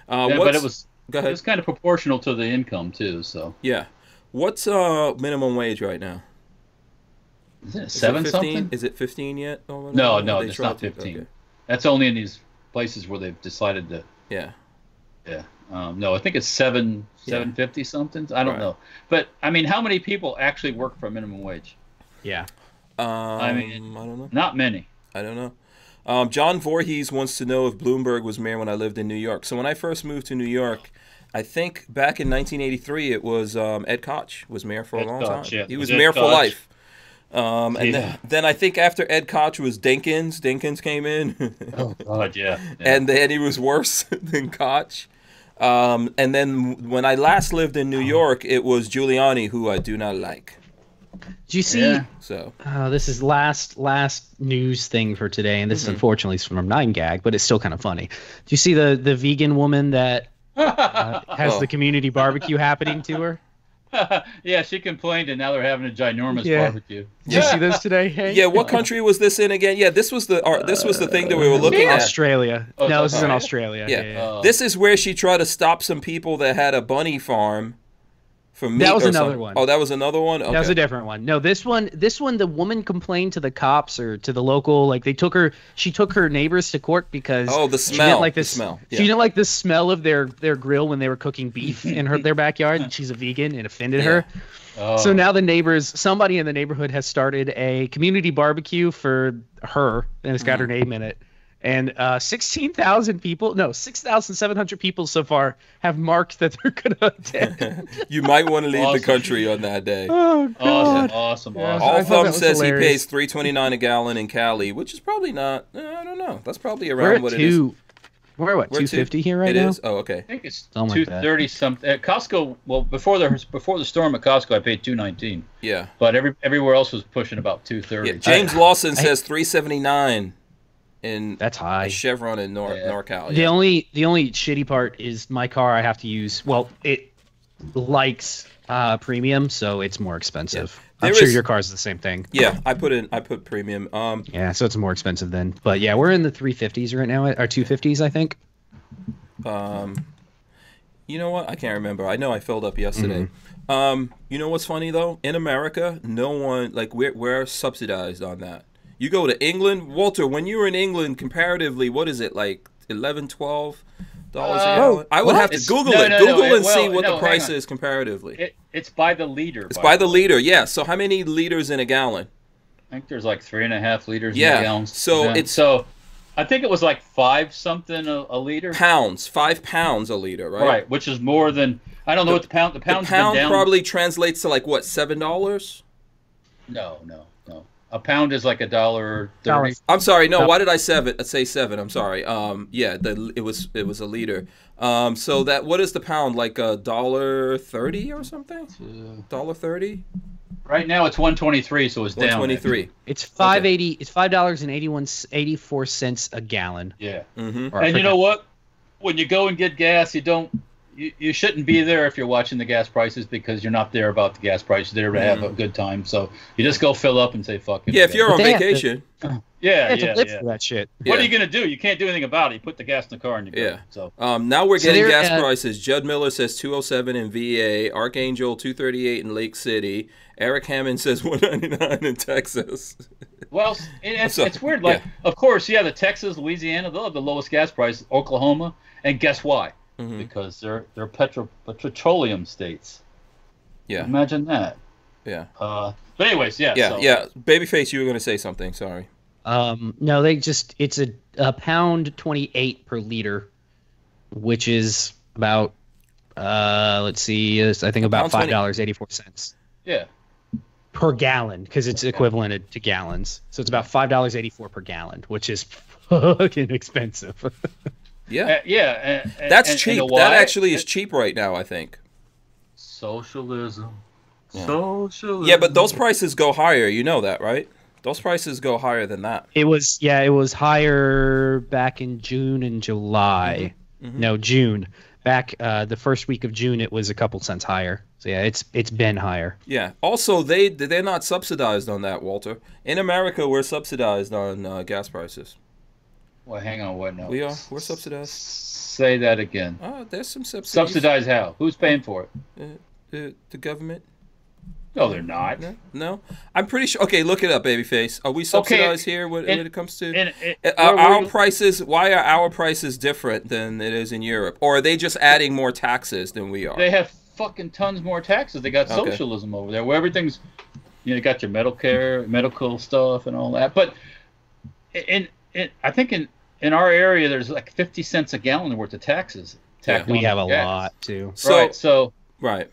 But it was, go ahead. It was kind of proportional to the income, too, so. Yeah. What's minimum wage right now? Is it 7 something? Is it 15 yet? No, it's not 15. Okay. That's only in these places where they've decided to. Yeah. Yeah. No, I think it's 750 something. I don't know. But, I mean, how many people actually work for minimum wage? Yeah. I mean, I don't know. Not many. I don't know. John Voorhees wants to know if Bloomberg was mayor when I lived in New York. So when I first moved to New York, I think back in 1983, it was Ed Koch was mayor for a long time. Yeah. He was mayor for life. And then I think after Ed Koch was Dinkins. Dinkins came in. Oh, God, yeah. And then he was worse than Koch. And then when I last lived in New York, it was Giuliani, who I do not like. Did you see? Yeah. So this is last news thing for today, and this is unfortunately from 9gag, but it's still kind of funny. Do you see the vegan woman that has the community barbecue happening to her? Yeah, she complained, and now they're having a ginormous barbecue. Did you see this today? Hey? Yeah, what country was this in again? Yeah, this was the thing that we were looking at. Australia. Oh, no, this is in Australia. Yeah. This is where she tried to stop some people that had a bunny farm. That was another one. Oh, that was another one? Okay. That was a different one. No, this one, the woman complained to the cops or to the local, like she took her neighbors to court because the smell. She didn't like the smell. Yeah. She didn't like the smell of their grill when they were cooking beef in their backyard. She's a vegan and offended her. Oh. So now somebody in the neighborhood has started a community barbecue for her, and it's got her name in it. And 6,700 people so far have marked that they're going to attend. You might want to leave the country on that day. Oh, God. Awesome. All Thumb says hilarious. He pays $3.29 a gallon in Cali, which is probably not, I don't know. That's probably around what it is. We're at $2.50 here right now? It is? Oh, okay. I think it's $2.30 something. At Costco, well, before the storm at Costco, I paid $2.19. Yeah. But everywhere else was pushing about $2.30. Yeah, James Lawson says $3.79. That's high. Chevron in NorCal. The only shitty part is my car. I have to use. Well, it likes premium, so it's more expensive. Yeah. I'm sure your car's the same thing. Yeah, I put premium. Yeah, so it's more expensive then. But yeah, we're in the 350s right now, or 250s, I think. You know what? I can't remember. I know I filled up yesterday. You know what's funny though? In America, no one we're subsidized on that. You go to England, Walter, when you were in England, comparatively, what is it, like $11, $12 a gallon? I would have to Google it. Google and see what the price is comparatively. It's by the liter. It's by the liter, yeah. So how many liters in a gallon? I think there's like 3.5 liters in a gallon. So I think it was like 5 something a liter. Pounds, 5 pounds a liter, right? Right, which is more than, I don't know what the pound. The pound probably translates to like what, $7? No. A pound is like $1.30. I'm sorry. No, why did I say 7? I'm sorry. Yeah, it was a liter. So that what is the pound, like $1.30 or something? $1.30. Right now it's $1.23, so it's down. $1.23. It's $5.80. It's $5.84 a gallon. Yeah. And you know what? When you go and get gas, you shouldn't be there if you're watching the gas prices because you're not there about the gas prices. You're there to have a good time. So you just go fill up and say fuck it. Yeah, if you're on vacation. Yeah. For that shit. What are you gonna do? You can't do anything about it. You put the gas in the car and you go. Yeah. So now we're getting gas prices. Judd Miller says $2.07 in VA. Archangel $2.38 in Lake City. Eric Hammond says $1.99 in Texas. Well, it's weird. Like, of course, the Texas, Louisiana, they'll have the lowest gas price. Oklahoma, and guess why? Because they're petroleum states. Yeah. Imagine that. Yeah. But anyways, Yeah. Babyface, you were going to say something. Sorry. No, it's a pound 28 per liter, which is about let's see, I think about $5.84. Yeah. Per gallon, because it's equivalent to gallons. So it's about $5.84 per gallon, which is fucking expensive. Yeah. That's cheap. That actually is cheap right now, I think. Socialism. Yeah. Socialism. Yeah, but those prices go higher. You know that, right? Those prices go higher than that. It was higher back in June and July. No, June. Back the first week of June, it was a couple cents higher. So yeah, it's been higher. Yeah. Also, they're not subsidized on that, Walter. In America, we're subsidized on gas prices. Well, hang on, what now? We are. We're subsidized. Say that again. There's some subsidies. Subsidized how? Who's paying for it? The government. No, they're not. No, I'm pretty sure. Okay, look it up, babyface. Are we subsidized here when it comes to our prices? Why are our prices different than it is in Europe? Or are they just adding more taxes than we are? They have fucking tons more taxes. They got socialism over there, where everything's, you got your medical stuff and all that. But I think in our area, there's like 50 cents a gallon worth of taxes. We have a lot too. Right.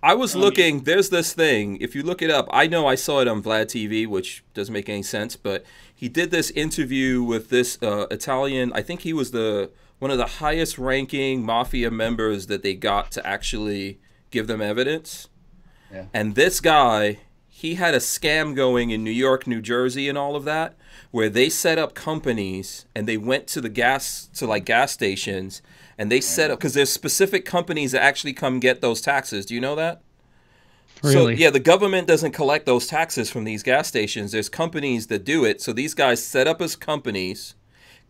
I was looking, there's this thing, if you look it up, I know I saw it on Vlad TV, which doesn't make any sense, but he did this interview with this Italian, I think he was one of the highest ranking mafia members that they got to actually give them evidence. Yeah. And this guy, he had a scam going in New York, New Jersey and all of that, where they set up companies and they went to gas stations. And they set up, because there's specific companies that actually come get those taxes. Do you know that? Really? So, yeah, the government doesn't collect those taxes from these gas stations. There's companies that do it. So these guys set up as companies,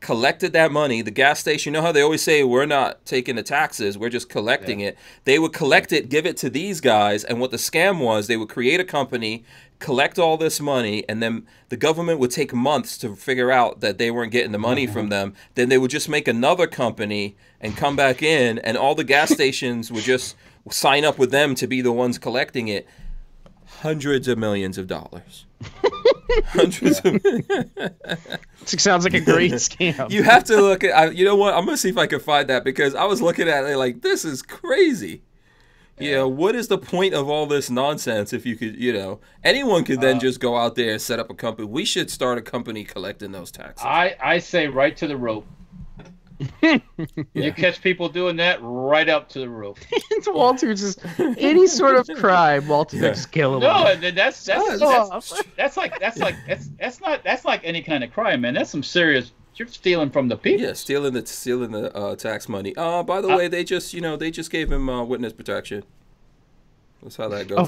collected that money. The gas station, you know how they always say, we're not taking the taxes, we're just collecting it. They would collect it, give it to these guys. And what the scam was, they would create a company, collect all this money, and then the government would take months to figure out that they weren't getting the money from them. Then they would just make another company and come back in, and all the gas stations would just sign up with them to be the ones collecting it. Hundreds of millions of dollars. Hundreds of millions. It sounds like a great scam. You have to look at, you know what, I'm going to see if I can find that, because I was looking at it like, this is crazy. What is the point of all this nonsense if you could, anyone could then just go out there and set up a company. We should start a company collecting those taxes. I say right to the rope. You catch people doing that, right up to the rope. Walter's just any sort of crime. Walter just kill him. No, that's like any kind of crime, man. That's some serious. You're stealing from the people. Yeah, stealing the tax money. By the way, they just gave him witness protection. That's how that goes.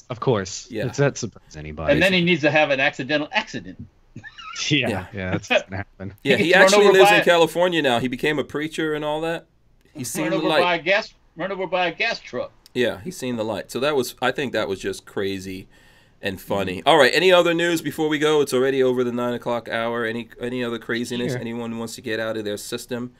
Of course. Yeah, that surprises anybody. And then he needs to have an accidental accident. Yeah, that's what's gonna happen. Yeah, he actually lives in California now. He became a preacher and all that. He's seen the light. Run over by a gas truck. Yeah, he's seen the light. So I think that was just crazy and funny. All right, any other news before we go? It's already over the 9 o'clock hour. Any other craziness? Sure. Anyone wants to get out of their system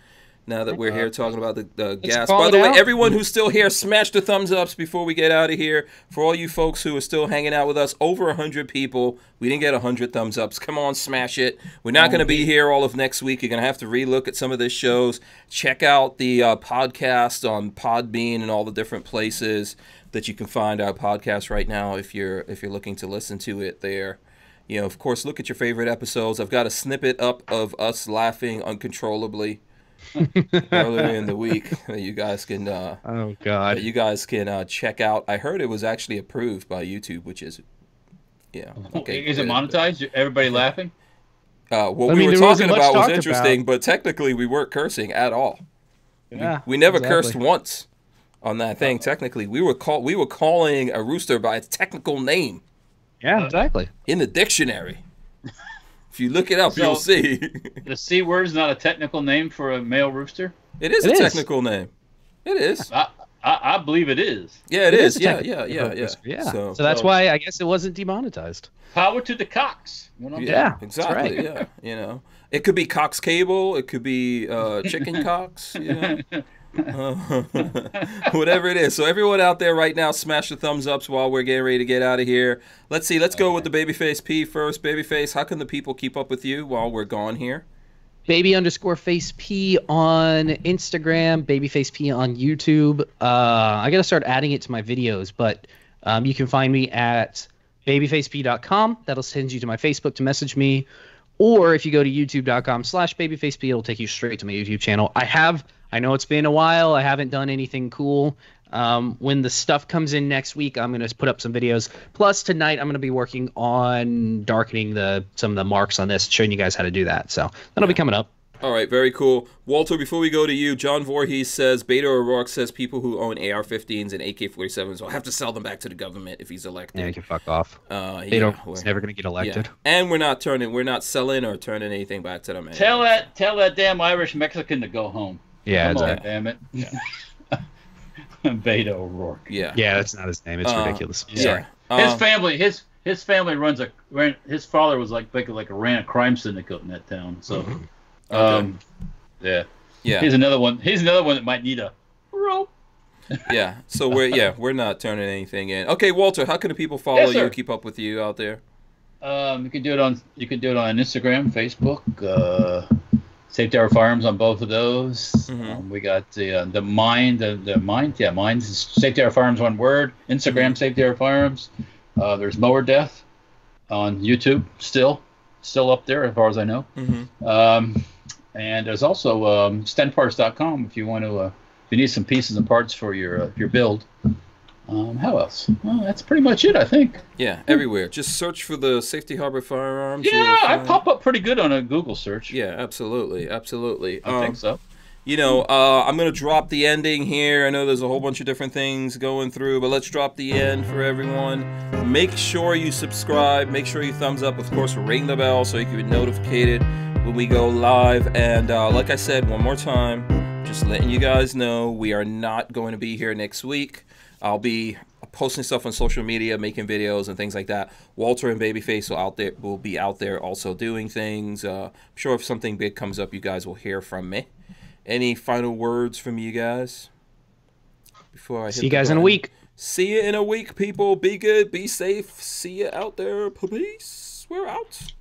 now that we're here talking about the gas? By the way, everyone who's still here, smash the thumbs ups before we get out of here. For all you folks who are still hanging out with us, over 100 people. We didn't get 100 thumbs ups. Come on, smash it. We're not going to be here all of next week. You're going to have to relook at some of the shows. Check out the podcast on Podbean and all the different places that you can find our podcast right now if you're looking to listen to it there. Of course, look at your favorite episodes. I've got a snippet up of us laughing uncontrollably earlier in the week that you guys can check out. I heard it was actually approved by YouTube, which is okay. Is it monetized? Everybody laughing? What we were talking about was interesting, but technically we weren't cursing at all. Yeah, we never cursed once on that thing. Technically, we were calling a rooster by its technical name. Yeah, exactly. In the dictionary. If you look it up, you'll see. The C word is not a technical name for a male rooster? It is a technical name. It is. I believe it is. Yeah, it is. Yeah. So that's why I guess it wasn't demonetized. Power to the cocks. Yeah, exactly. Right. Yeah, it could be Cox Cable. It could be Chicken Cox. Whatever it is. So everyone out there right now, smash the thumbs ups while we're getting ready to get out of here. Let's see. Let's go with the Babyface P first. Babyface, how can the people keep up with you while we're gone here? Baby_face P on Instagram, Babyface P on YouTube. I got to start adding it to my videos, but you can find me at babyfaceP.com. That'll send you to my Facebook to message me. Or if you go to youtube.com/babyfaceP, it'll take you straight to my YouTube channel. I know it's been a while. I haven't done anything cool. When the stuff comes in next week, I'm going to put up some videos. Plus, tonight, I'm going to be working on darkening some of the marks on this, showing you guys how to do that. So that'll be coming up. All right, very cool. Walter, before we go to you, John Voorhees says, Beto O'Rourke says people who own AR-15s and AK-47s will have to sell them back to the government if he's elected. Yeah, you can fuck off. He's never going to get elected. Yeah. And we're not selling or turning anything back to them. Tell that damn Irish Mexican to go home. Yeah, Come on, damn it. Yeah. Beto O'Rourke. Yeah. Yeah, that's not his name. It's ridiculous. Yeah. Sorry. His family runs his father was ran a crime syndicate in that town. So yeah. He's another one that might need a rope. Yeah. So we're not turning anything in. Okay, Walter, how can the people follow you, keep up with you out there? You can do it on Instagram, Facebook, Safety Harbor Firearms on both of those. Mm-hmm. We got the Mind is Safety Harbor Firearms, one word. Instagram, Safety Harbor Firearms. There's Mower Death on YouTube, still up there as far as I know. Mm-hmm. And there's also stenparts.com if you want to if you need some pieces and parts for your build. How else? Well, that's pretty much it, I think. Yeah, everywhere. Just search for the Safety Harbor Firearms. Yeah, I pop up pretty good on a Google search. Yeah, absolutely. I think so. I'm going to drop the ending here. I know there's a whole bunch of different things going through, but let's drop the end for everyone. Make sure you subscribe. Make sure you thumbs up. Of course, ring the bell so you can be notified when we go live. And like I said, one more time, just letting you guys know we are not going to be here next week. I'll be posting stuff on social media, making videos and things like that. Walter and Babyface will be out there also doing things. I'm sure if something big comes up, you guys will hear from me. Any final words from you guys before I hit See you guys in a week. See you in a week, people. Be good. Be safe. See you out there. Peace. We're out.